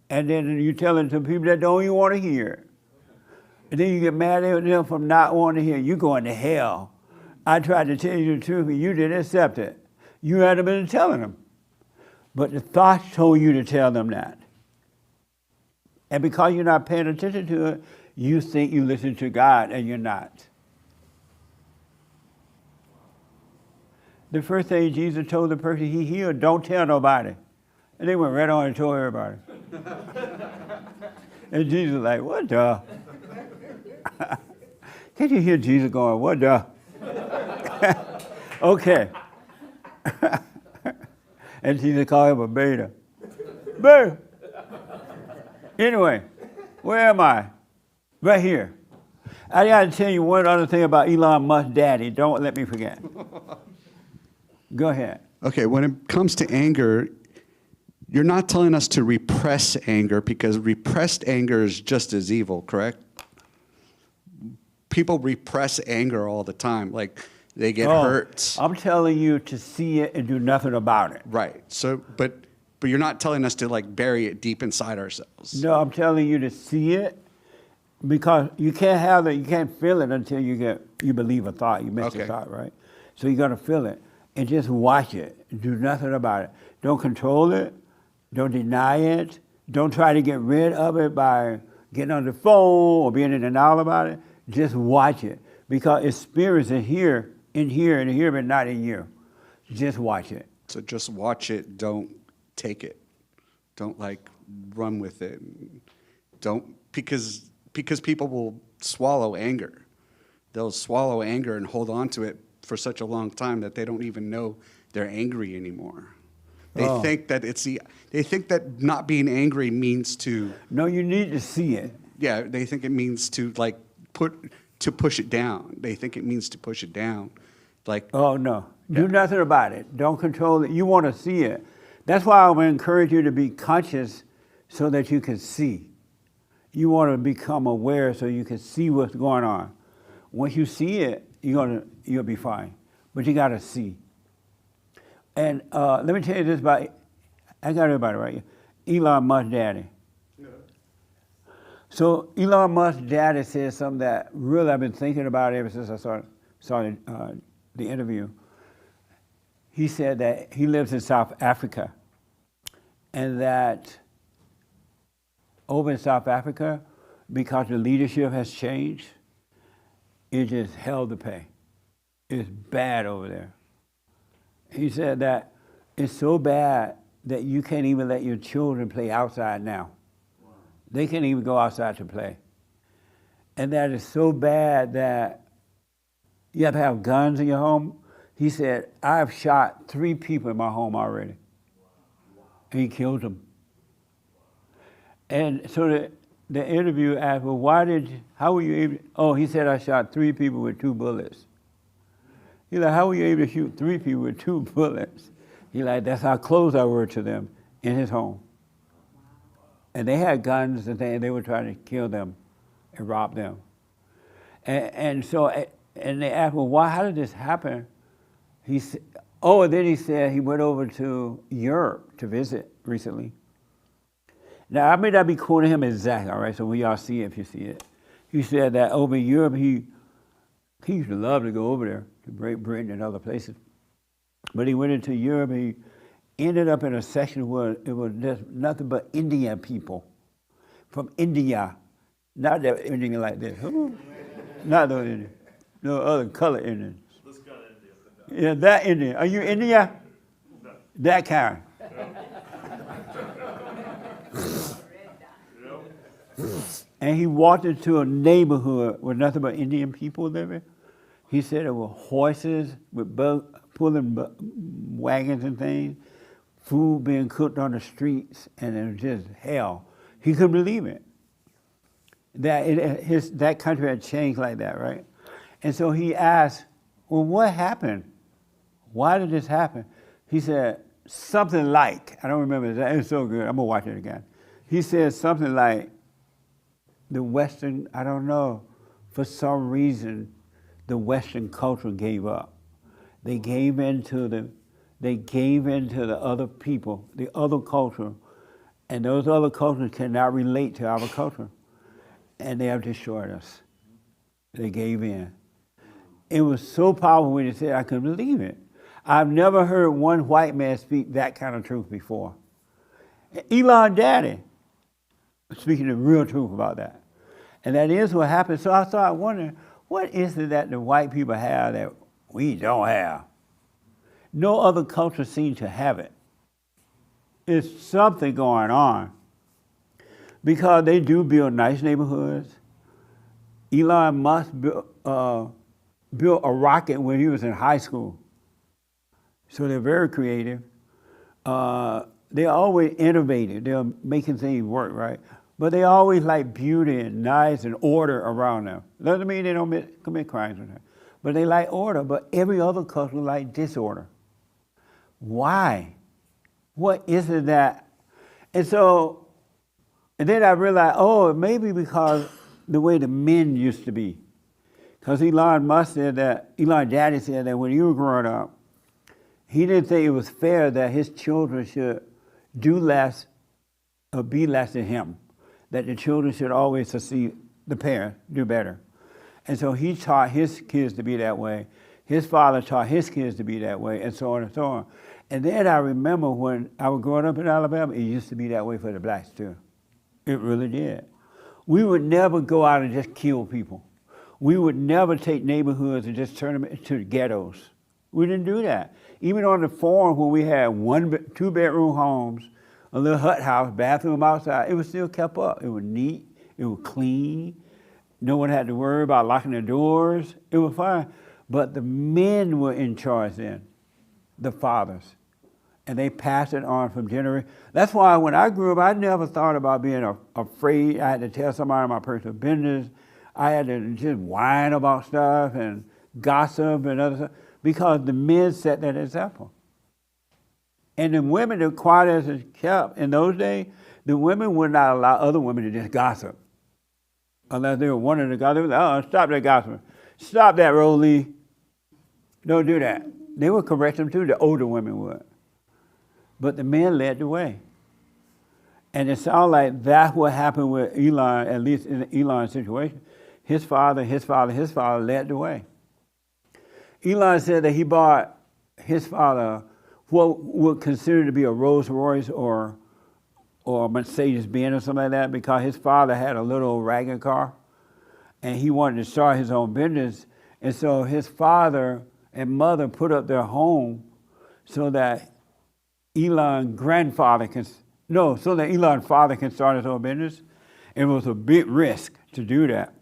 [SPEAKER 1] And then you're telling it to people that don't even want to hear it. And then you get mad at them for not wanting to hear it. You're going to hell. I tried to tell you the truth, and you didn't accept it. You had been telling them. But the thoughts told you to tell them that. And because you're not paying attention to it, you think you listen to God, and you're not. The first thing Jesus told the person he healed, don't tell nobody. And they went right on and told everybody. And Jesus was like, what the? Can't you hear Jesus going, what the? Okay. And Jesus called him a beta. Beta. Anyway, where am I? Right here. I got to tell you one other thing about Elon Musk's daddy. Don't let me forget. Go ahead.
[SPEAKER 19] Okay, when it comes to anger, you're not telling us to repress anger, because repressed anger is just as evil, correct? People repress anger all the time. Like, they get hurt.
[SPEAKER 1] I'm telling you to see it and do nothing about it.
[SPEAKER 19] Right. So, but you're not telling us to, like, bury it deep inside ourselves.
[SPEAKER 1] No, I'm telling you to see it, because you can't have it, you can't feel it until you believe a thought. You make a thought, right? So you got to feel it and just watch it. Do nothing about it. Don't control it. Don't deny it. Don't try to get rid of it by getting on the phone or being in denial about it. Just watch it, because its spirit is in here, but not in you. Just watch it.
[SPEAKER 19] So just watch it. Don't take it. Don't, like, run with it. Don't, because people will swallow anger. They'll swallow anger and hold on to it for such a long time that they don't even know they're angry anymore. They think that they think that not being angry means to.
[SPEAKER 1] No, you need to see it.
[SPEAKER 19] Yeah, they think it means to like push it down. They think it means to push it down. Like,
[SPEAKER 1] oh no, do nothing about it. Don't control it. You want to see it. That's why I would encourage you to be conscious so that you can see. You want to become aware so you can see what's going on. Once you see it, you'll be fine. But you got to see. And let me tell you this about, I got everybody right. Elon Musk daddy. So Elon Musk daddy said something that really I've been thinking about ever since I saw the interview. He said that he lives in South Africa, and that over in South Africa, because the leadership has changed, it's just hell to pay. It's bad over there. He said that it's so bad that you can't even let your children play outside now. They can't even go outside to play. And that is so bad that you have to have guns in your home. He said, I've shot 3 people in my home already. And he killed them. And so the interview asked, well, how were you able to, oh, he said, I shot 3 people with 2 bullets. He's like, how were you able to shoot 3 people with 2 bullets? He's like, that's how close I were to them in his home. And they had guns and they were trying to kill them and rob them. And they asked, well, how did this happen? He said, and then he said he went over to Europe to visit recently. Now, I may not be quoting him exactly, all right, so we all see it if you see it. He said that over in Europe, he used to love to go over there to Great Britain and other places. But he went into Europe, he ended up in a section where it was just nothing but Indian people from India. Not that Indian like this. Not those Indian. No other color Indians. This kind of Indian. Yeah, that Indian. Are you India? No. That kind. And he walked into a neighborhood where nothing but Indian people living. He said there were horses with pulling wagons and things, food being cooked on the streets, and it was just hell. He couldn't believe it. That country had changed like that, right? And so he asked, well, what happened? Why did this happen? He said, something like, I don't remember that, it was so good, I'm gonna watch it again. He said something like, the Western, I don't know, for some reason, the Western culture gave up. They gave in to the other people, the other culture, and those other cultures cannot relate to our culture. And they have destroyed us. They gave in. It was so powerful when he said, I couldn't believe it. I've never heard one white man speak that kind of truth before. Elon daddy, speaking the real truth about that. And that is what happened. So I started wondering, what is it that the white people have that we don't have? No other culture seems to have it. It's something going on. Because they do build nice neighborhoods. Elon Musk built a rocket when he was in high school. So they're very creative. They're always innovative. They're making things work, right? But they always like beauty and nice and order around them. Doesn't mean they don't commit crimes or that. But they like order, but every other culture like disorder. Why? What is it that? And then I realized, it may be because the way the men used to be. Because Elon daddy said that when he was growing up, he didn't think it was fair that his children should do less or be less than him. That the children should always succeed, the parents do better. And so he taught his kids to be that way. His father taught his kids to be that way, and so on and so on. And then I remember when I was growing up in Alabama, it used to be that way for the blacks too. It really did. We would never go out and just kill people. We would never take neighborhoods and just turn them into ghettos. We didn't do that. Even on the farm when we had 2-bedroom homes, a little hut house, bathroom outside, it was still kept up. It was neat, it was clean. No one had to worry about locking their doors. It was fine. But the men were in charge then, the fathers. And they pass it on from generation. That's why when I grew up, I never thought about being afraid. I had to tell somebody my personal business. I had to just whine about stuff and gossip and other stuff because the men set that example. And the women, the quiet as is kept in those days, the women would not allow other women to just gossip. Unless they were wanting to gossip. They would say, oh, stop that gossip. Stop that, Roly. Don't do that. They would correct them too, the older women would. But the men led the way. And it sounds like that's what happened with Elon, at least in Elon's situation. His father led the way. Elon said that he bought his father what would consider to be a Rolls Royce or a Mercedes Benz or something like that because his father had a little wagon car and he wanted to start his own business. And so his father and mother put up their home so that Elon's father can start his own business. It was a big risk to do that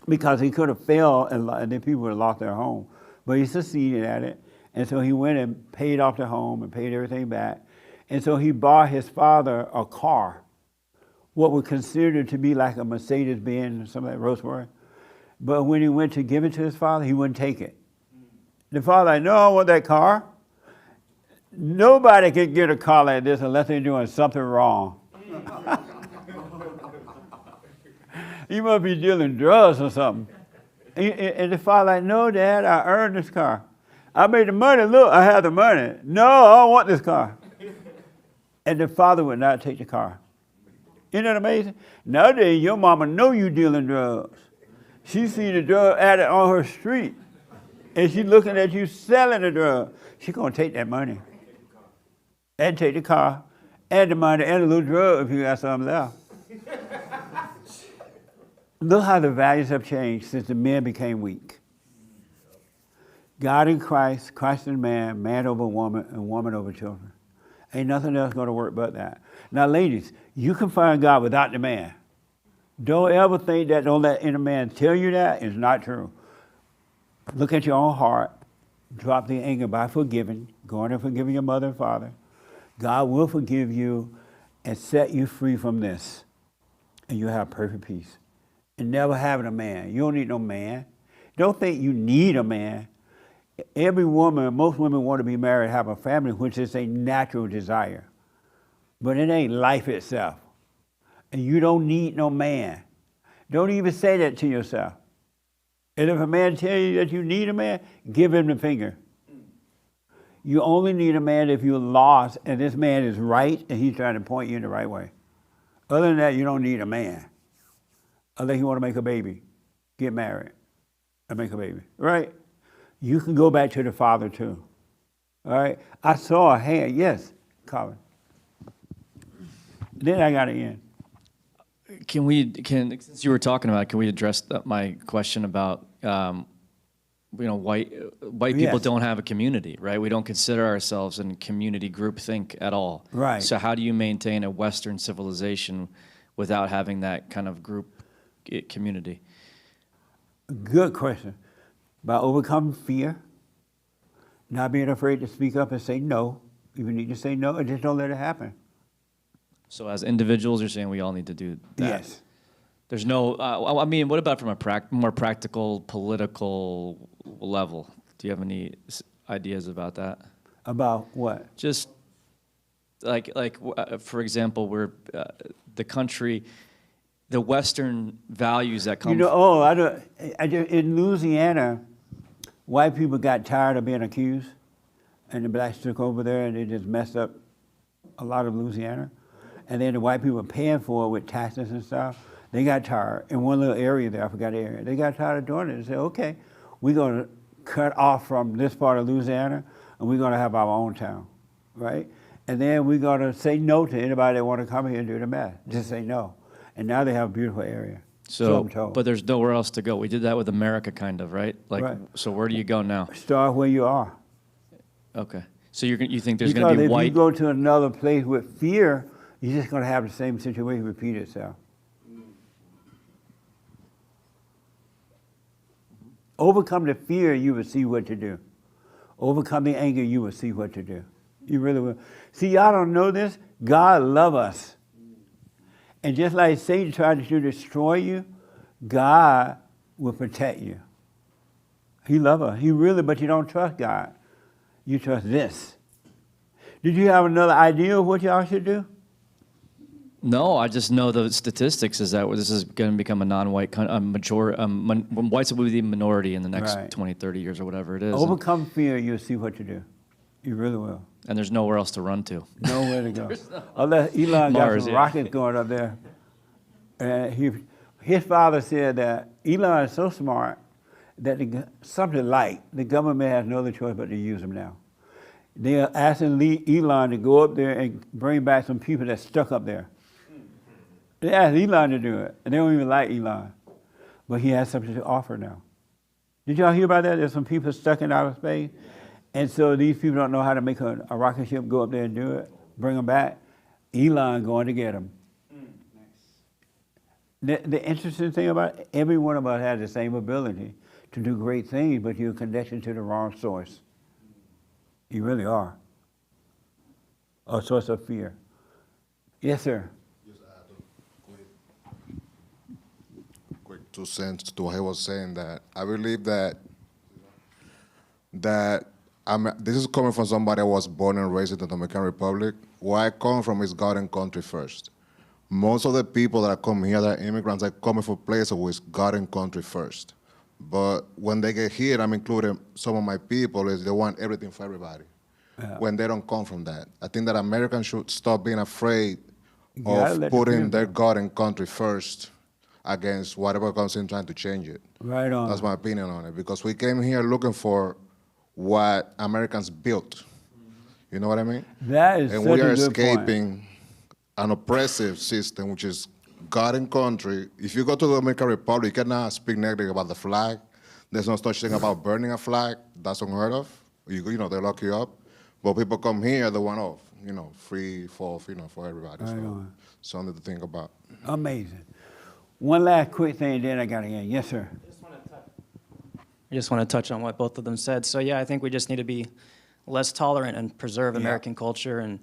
[SPEAKER 1] because he could have failed and then people would have lost their home. But he succeeded at it. And so he went and paid off the home and paid everything back. And so he bought his father a car, what was considered to be like a Mercedes Benz or something like Rolls Royce. But when he went to give it to his father, he wouldn't take it. The father like, no, I want that car. Nobody can get a car like this unless they're doing something wrong. You must be dealing drugs or something. And the father like, no, Dad, I earned this car. I made the money. Look, I have the money. No, I don't want this car. And the father would not take the car. Isn't that amazing? Nowadays, your mama know you dealing drugs. She see the drug addict on her street, and she looking at you selling the drug. She gonna take that money and take the car and the money and a little drug if you got something left. Look how the values have changed since the men became weak. God in Christ, Christ in man, man over woman, and woman over children. Ain't nothing else going to work but that. Now, ladies, you can find God without the man. Don't ever think that, don't let any man tell you that. It's not true. Look at your own heart. Drop the anger by forgiving. Go on and forgiving your mother and father. God will forgive you and set you free from this. And you'll have perfect peace. And never having a man. You don't need no man. Don't think you need a man. Every woman, most women want to be married, have a family, which is a natural desire. But it ain't life itself. And you don't need no man. Don't even say that to yourself. And if a man tells you that you need a man, give him the finger. You only need a man if you're lost and this man is right and he's trying to point you in the right way. Other than that, you don't need a man. Unless you want to make a baby, get married and make a baby, right? You can go back to the father too. All right? I saw a hand. Yes, Colin. Then I got to end.
[SPEAKER 4] Since you were talking about it, can we address my question about, white people don't have a community, right? We don't consider ourselves in community groupthink at all.
[SPEAKER 1] Right.
[SPEAKER 4] So how do you maintain a Western civilization without having that kind of group community?
[SPEAKER 1] Good question. By overcoming fear, not being afraid to speak up and say no. If you need to say no, and just don't let it happen.
[SPEAKER 4] So as individuals, you're saying we all need to do that?
[SPEAKER 1] Yes.
[SPEAKER 4] There's no, what about from a more practical, political level? Do you have any ideas about that?
[SPEAKER 1] About what?
[SPEAKER 4] Just for example, we're the country, the Western values that come.
[SPEAKER 1] In Louisiana, white people got tired of being accused, and the blacks took over there, and they just messed up a lot of Louisiana. And then the white people were paying for it with taxes and stuff. They got tired. In one little area there, I forgot the area, they got tired of doing it and said, okay, we're going to cut off from this part of Louisiana, and we're going to have our own town, right? And then we're going to say no to anybody that want to come here and do the math. Just say no. And now they have a beautiful area. So I'm told.
[SPEAKER 4] But there's nowhere else to go. We did that with America, kind of, right? Right. So where do you go now?
[SPEAKER 1] Start where you are.
[SPEAKER 4] Okay. So you think there's going to be white?
[SPEAKER 1] If you go to another place with fear, you're just going to have the same situation repeat itself. Overcome the fear, you will see what to do. Overcome the anger, you will see what to do. You really will. See, y'all don't know this. God love us. And just like Satan tried to destroy you, God will protect you. He love us. He really, but you don't trust God. You trust this. Did you have another idea of what y'all should do?
[SPEAKER 4] No, I just know the statistics is that this is going to become a non-white whites will be the minority in the next
[SPEAKER 1] Right.
[SPEAKER 4] 20, 30 years or whatever it is.
[SPEAKER 1] Overcome fear, you'll see what to do. You really will.
[SPEAKER 4] And there's nowhere else to run to.
[SPEAKER 1] Nowhere to go. Unless Elon got
[SPEAKER 4] Mars,
[SPEAKER 1] some
[SPEAKER 4] yeah.
[SPEAKER 1] rockets going up there. And his father said that Elon is so smart that something like the government has no other choice but to use him now. They are asking Elon to go up there and bring back some people that's stuck up there. They asked Elon to do it, and they don't even like Elon. But he has something to offer now. Did y'all hear about that? There's some people stuck in outer space, and so these people don't know how to make a rocket ship go up there and do it, bring them back. Elon going to get them. The interesting thing about it, every one of us has the same ability to do great things, but you're connected to the wrong source. You really are. A source of fear. Yes, sir.
[SPEAKER 18] Quick 2 cents to what he was saying, that I believe that this is coming from somebody who was born and raised in the Dominican Republic. Where I come from is God and country first. Most of the people that come here that are immigrants are coming from places with God and country first. But when they get here, I'm including some of my people, is they want everything for everybody.
[SPEAKER 1] Yeah.
[SPEAKER 18] When they don't come from that. I think that Americans should stop being afraid
[SPEAKER 1] gotta
[SPEAKER 18] of
[SPEAKER 1] let the
[SPEAKER 18] putting
[SPEAKER 1] people
[SPEAKER 18] their
[SPEAKER 1] go.
[SPEAKER 18] God and country first against whatever comes in trying to change it.
[SPEAKER 1] Right on.
[SPEAKER 18] That's my opinion on it. Because we came here looking for what Americans built. You know what I mean?
[SPEAKER 1] That is
[SPEAKER 18] and
[SPEAKER 1] such
[SPEAKER 18] we are
[SPEAKER 1] a good point.
[SPEAKER 18] escaping an oppressive system, which is God and country. If you go to the Dominican Republic, you cannot speak negative about the flag. There's no such thing about burning a flag. That's unheard of. You know, they lock you up. But people come here, they want off, free for, for everybody.
[SPEAKER 1] Right
[SPEAKER 18] So
[SPEAKER 1] on.
[SPEAKER 18] something to think about.
[SPEAKER 1] Amazing. One last quick thing, then I got to end. Yes, sir.
[SPEAKER 16] I just want to touch on what both of them said. So yeah, I think we just need to be less tolerant and preserve American culture. And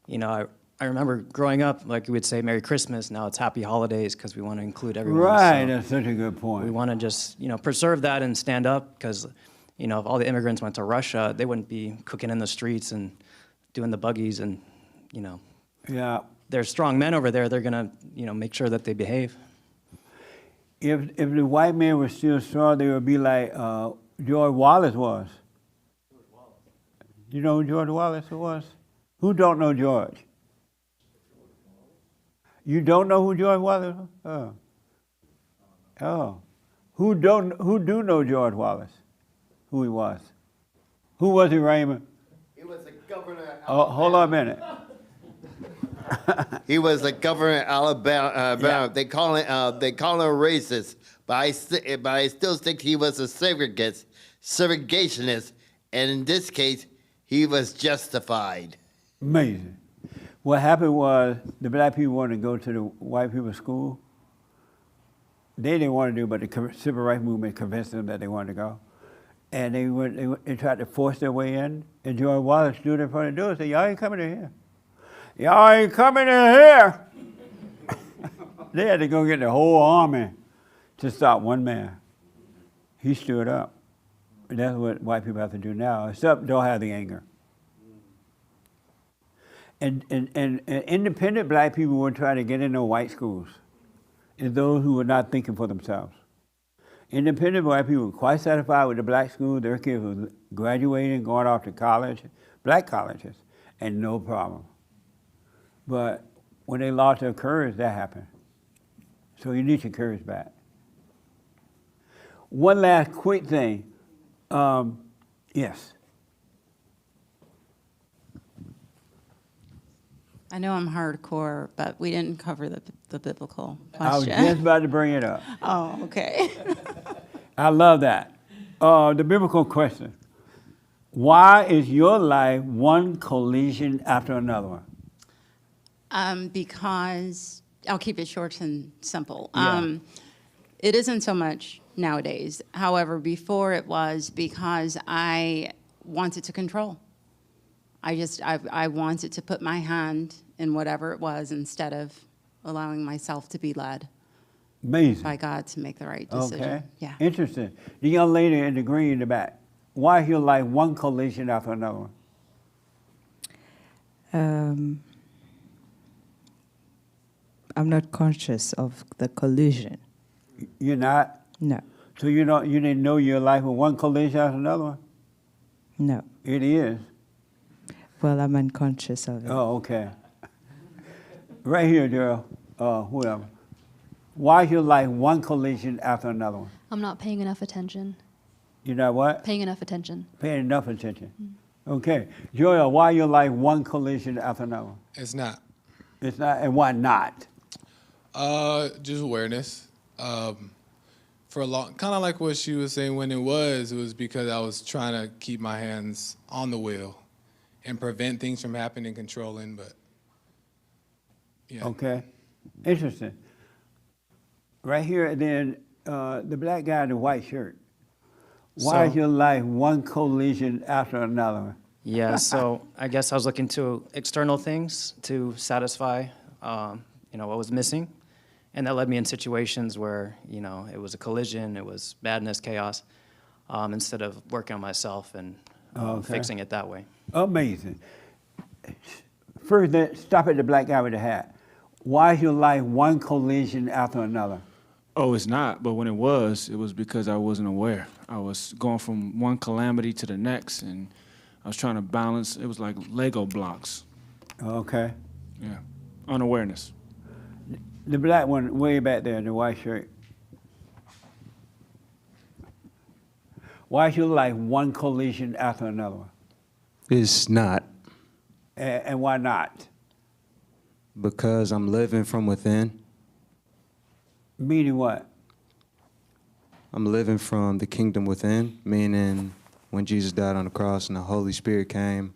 [SPEAKER 16] I remember growing up, like we would say Merry Christmas. Now it's Happy Holidays because we want to include everyone.
[SPEAKER 1] Right,
[SPEAKER 16] So
[SPEAKER 1] that's such a good point.
[SPEAKER 16] we want to just preserve that and stand up because if all the immigrants went to Russia, they wouldn't be cooking in the streets and doing the buggies and
[SPEAKER 1] Yeah.
[SPEAKER 16] They're strong men over there. They're gonna make sure that they behave.
[SPEAKER 1] If the white man was still strong, they would be like George Wallace was. You know who George Wallace was? Who don't know George? You don't know who George Wallace was? Oh. Who do know George Wallace? Who he was? Who was he, Raymond?
[SPEAKER 2] He was the governor.
[SPEAKER 1] Oh, hold on a minute.
[SPEAKER 2] He was the governor of Alabama.
[SPEAKER 1] Yeah.
[SPEAKER 2] They call him racist, but I still think he was a segregationist, and in this case, he was justified.
[SPEAKER 1] Amazing. What happened was the black people wanted to go to the white people's school. They didn't want to do, but the civil rights movement convinced them that they wanted to go. And they tried to force their way in. And George Wallace stood in front of the door and said, "Y'all ain't coming in here. Y'all ain't coming in here." They had to go get the whole army to stop one man. He stood up. And that's what white people have to do now, except don't have the anger. And independent black people were trying to get into white schools. And those who were not thinking for themselves. Independent black people were quite satisfied with the black school. Their kids were graduating, going off to college, black colleges, and no problem. But when they lost their courage, that happened. So you need your courage back. One last quick thing. Yes.
[SPEAKER 11] I know I'm hardcore, but we didn't cover the biblical question.
[SPEAKER 1] I was just about to bring it up.
[SPEAKER 11] Oh, okay.
[SPEAKER 1] I love that. The biblical question. Why is your life one collision after another one?
[SPEAKER 11] Because I'll keep it short and simple.
[SPEAKER 1] Yeah.
[SPEAKER 11] It isn't so much nowadays. However, before it was because I wanted to control. I wanted to put my hand in whatever it was instead of allowing myself to be led
[SPEAKER 1] Amazing.
[SPEAKER 11] by God to make the right decision.
[SPEAKER 1] Okay.
[SPEAKER 11] Yeah.
[SPEAKER 1] Interesting. The young lady in the green in the back. Why you like one collision after another one?
[SPEAKER 6] I'm not conscious of the collision.
[SPEAKER 1] You're not?
[SPEAKER 6] No.
[SPEAKER 1] So you didn't know your life with one collision after another one?
[SPEAKER 6] No.
[SPEAKER 1] It is.
[SPEAKER 6] Well, I'm unconscious of it.
[SPEAKER 1] Oh, okay. Right here, girl. Whoever. Why you like one collision after another one?
[SPEAKER 12] I'm not paying enough attention.
[SPEAKER 1] You know what?
[SPEAKER 12] Paying enough attention.
[SPEAKER 1] Paying enough attention. Okay. Joel, why you like one collision after another one?
[SPEAKER 21] It's not.
[SPEAKER 1] It's not, and why not?
[SPEAKER 21] Just awareness. For a long, kind of like what she was saying, when it was because I was trying to keep my hands on the wheel and prevent things from happening and controlling, but yeah.
[SPEAKER 1] Okay. Interesting. Right here, and then the black guy in the white shirt. Why is your life one collision after another one?
[SPEAKER 16] Yeah, so I guess I was looking to external things to satisfy, what was missing. And that led me in situations where, it was a collision, it was badness, chaos, instead of working on myself and fixing it that way.
[SPEAKER 1] Amazing. First, stop at the black guy with the hat. Why is your life one collision after another?
[SPEAKER 8] Oh, it's not. But when it was because I wasn't aware. I was going from one calamity to the next, and I was trying to balance. It was like Lego blocks.
[SPEAKER 1] Okay.
[SPEAKER 8] Yeah. Unawareness.
[SPEAKER 1] The black one way back there in the white shirt. Why is your life one collision after another one?
[SPEAKER 22] It's not.
[SPEAKER 1] And why not?
[SPEAKER 22] Because I'm living from within.
[SPEAKER 1] Meaning what?
[SPEAKER 22] I'm living from the kingdom within, meaning when Jesus died on the cross and the Holy Spirit came,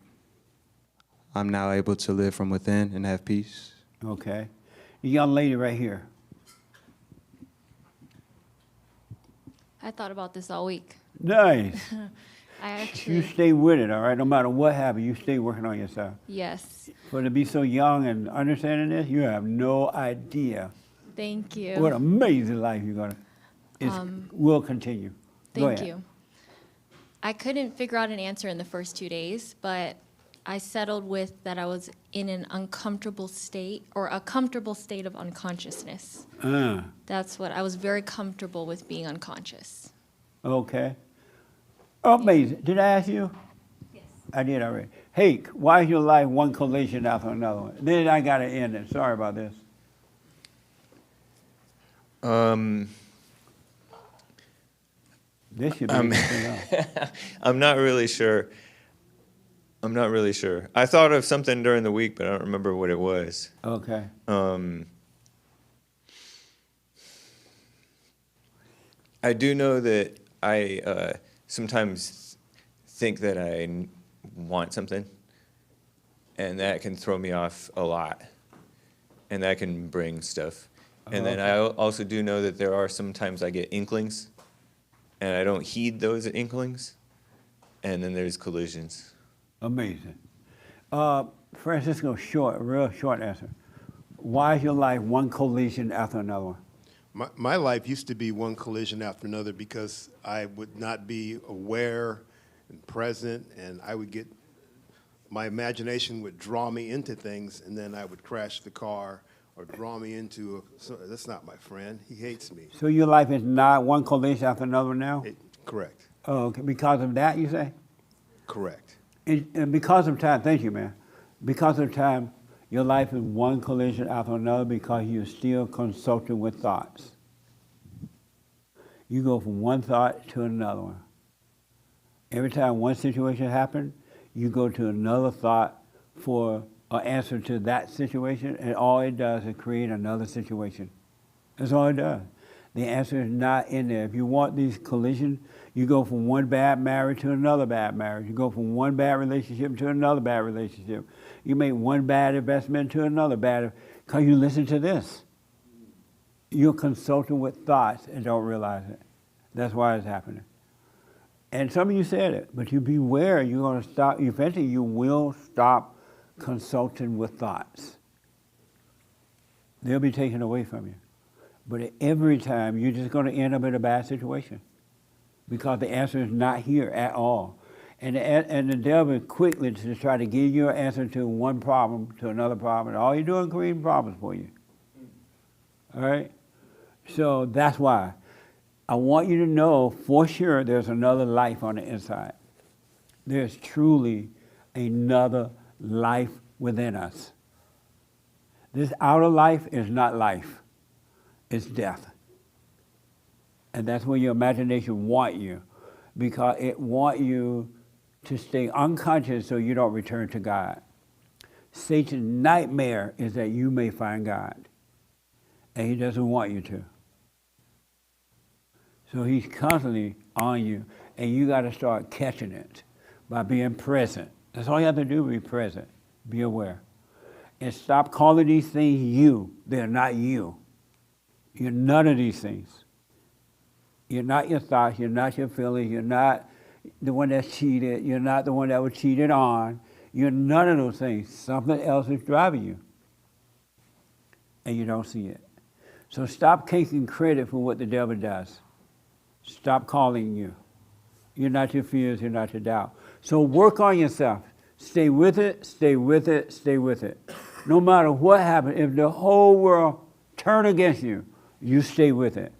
[SPEAKER 22] I'm now able to live from within and have peace.
[SPEAKER 1] Okay. The young lady right here.
[SPEAKER 10] I thought about this all week.
[SPEAKER 1] Nice.
[SPEAKER 10] I actually.
[SPEAKER 1] You stay with it, all right? No matter what happens, you stay working on yourself.
[SPEAKER 10] Yes.
[SPEAKER 1] For to be so young and understanding this, you have no idea.
[SPEAKER 10] Thank you.
[SPEAKER 1] What amazing life you're gonna. Will continue. Go
[SPEAKER 10] Thank
[SPEAKER 1] ahead.
[SPEAKER 10] you. I couldn't figure out an answer in the first 2 days, but I settled with that I was in an uncomfortable state or a comfortable state of unconsciousness. That's what I was very comfortable with being unconscious.
[SPEAKER 1] Okay. Amazing. Did I ask you? Yes. I did already. Hake, why is your life one collision after another one? Then I got to end it. Sorry about this. This should be
[SPEAKER 13] I'm not really sure. I thought of something during the week, but I don't remember what it was.
[SPEAKER 1] Okay.
[SPEAKER 13] I do know that I sometimes think that I want something, and that can throw me off a lot, and that can bring stuff. And then I also do know that there are sometimes I get inklings, and I don't heed those inklings, and then there's collisions.
[SPEAKER 1] Amazing. Francisco, real short answer. Why is your life one collision after another one?
[SPEAKER 23] My life used to be one collision after another because I would not be aware and present, and my imagination would draw me into things, and then I would crash the car or draw me into, that's not my friend, he hates me.
[SPEAKER 1] So your life is not one collision after another one now?
[SPEAKER 23] Correct.
[SPEAKER 1] Oh, okay. Because of that, you say?
[SPEAKER 23] Correct.
[SPEAKER 1] And because of time, thank you, man. Because of time, your life is one collision after another because you're still consulting with thoughts. You go from one thought to another one. Every time one situation happens, you go to another thought for an answer to that situation, and all it does is create another situation. That's all it does. The answer is not in there. If you want these collisions, you go from one bad marriage to another bad marriage. You go from one bad relationship to another bad relationship. You make one bad investment to another bad, because you listen to this. You're consulting with thoughts and don't realize it. That's why it's happening. And some of you said it, but you beware, you're going to stop, eventually you will stop consulting with thoughts. They'll be taken away from you. But every time, you're just going to end up in a bad situation because the answer is not here at all. And the devil is quickly to try to give you an answer to one problem, to another problem. And all you're doing is creating problems for you. All right? So that's why. I want you to know for sure there's another life on the inside. There's truly another life within us. This outer life is not life. It's death. And that's where your imagination wants you, because it wants you to stay unconscious so you don't return to God. Satan's nightmare is that you may find God, and he doesn't want you to. So he's constantly on you, and you got to start catching it by being present. That's all you have to do, be present, be aware. And stop calling these things you. They're not you. You're none of these things. You're not your thoughts, you're not your feelings, you're not the one that's cheated, you're not the one that was cheated on. You're none of those things. Something else is driving you, and you don't see it. So stop taking credit for what the devil does. Stop calling you. You're not your fears, you're not your doubt. So work on yourself. Stay with it, stay with it, stay with it. No matter what happens, if the whole world turn against you, you stay with it.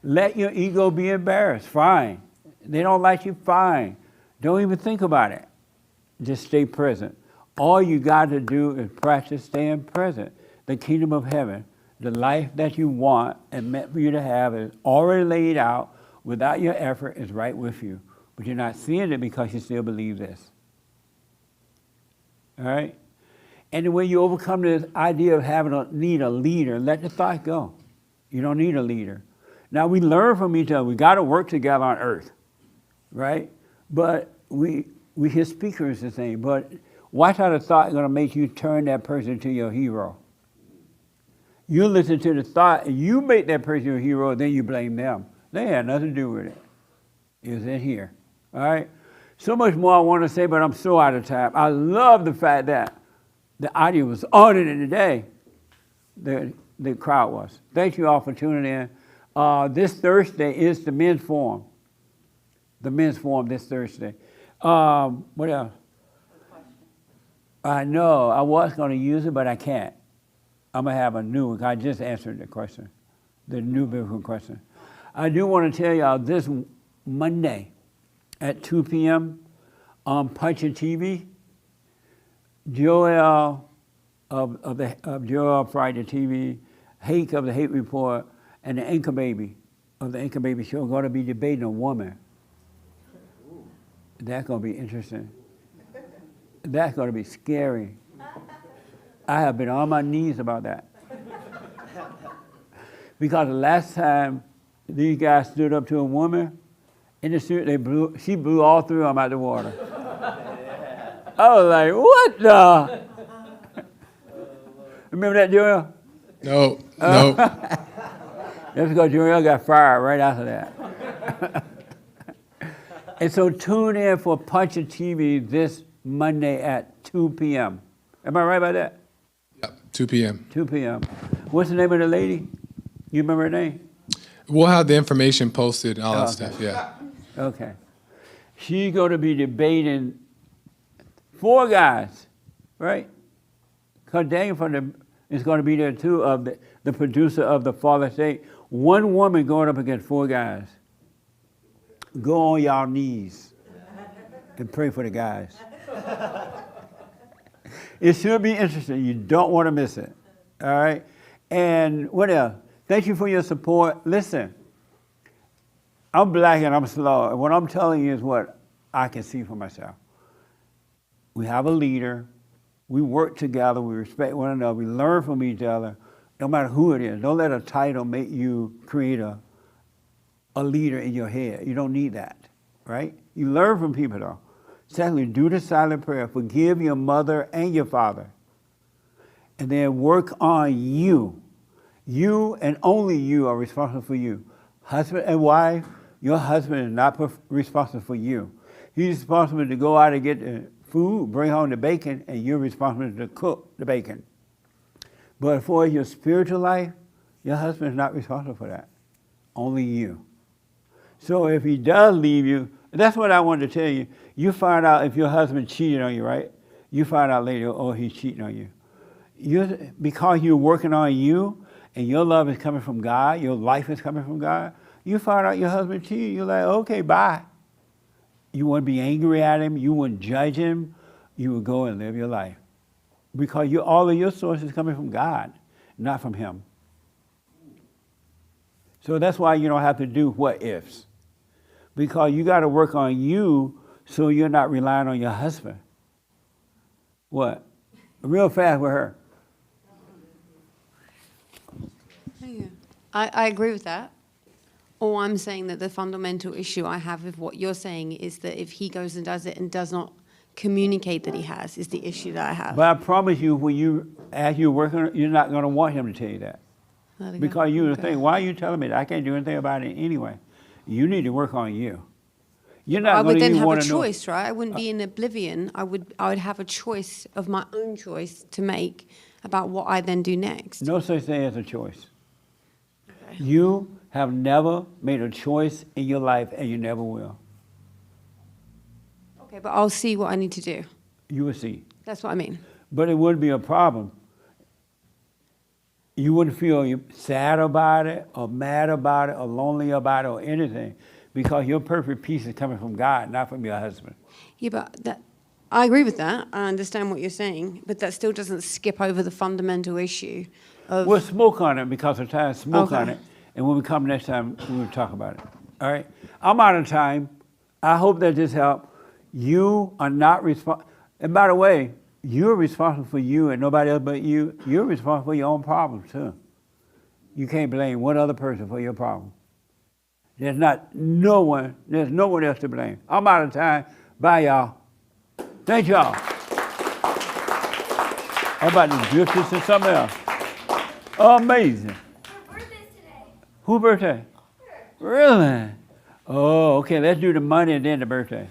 [SPEAKER 1] Let your ego be embarrassed, fine. They don't like you, fine. Don't even think about it. Just stay present. All you got to do is practice staying present. The kingdom of heaven, the life that you want and meant for you to have is already laid out. Without your effort, is right with you. But you're not seeing it because you still believe this. All right? And when you overcome this idea of need a leader, let the thought go. You don't need a leader. Now, we learn from each other. We got to work together on earth, right? But we hear speakers and things. But watch how the thought is going to make you turn that person into your hero. You listen to the thought, and you make that person your hero, then you blame them. They had nothing to do with it. It was in here. All right? So much more I want to say, but I'm so out of time. I love the fact that the audio was on it today. The crowd was. Thank you all for tuning in. This Thursday is the men's forum. The men's forum this Thursday. What else? I know. I was going to use it, but I can't. I'm going to have a new one. I just answered the question, the new biblical question. I do want to tell y'all this Monday at 2 p.m. on Punch TV, Joel of Joel Friday TV, Hake of the Hate Report, and the Anchor Baby of the Anchor Baby Show are going to be debating a woman. That's going to be interesting. That's going to be scary. I have been on my knees about that. Because the last time these guys stood up to a woman, in the street, she blew all three of them out the water. I was like, what the? Remember that, Joel?
[SPEAKER 21] No.
[SPEAKER 1] That's because Joel got fired right after that. And so tune in for Punch TV this Monday at 2 p.m. Am I right about that?
[SPEAKER 21] Yep, 2 p.m.
[SPEAKER 1] 2 p.m. What's the name of the lady? You remember her name?
[SPEAKER 21] We'll have the information posted and all that stuff, yeah.
[SPEAKER 1] Okay. She's going to be debating 4 guys, right? Because Daniel is going to be there too, of the producer of the Father State. 1 woman going up against 4 guys. Go on y'all knees and pray for the guys. It should be interesting. You don't want to miss it. All right? And what else? Thank you for your support. Listen, I'm black and I'm slow. And what I'm telling you is what I can see for myself. We have a leader. We work together. We respect one another. We learn from each other, no matter who it is. Don't let a title make you create a leader in your head. You don't need that, right? You learn from people, though. Secondly, do the silent prayer. Forgive your mother and your father. And then work on you. You and only you are responsible for you. Husband and wife, Your husband is not responsible for you. He's responsible to go out and get the food, bring home the bacon, and you're responsible to cook the bacon. But for your spiritual life, your husband is not responsible for that. Only you. So if he does leave you, that's what I wanted to tell you. You find out if your husband cheated on you, right? You find out later, oh, he's cheating on you. Because you're working on you, and your love is coming from God, your life is coming from God, you find out your husband cheated, you're like, okay, bye. You wouldn't be angry at him, you wouldn't judge him, you would go and live your life. Because all of your source is coming from God, not from him. So that's why you don't have to do what ifs. Because you got to work on you so you're not relying on your husband. What? Real fast with her.
[SPEAKER 9] I agree with that. Or I'm saying that the fundamental issue I have with what you're saying is that if he goes and does it and does not communicate that he has, is the issue that I have.
[SPEAKER 1] But I promise you, as you're working, you're not going to want him to tell you that. Because you would think, why are you telling me that? I can't do anything about it anyway. You need to work on you. You're not
[SPEAKER 9] I would then have a
[SPEAKER 1] know.
[SPEAKER 9] choice, right? I wouldn't be in oblivion. I would have a choice of my own choice to make about what I then do next.
[SPEAKER 1] No such thing as a choice. Okay. You have never made a choice in your life, and you never will.
[SPEAKER 9] Okay, but I'll see what I need to do.
[SPEAKER 1] You will see.
[SPEAKER 9] That's what I mean.
[SPEAKER 1] But it wouldn't be a problem. You wouldn't feel sad about it, or mad about it, or lonely about it, or anything, because your perfect peace is coming from God, not from your husband.
[SPEAKER 9] Yeah, but I agree with that. I understand what you're saying, but that still doesn't skip over the fundamental issue of...
[SPEAKER 1] We'll smoke on it because of time. Smoke on it, and when we come next time, we'll talk about it. All right? I'm out of time. I hope that this helped. You are not responsible. And by the way, you're responsible for you and nobody else but you. You're responsible for your own problems, too. You can't blame one other person for your problem. There's no one else to blame. I'm out of time. Bye, y'all. Thank y'all. I'm about to drift this to something else. Amazing.
[SPEAKER 7] Her birthday's today.
[SPEAKER 1] Whose birthday? Really? Oh, okay. Let's do the money and then the birthday.